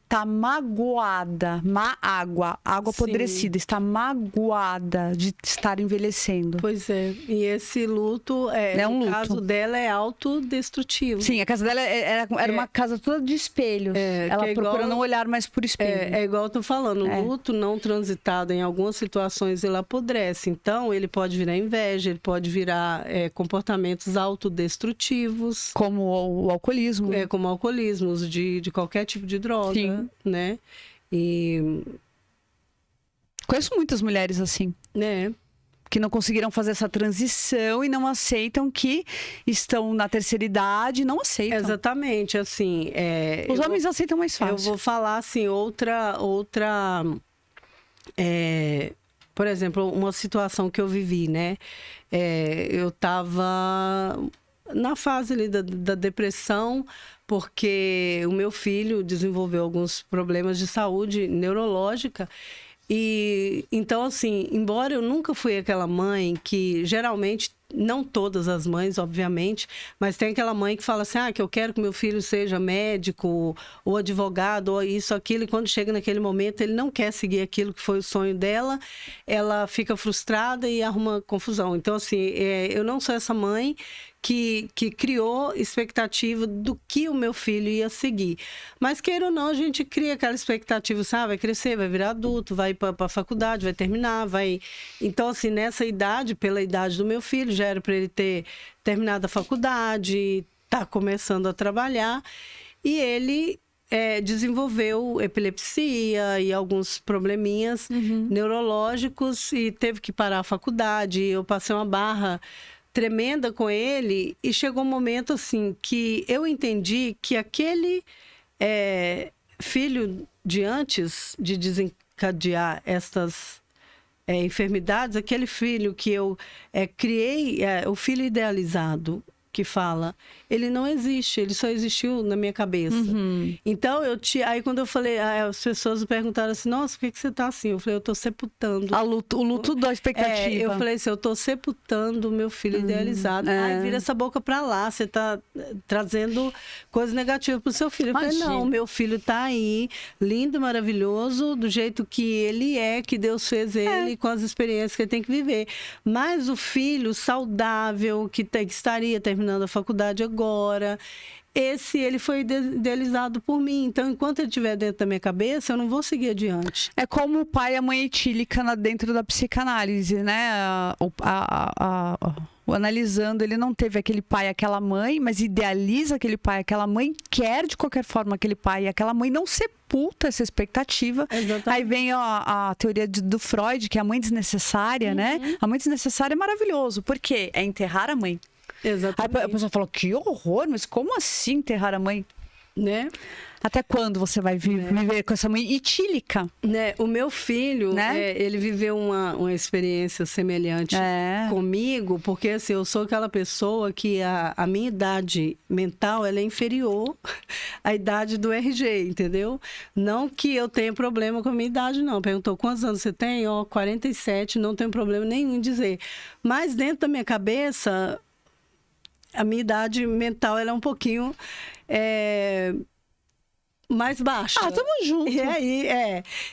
Speaker 1: tá magoada. Água apodrecida. Está magoada de estar envelhecendo.
Speaker 2: Pois é. E esse luto,
Speaker 1: um luto.
Speaker 2: caso dela, é autodestrutivo.
Speaker 1: Sim, a casa dela era uma casa toda de espelhos. Ela procura não olhar mais por espelho.
Speaker 2: É igual eu tô falando. O luto não transitado, em algumas situações, ele apodrece. Então, ele pode virar inveja, ele pode virar comportamentos autodestrutivos.
Speaker 1: Como o alcoolismo.
Speaker 2: Como alcoolismo, uso de qualquer tipo de droga.
Speaker 1: Sim.
Speaker 2: Né? E...
Speaker 1: Conheço muitas mulheres assim. Que não conseguiram fazer essa transição e não aceitam que estão na terceira idade, não aceitam.
Speaker 2: Exatamente, assim...
Speaker 1: Os homens aceitam mais fácil.
Speaker 2: Eu vou falar, assim, outra por exemplo, uma situação que eu vivi, né? Eu estava na fase ali da depressão, porque o meu filho desenvolveu alguns problemas de saúde neurológica. E então, assim, embora eu nunca fui aquela mãe que geralmente, não todas as mães, obviamente, mas tem aquela mãe que fala assim, que eu quero que meu filho seja médico ou advogado ou isso, aquilo, e quando chega naquele momento ele não quer seguir aquilo que foi o sonho dela, ela fica frustrada e arruma confusão. Então, assim, eu não sou essa mãe que criou expectativa do que o meu filho ia seguir. Mas, queira ou não, a gente cria aquela expectativa, sabe? Vai crescer, vai virar adulto, vai para a faculdade, vai terminar, vai... Então, assim, nessa idade, pela idade do meu filho, já era para ele ter terminado a faculdade, tá começando a trabalhar, e ele desenvolveu epilepsia e alguns probleminhas neurológicos e teve que parar a faculdade. Eu passei uma barra tremenda com ele e chegou um momento assim que eu entendi que aquele filho de antes de desencadear estas enfermidades, aquele filho que eu criei, o filho idealizado que fala, ele não existe, ele só existiu na minha cabeça. Então, aí quando eu falei, as pessoas me perguntaram assim, nossa, por que você tá assim? Eu falei, eu tô sepultando.
Speaker 1: O luto da expectativa.
Speaker 2: Eu falei assim, eu tô sepultando o meu filho idealizado. Aí vira essa boca pra lá, você tá trazendo coisas negativas pro seu filho. Eu falei, não, meu filho tá aí, lindo, maravilhoso, do jeito que ele que Deus fez ele, com as experiências que ele tem que viver. Mas o filho saudável, que estaria terminando a faculdade agora, ele foi idealizado por mim. Então, enquanto ele estiver dentro da minha cabeça, eu não vou seguir adiante.
Speaker 1: É como o pai e a mãe etílica dentro da psicanálise, né? O analisando, ele não teve aquele pai e aquela mãe, mas idealiza aquele pai e aquela mãe, quer de qualquer forma aquele pai e aquela mãe, não sepulta essa expectativa.
Speaker 2: Exatamente.
Speaker 1: Aí vem a teoria do Freud, que é a mãe desnecessária, né? A mãe desnecessária é maravilhoso. Por quê? É enterrar a mãe.
Speaker 2: Exatamente.
Speaker 1: Aí a pessoa falou, que horror, mas como assim enterrar a mãe?
Speaker 2: né?
Speaker 1: Até quando você vai viver com essa mãe etílica?
Speaker 2: Né? O meu filho,
Speaker 1: né?
Speaker 2: Ele viveu uma experiência semelhante comigo, porque assim, eu sou aquela pessoa que a minha idade mental ela é inferior à idade do RG, entendeu? Não que eu tenha problema com a minha idade, não. Perguntou quantos anos você tem? 47, não tenho problema nenhum em dizer. Mas dentro da minha cabeça, a minha idade mental ela é um pouquinho... mais baixa.
Speaker 1: Tamo junto.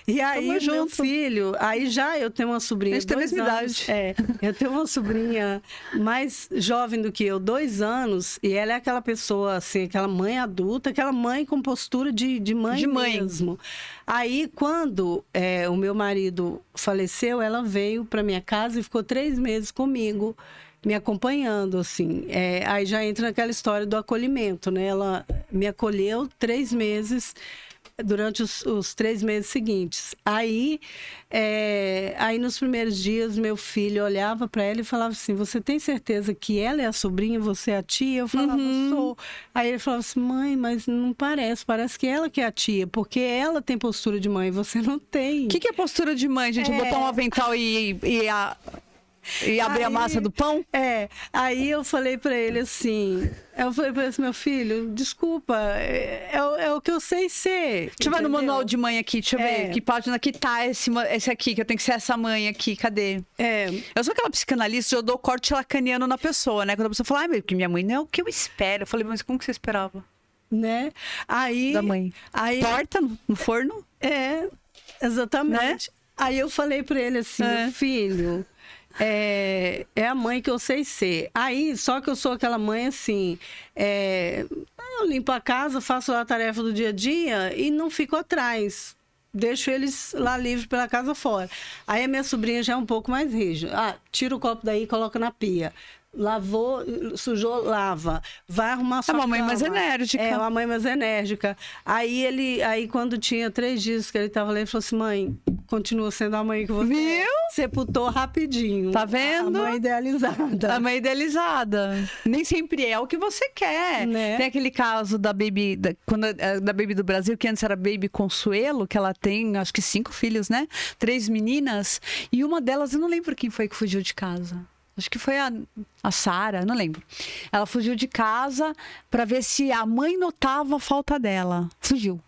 Speaker 2: E aí, meu filho, aí já eu tenho uma sobrinha.
Speaker 1: A gente tem a mesma idade.
Speaker 2: Eu tenho uma sobrinha mais jovem do que eu, 2 anos, e ela é aquela pessoa, assim, aquela mãe adulta, aquela mãe com postura de mãe mesmo. Aí, quando o meu marido faleceu, ela veio para minha casa e ficou 3 meses comigo, me acompanhando, assim. Aí já entra naquela história do acolhimento, né? Ela me acolheu 3 meses, durante os 3 meses seguintes. Aí nos primeiros dias, meu filho olhava para ela e falava assim, você tem certeza que ela é a sobrinha, você é a tia? Eu falava, sou. Aí ele falava assim, mãe, mas não parece que ela que é a tia, porque ela tem postura de mãe, você não tem.
Speaker 1: O que é postura de mãe, gente? Botar um avental e abrir a massa do pão?
Speaker 2: Aí eu falei pra ele assim, meu filho, desculpa, é o que eu sei ser.
Speaker 1: Deixa eu ver no manual de mãe aqui, deixa eu ver que página que tá esse aqui, que eu tenho que ser essa mãe aqui, cadê? Eu sou aquela psicanalista, eu dou corte lacaniano na pessoa, né? Quando a pessoa fala, porque minha mãe não é o que eu espero. Eu falei, mas como que você esperava?
Speaker 2: Né? Aí...
Speaker 1: Da mãe. Torta no forno?
Speaker 2: Exatamente. Né? Aí eu falei pra ele assim, meu filho... É a mãe que eu sei ser. Aí, só que eu sou aquela mãe assim... eu limpo a casa, faço a tarefa do dia a dia e não fico atrás. Deixo eles lá livres pela casa fora. Aí a minha sobrinha já é um pouco mais rígida. Tira o copo daí e coloca na pia. Lavou, sujou, lava. Vai arrumar sua cama.
Speaker 1: É uma mãe mais enérgica.
Speaker 2: É uma mãe mais enérgica. Aí quando tinha 3 dias que ele estava lá, ele falou assim, mãe, continua sendo a mãe que você
Speaker 1: viu?
Speaker 2: Sepultou rapidinho.
Speaker 1: Tá vendo?
Speaker 2: A mãe idealizada.
Speaker 1: A mãe idealizada. Nem sempre é o que você quer.
Speaker 2: Né?
Speaker 1: Tem aquele caso da Baby, da Baby do Brasil, que antes era Baby Consuelo, que ela tem, acho que 5 filhos, né? 3 meninas. E uma delas, eu não lembro quem foi que fugiu de casa. Acho que foi a Sara, não lembro. Ela fugiu de casa para ver se a mãe notava a falta dela. Fugiu.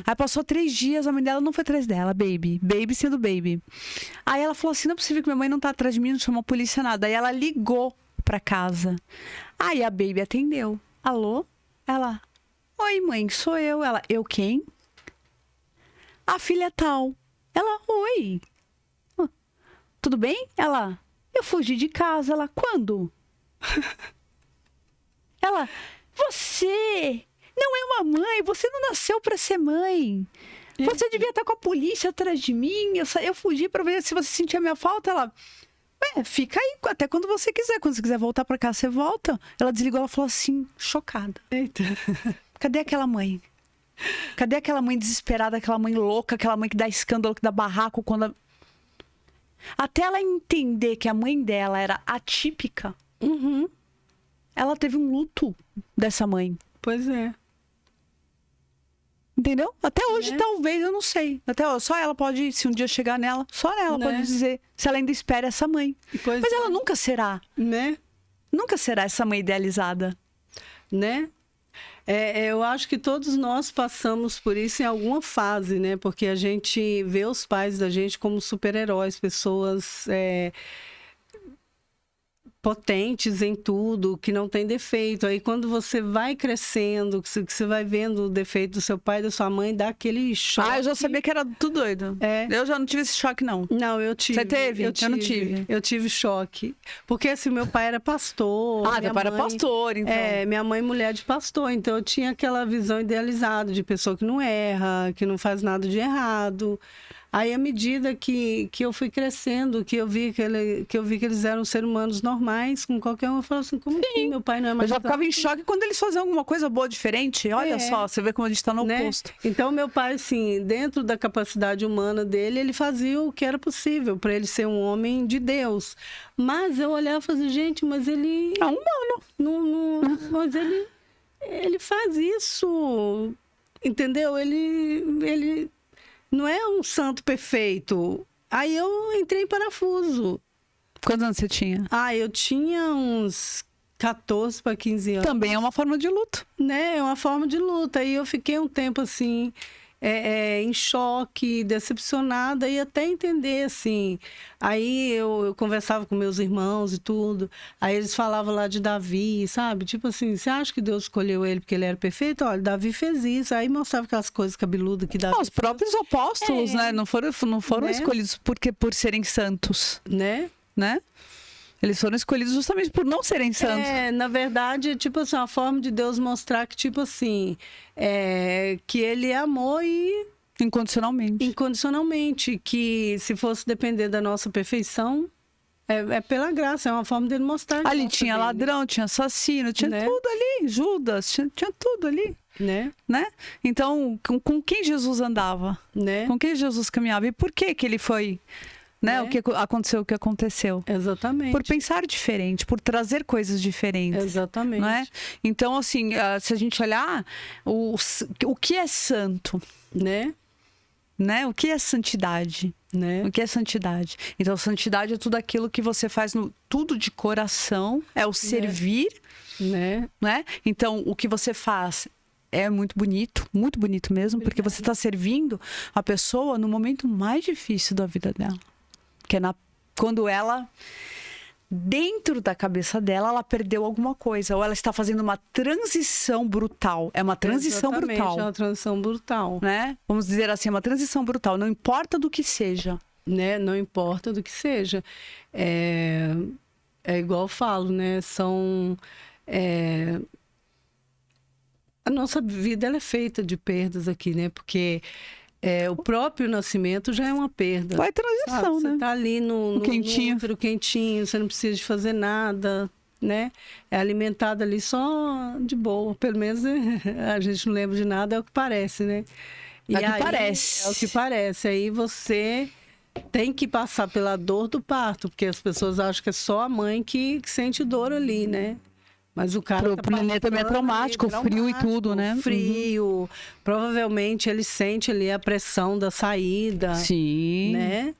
Speaker 1: Aí passou 3 dias, a mãe dela não foi atrás dela, Baby sendo Baby. Aí ela falou assim, não é possível que minha mãe não tá atrás de mim, não chamou a polícia, nada. Aí ela ligou pra casa. Aí a Baby atendeu. Alô? Ela, oi mãe, sou eu. Ela, eu quem? A filha tal. Ela, oi. Tudo bem? Ela, eu fugi de casa. Ela, quando? Ela, você... não é uma mãe, você não nasceu para ser mãe. Você devia estar com a polícia atrás de mim. Eu fugi para ver se você sentia minha falta. Ela, fica aí até quando você quiser. Quando você quiser voltar para casa, você volta. Ela desligou, ela falou assim, chocada.
Speaker 2: Eita.
Speaker 1: Cadê aquela mãe? Cadê aquela mãe desesperada, aquela mãe louca, aquela mãe que dá escândalo, que dá barraco quando... Até ela entender que a mãe dela era atípica, ela teve um luto dessa mãe.
Speaker 2: Pois é.
Speaker 1: Entendeu? Até hoje, talvez, eu não sei. Só ela pode, se um dia chegar nela, só ela pode dizer se ela ainda espera essa mãe. Mas ela nunca será.
Speaker 2: Né?
Speaker 1: Nunca será essa mãe idealizada.
Speaker 2: Né? Eu acho que todos nós passamos por isso em alguma fase, né? Porque a gente vê os pais da gente como super-heróis, pessoas... potentes em tudo, que não tem defeito. Aí quando você vai crescendo, que você vai vendo o defeito do seu pai e da sua mãe, dá aquele choque.
Speaker 1: Eu já sabia que era tudo doido. Eu já não tive esse choque, não.
Speaker 2: Não, eu tive.
Speaker 1: Você teve? Eu não tive.
Speaker 2: Eu tive choque. Porque assim, meu pai era pastor.
Speaker 1: Meu pai era pastor, então.
Speaker 2: Minha mãe mulher de pastor, então eu tinha aquela visão idealizada de pessoa que não erra, que não faz nada de errado. Aí, à medida que eu fui crescendo, que eu vi que eles eram seres humanos normais, com qualquer um, eu falava assim, como que meu pai não é mais...
Speaker 1: Eu já ficava em choque quando eles faziam alguma coisa boa, diferente. Olha só, você vê como a gente está no oposto.
Speaker 2: Então, meu pai, assim, dentro da capacidade humana dele, ele fazia o que era possível para ele ser um homem de Deus. Mas eu olhava e falava assim, gente, mas ele...
Speaker 1: É humano.
Speaker 2: Mas ele... ele faz isso, entendeu? Ele não é um santo perfeito. Aí eu entrei em parafuso.
Speaker 1: Quantos anos você tinha?
Speaker 2: Eu tinha uns 14 para 15 anos.
Speaker 1: Também é uma forma de luto.
Speaker 2: Né? É uma forma de luta. Aí eu fiquei um tempo assim, em choque, decepcionada, e até entender, assim. Aí eu conversava com meus irmãos e tudo. Aí eles falavam lá de Davi, sabe? Tipo assim, você acha que Deus escolheu ele porque ele era perfeito? Olha, Davi fez isso. Aí mostrava aquelas coisas cabeludas que Davi
Speaker 1: Os próprios apóstolos, né? Não foram
Speaker 2: Né?
Speaker 1: escolhidos por serem santos,
Speaker 2: né?
Speaker 1: né? Eles foram escolhidos justamente por não serem santos.
Speaker 2: Na verdade, tipo assim, uma forma de Deus mostrar que, tipo assim, que ele amou incondicionalmente, que se fosse depender da nossa perfeição, é pela graça, é uma forma dele mostrar.
Speaker 1: Ali tinha ladrão, tinha assassino, tinha tudo ali, Judas, tinha tudo ali.
Speaker 2: Né?
Speaker 1: Então, com quem Jesus andava?
Speaker 2: Né?
Speaker 1: Com quem Jesus caminhava? E por que ele foi... Né? O que aconteceu, o que aconteceu.
Speaker 2: Exatamente.
Speaker 1: Por pensar diferente, por trazer coisas diferentes.
Speaker 2: Exatamente.
Speaker 1: Não é? Então, assim, se a gente olhar o que é santo,
Speaker 2: né?
Speaker 1: O que é santidade?
Speaker 2: Né?
Speaker 1: O que é santidade? Então, santidade é tudo aquilo que você faz tudo de coração, é o servir,
Speaker 2: né?
Speaker 1: Então, o que você faz é muito bonito mesmo, porque você está servindo a pessoa no momento mais difícil da vida dela. Que é quando ela, dentro da cabeça dela, ela perdeu alguma coisa. Ou ela está fazendo uma transição brutal. É uma transição brutal.
Speaker 2: É uma transição brutal.
Speaker 1: Né? Vamos dizer assim, é uma transição brutal. Não importa do que seja.
Speaker 2: Né? Não importa do que seja. É igual eu falo, né? A nossa vida ela é feita de perdas aqui, né? Porque... o próprio nascimento já é uma perda.
Speaker 1: Vai transição,
Speaker 2: sabe?
Speaker 1: né?
Speaker 2: Você tá ali no
Speaker 1: quentinho.
Speaker 2: útero quentinho, você não precisa de fazer nada, né? É alimentado ali só de boa. Pelo menos a gente não lembra de nada, é o que parece, né?
Speaker 1: É o que parece.
Speaker 2: É o que parece. Aí você tem que passar pela dor do parto, porque as pessoas acham que é só a mãe que sente dor ali, né? Mas o cara
Speaker 1: pro neném também é traumático, frio e tudo, né?
Speaker 2: Frio. Provavelmente ele sente ali a pressão da saída.
Speaker 1: Sim.
Speaker 2: Né?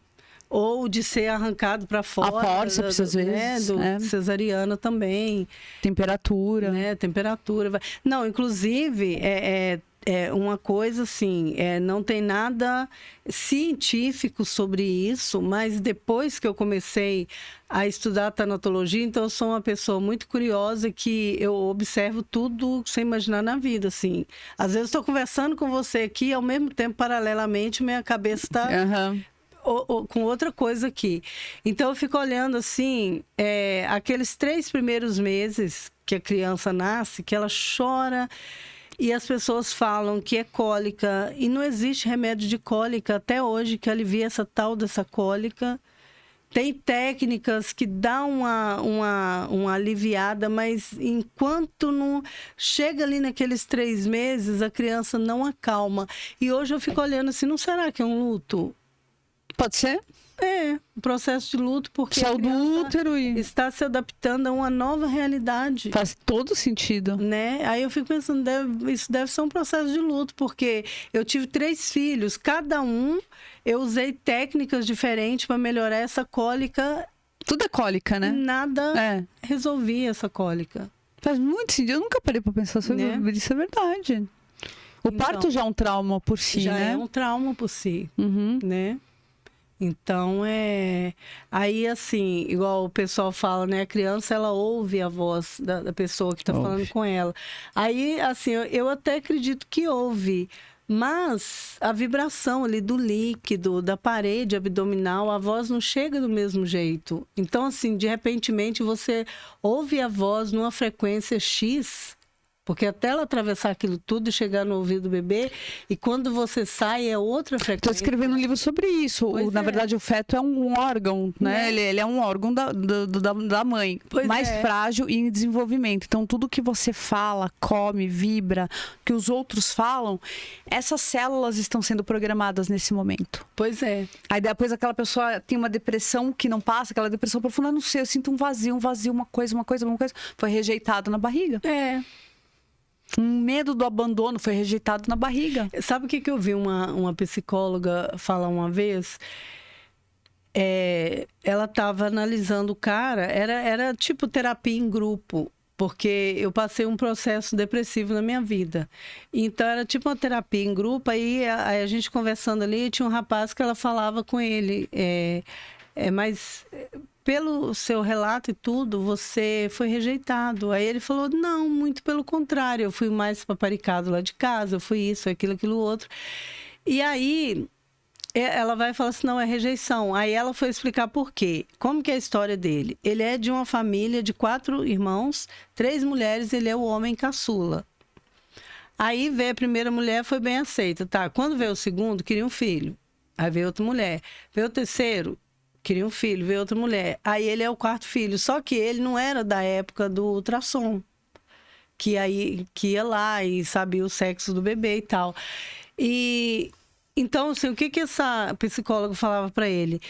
Speaker 2: Ou de ser arrancado para fora.
Speaker 1: A fórceps, às vezes.
Speaker 2: Cesariana também.
Speaker 1: Temperatura.
Speaker 2: Né? Temperatura. Não, inclusive, uma coisa assim, não tem nada científico sobre isso, mas depois que eu comecei a estudar tanatologia, então eu sou uma pessoa muito curiosa que eu observo tudo sem imaginar na vida, assim. Às vezes estou conversando com você aqui e ao mesmo tempo, paralelamente, minha cabeça está com outra coisa aqui. Então eu fico olhando assim, aqueles 3 primeiros meses que a criança nasce, que ela chora... E as pessoas falam que é cólica, e não existe remédio de cólica até hoje que alivie essa tal dessa cólica. Tem técnicas que dão uma aliviada, mas enquanto não chega ali naqueles 3 meses, a criança não acalma. E hoje eu fico olhando assim, não será que é um luto?
Speaker 1: Pode ser?
Speaker 2: Um processo de luto, porque
Speaker 1: só do útero
Speaker 2: está se adaptando a uma nova realidade.
Speaker 1: Faz todo sentido.
Speaker 2: Né? Aí eu fico pensando, isso deve ser um processo de luto, porque eu tive 3 filhos, cada um eu usei técnicas diferentes para melhorar essa cólica.
Speaker 1: Tudo é cólica, né?
Speaker 2: Nada resolvia essa cólica.
Speaker 1: Faz muito sentido. Eu nunca parei para pensar sobre isso, é verdade. O parto já é um trauma por si,
Speaker 2: já
Speaker 1: né?
Speaker 2: Já é um trauma por si, né? Então, aí assim, igual o pessoal fala, né? A criança, ela ouve a voz da pessoa que está falando com ela. Aí, assim, eu até acredito que ouve, mas a vibração ali do líquido, da parede abdominal, a voz não chega do mesmo jeito. Então, assim, de repentemente, você ouve a voz numa frequência X... Porque até ela atravessar aquilo tudo e chegar no ouvido do bebê, e quando você sai é outra frequência.
Speaker 1: Estou escrevendo um livro sobre isso. Na verdade, o feto é um órgão, né? Ele é um órgão da mãe, mais frágil e em desenvolvimento. Então, tudo que você fala, come, vibra, que os outros falam, essas células estão sendo programadas nesse momento.
Speaker 2: Pois é.
Speaker 1: Aí depois aquela pessoa tem uma depressão que não passa, aquela depressão profunda, não sei, eu sinto um vazio, uma coisa, foi rejeitado na barriga. Um medo do abandono, foi rejeitado na barriga.
Speaker 2: Sabe o que eu vi uma psicóloga falar uma vez? Ela estava analisando o cara, era tipo terapia em grupo, porque eu passei um processo depressivo na minha vida. Então era tipo uma terapia em grupo, aí a gente conversando ali, tinha um rapaz que ela falava com ele, mas pelo seu relato e tudo, você foi rejeitado. Aí ele falou, não, muito pelo contrário, eu fui mais paparicado lá de casa, eu fui isso, aquilo outro. E aí ela vai falar assim, não, é rejeição. Aí ela foi explicar por quê. Como que é a história dele? Ele é de uma família de 4 irmãos, 3 mulheres, ele é o homem caçula. Aí veio a primeira mulher, foi bem aceita, tá? Quando veio o segundo, queria um filho. Aí veio outra mulher. Veio o terceiro, queria um filho, veio outra mulher. Aí ele é o 4º filho. Só que ele não era da época do ultrassom, que ia lá e sabia o sexo do bebê e tal. Então, assim, o que essa psicóloga falava para ele?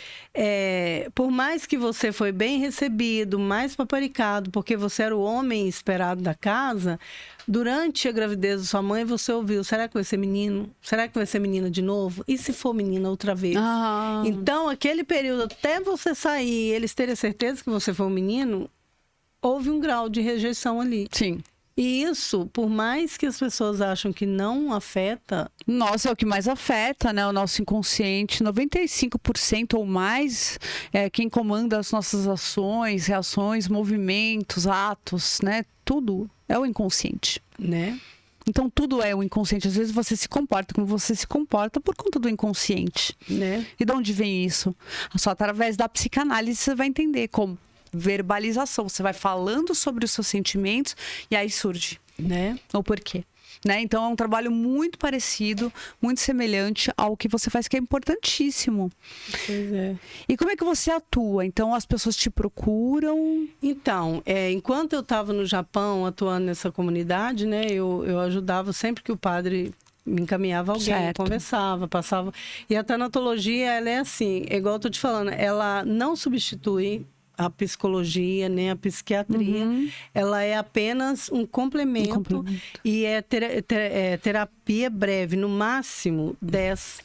Speaker 2: Por mais que você foi bem recebido, mais paparicado, porque você era o homem esperado da casa, durante a gravidez da sua mãe, você ouviu, será que vai ser menino? Será que vai ser menina de novo? E se for menina outra vez?
Speaker 1: Ah.
Speaker 2: Então, aquele período até você sair e eles terem certeza que você foi um menino, houve um grau de rejeição ali.
Speaker 1: Sim.
Speaker 2: E isso, por mais que as pessoas acham que não afeta...
Speaker 1: Nossa, é o que mais afeta, né? O nosso inconsciente. 95% ou mais é quem comanda as nossas ações, reações, movimentos, atos, né? Tudo é o inconsciente.
Speaker 2: Né?
Speaker 1: Então, tudo é o inconsciente. Às vezes você se comporta como você se comporta por conta do inconsciente.
Speaker 2: Né?
Speaker 1: E de onde vem isso? Só através da psicanálise você vai entender como. Verbalização, você vai falando sobre os seus sentimentos e aí surge,
Speaker 2: né?
Speaker 1: O porquê, né? Então é um trabalho muito parecido, muito semelhante ao que você faz, que é importantíssimo.
Speaker 2: Pois é.
Speaker 1: E como é que você atua? Então as pessoas te procuram?
Speaker 2: Então, enquanto eu estava no Japão atuando nessa comunidade, né? Eu ajudava sempre que o padre me encaminhava alguém,
Speaker 1: certo.
Speaker 2: Conversava, passava. E a tanatologia, ela é assim, igual eu tô te falando, ela não substitui a psicologia, nem a psiquiatria. Ela é apenas um complemento. E é terapia breve, no máximo 10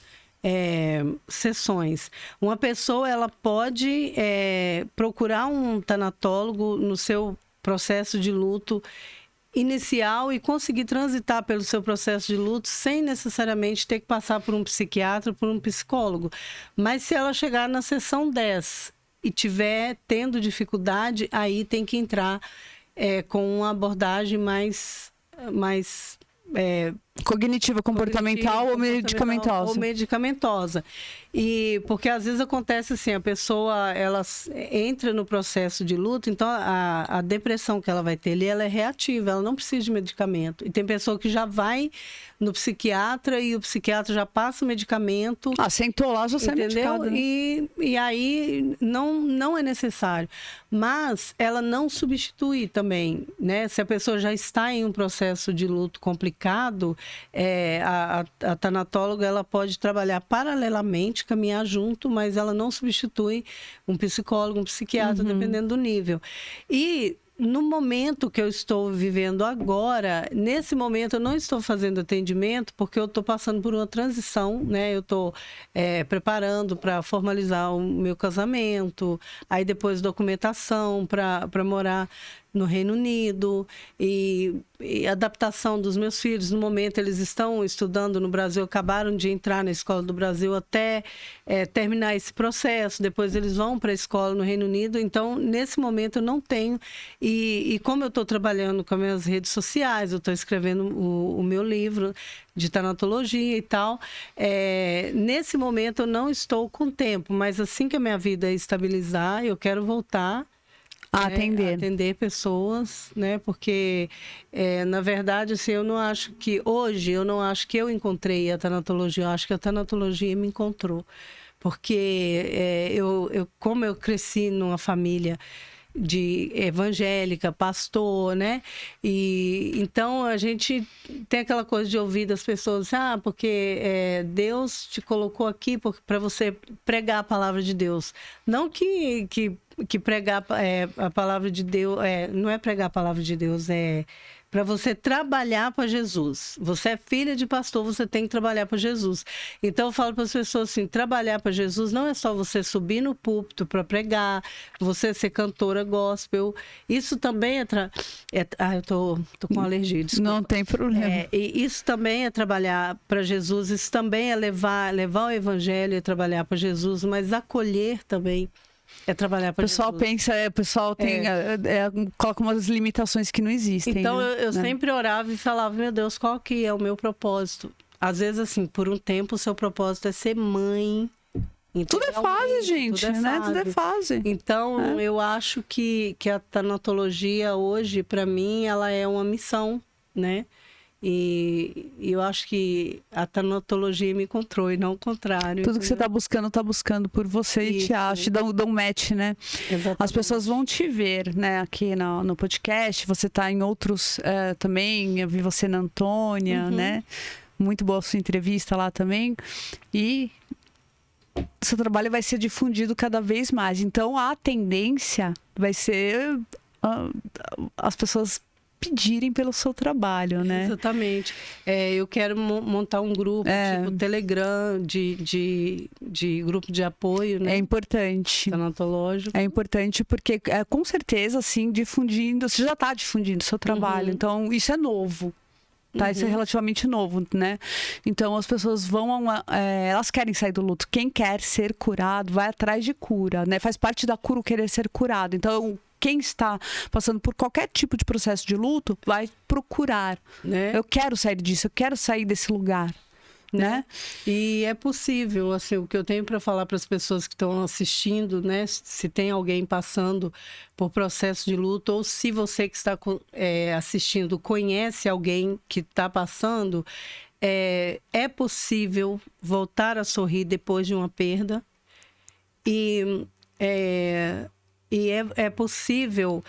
Speaker 2: sessões. Uma pessoa, ela pode procurar um tanatólogo no seu processo de luto inicial e conseguir transitar pelo seu processo de luto sem necessariamente ter que passar por um psiquiatra, por um psicólogo. Mas se ela chegar na sessão 10 e tiver tendo dificuldade, aí tem que entrar com uma abordagem mais
Speaker 1: cognitiva, comportamental ou medicamentosa?
Speaker 2: Ou medicamentosa. E porque às vezes acontece assim, a pessoa ela entra no processo de luto, então a depressão que ela vai ter ali, ela é reativa, ela não precisa de medicamento. E tem pessoa que já vai no psiquiatra e o psiquiatra já passa o medicamento.
Speaker 1: Sentou lá, já sai medicado, né?
Speaker 2: E aí não é necessário. Mas ela não substitui também, né? Se a pessoa já está em um processo de luto complicado, a tanatóloga ela pode trabalhar paralelamente, caminhar junto, mas ela não substitui um psicólogo, um psiquiatra, dependendo do nível. E no momento que eu estou vivendo agora, nesse momento eu não estou fazendo atendimento porque eu estou passando por uma transição, né? Eu estou preparando para formalizar o meu casamento, aí depois documentação para morar no Reino Unido e adaptação dos meus filhos. No momento eles estão estudando no Brasil, acabaram de entrar na Escola do Brasil até terminar esse processo, depois eles vão para a escola no Reino Unido. Então, nesse momento eu não tenho, e como eu estou trabalhando com as minhas redes sociais, eu estou escrevendo o meu livro de tanatologia e tal, nesse momento eu não estou com tempo, mas assim que a minha vida estabilizar, eu quero voltar atender pessoas, né? Porque, na verdade, assim, eu não acho que eu encontrei a tanatologia, eu acho que a tanatologia me encontrou. Porque como eu cresci numa família de evangélica, pastor, né? E então a gente tem aquela coisa de ouvir das pessoas, porque Deus te colocou aqui para você pregar a palavra de Deus. Não que que pregar a palavra de Deus, não é pregar a palavra de Deus, é para você trabalhar para Jesus. Você é filha de pastor, você tem que trabalhar para Jesus. Então eu falo para as pessoas assim, trabalhar para Jesus não é só você subir no púlpito para pregar, você ser cantora gospel. Isso também eu tô com alergia, desculpa.
Speaker 1: Não tem problema.
Speaker 2: E isso também é trabalhar para Jesus, isso também é levar o evangelho, é trabalhar para Jesus, mas acolher também é trabalhar para Jesus.
Speaker 1: O pessoal tem, coloca umas limitações que não existem.
Speaker 2: Então,
Speaker 1: né?
Speaker 2: eu sempre orava e falava, meu Deus, qual que é o meu propósito? Às vezes, assim, por um tempo, o seu propósito é ser mãe.
Speaker 1: Tudo é fase, gente, né? Tudo é fase.
Speaker 2: Então, eu acho que a tanatologia hoje, para mim, ela é uma missão, né? E eu acho que a tanatologia me encontrou e não o contrário.
Speaker 1: Tudo que você está buscando por você
Speaker 2: Isso.
Speaker 1: e te acha, dá um match, né?
Speaker 2: Exatamente.
Speaker 1: As pessoas vão te ver, né, aqui no podcast. Você está em outros também. Eu vi você na Antônia, né? Muito boa a sua entrevista lá também. E seu trabalho vai ser difundido cada vez mais. Então, a tendência vai ser as pessoas pedirem pelo seu trabalho, né?
Speaker 2: Exatamente. Eu quero montar um grupo, tipo Telegram, de grupo de apoio, né?
Speaker 1: É importante.
Speaker 2: Tanatológico.
Speaker 1: É importante porque, com certeza, assim, difundindo... Você já está difundindo o seu trabalho. Então, isso é novo. Tá? Isso é relativamente novo, né? Então, as pessoas elas querem sair do luto. Quem quer ser curado, vai atrás de cura, né? Faz parte da cura o querer ser curado. Então, quem está passando por qualquer tipo de processo de luto, vai procurar.
Speaker 2: Né?
Speaker 1: Eu quero sair disso, eu quero sair desse lugar. Né?
Speaker 2: E é possível, assim, o que eu tenho para falar para as pessoas que estão assistindo, né? Se tem alguém passando por processo de luto, ou se você que está assistindo conhece alguém que está passando, é possível voltar a sorrir depois de uma perda. E é possível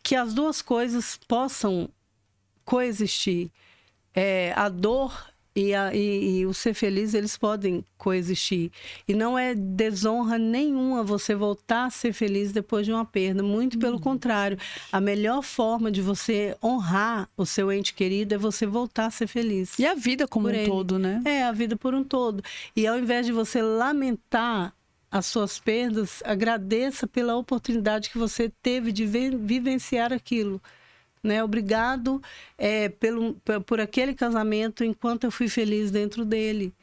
Speaker 2: que as duas coisas possam coexistir. A dor e o ser feliz, eles podem coexistir. E não é desonra nenhuma você voltar a ser feliz depois de uma perda. Muito pelo contrário. A melhor forma de você honrar o seu ente querido é você voltar a ser feliz.
Speaker 1: E a vida como um todo, né?
Speaker 2: A vida por um todo. E ao invés de você lamentar as suas perdas, agradeça pela oportunidade que você teve de vivenciar aquilo. Né? Obrigado por aquele casamento enquanto eu fui feliz dentro dele.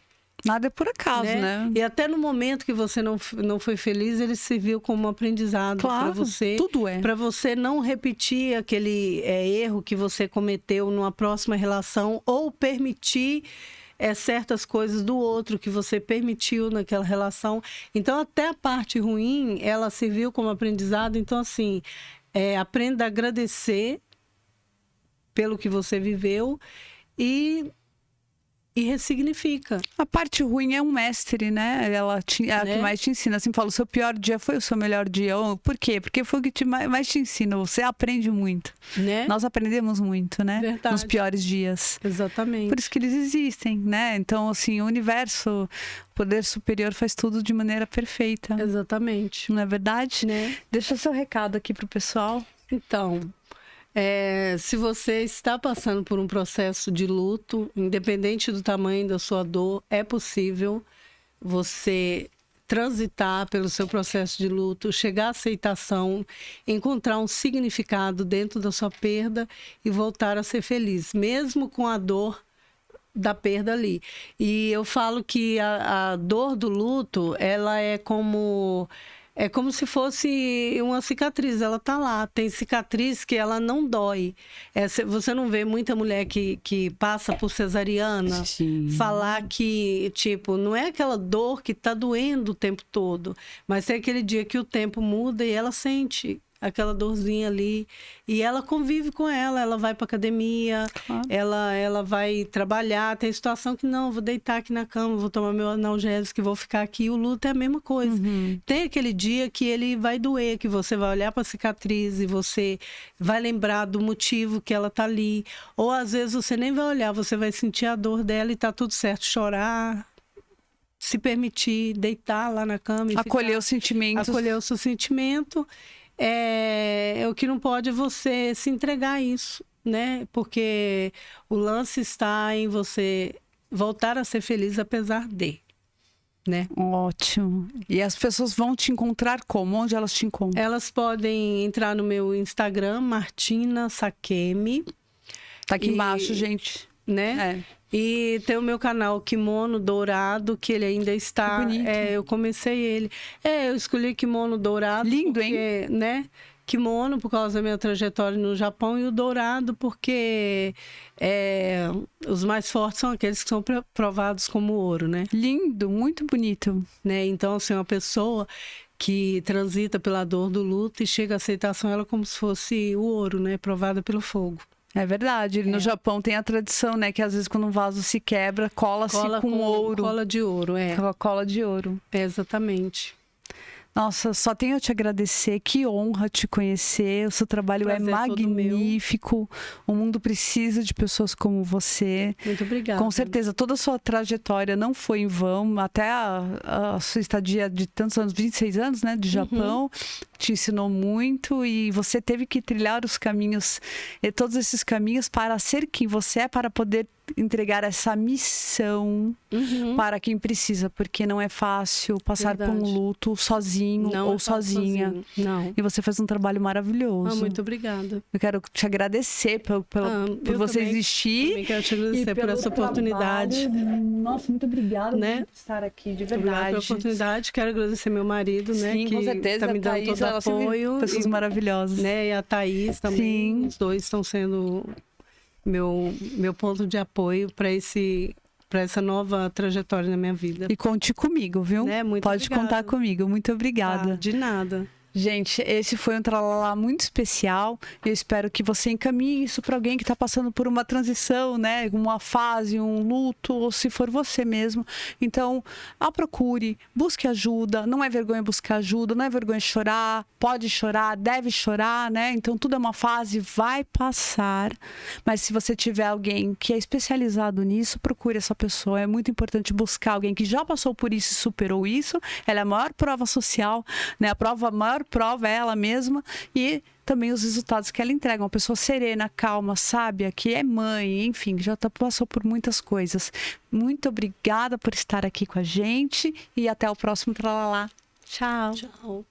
Speaker 1: Nada é por acaso, né?
Speaker 2: E até no momento que você não foi feliz, ele serviu como um aprendizado para você.
Speaker 1: Tudo
Speaker 2: para você não repetir aquele erro que você cometeu numa próxima relação ou permitir certas coisas do outro que você permitiu naquela relação. Então, até a parte ruim, ela serviu como aprendizado. Então, assim, aprenda a agradecer pelo que você viveu e ressignifica.
Speaker 1: A parte ruim é um mestre, né? A que mais te ensina. Assim, fala, o seu pior dia foi o seu melhor dia. Por quê? Porque foi o que mais te ensina. Você aprende muito.
Speaker 2: Né?
Speaker 1: Nós aprendemos muito, né?
Speaker 2: Verdade.
Speaker 1: Nos piores dias.
Speaker 2: Exatamente.
Speaker 1: Por isso que eles existem, né? Então, assim, o universo, o poder superior faz tudo de maneira perfeita.
Speaker 2: Exatamente.
Speaker 1: Não é verdade?
Speaker 2: Né?
Speaker 1: Deixa seu recado aqui pro pessoal.
Speaker 2: Então, se você está passando por um processo de luto, independente do tamanho da sua dor, é possível você transitar pelo seu processo de luto, chegar à aceitação, encontrar um significado dentro da sua perda e voltar a ser feliz, mesmo com a dor da perda ali. E eu falo que a dor do luto, ela é como se fosse uma cicatriz, ela tá lá. Tem cicatriz que ela não dói. Você não vê muita mulher que passa por cesariana falar que, tipo, não é aquela dor que tá doendo o tempo todo, mas é aquele dia que o tempo muda e ela sente aquela dorzinha ali. E ela convive com ela vai pra academia, ela vai trabalhar. Tem situação que não, vou deitar aqui na cama, vou tomar meu analgésico, que vou ficar aqui. O luto é a mesma coisa. Tem aquele dia que ele vai doer, que você vai olhar pra cicatriz e você vai lembrar do motivo que ela tá ali. Ou às vezes você nem vai olhar, você vai sentir a dor dela e tá tudo certo. Chorar, se permitir deitar lá na cama e
Speaker 1: Acolher os sentimentos.
Speaker 2: acolher o seu sentimento. O que não pode é você se entregar a isso, né? Porque o lance está em você voltar a ser feliz apesar de, né?
Speaker 1: Ótimo. E as pessoas vão te encontrar como? Onde elas te encontram?
Speaker 2: Elas podem entrar no meu Instagram, Martina Sakemi.
Speaker 1: Tá aqui embaixo, gente.
Speaker 2: Né? E tem o meu canal Kimono Dourado, que ele ainda está...
Speaker 1: Que bonito.
Speaker 2: Eu comecei ele. Eu escolhi Kimono Dourado.
Speaker 1: Lindo,
Speaker 2: porque,
Speaker 1: hein?
Speaker 2: Né? Kimono, por causa da minha trajetória no Japão, e o dourado, porque os mais fortes são aqueles que são provados como ouro, né?
Speaker 1: Lindo, muito bonito.
Speaker 2: Né? Então, assim, uma pessoa que transita pela dor do luto e chega à aceitação, ela como se fosse o ouro, né? Provada pelo fogo.
Speaker 1: É verdade. No Japão tem a tradição, né? Que às vezes quando um vaso se quebra, cola-se com ouro.
Speaker 2: Cola de ouro,
Speaker 1: Cola de ouro.
Speaker 2: Exatamente.
Speaker 1: Nossa, só tenho a te agradecer. Que honra te conhecer. O seu trabalho é magnífico. O mundo precisa de pessoas como você.
Speaker 2: Muito obrigada.
Speaker 1: Com certeza, toda a sua trajetória não foi em vão. Até a sua estadia de tantos anos, 26 anos, né? De Japão, te ensinou muito. E você teve que trilhar os caminhos, todos esses caminhos para ser quem você é, para poder entregar essa missão para quem precisa, porque não é fácil passar por um luto sozinho ou sozinha.
Speaker 2: Não.
Speaker 1: E você faz um trabalho maravilhoso.
Speaker 2: Muito obrigada.
Speaker 1: Eu quero te agradecer por você existir.
Speaker 2: Também quero te agradecer por essa oportunidade.
Speaker 1: Nossa, muito obrigada por estar aqui, de verdade.
Speaker 2: Obrigada pela oportunidade. Quero agradecer meu marido, né?
Speaker 1: Sim,
Speaker 2: que
Speaker 1: com certeza.
Speaker 2: Tá me dando todo apoio.
Speaker 1: Pessoas maravilhosas.
Speaker 2: Né? E a Thaís também.
Speaker 1: Sim.
Speaker 2: Os dois estão sendo meu ponto de apoio para essa nova trajetória na minha vida.
Speaker 1: E conte comigo, viu?
Speaker 2: Né? Muito
Speaker 1: Pode
Speaker 2: obrigada.
Speaker 1: contar comigo. Muito obrigada.
Speaker 2: De nada.
Speaker 1: Gente, esse foi um Tralalá muito especial. Eu espero que você encaminhe isso para alguém que está passando por uma transição, né? Uma fase, um luto, ou se for você mesmo. Então, procure, busque ajuda. Não é vergonha buscar ajuda, não é vergonha chorar. Pode chorar, deve chorar, né? Então, tudo é uma fase, vai passar. Mas se você tiver alguém que é especializado nisso, procure essa pessoa. É muito importante buscar alguém que já passou por isso e superou isso. Ela é a maior prova social, né? A maior prova é ela mesma e também os resultados que ela entrega. Uma pessoa serena, calma, sábia, que é mãe, enfim, já passou por muitas coisas. Muito obrigada por estar aqui com a gente e até o próximo Tralalá. Tchau.
Speaker 2: Tchau.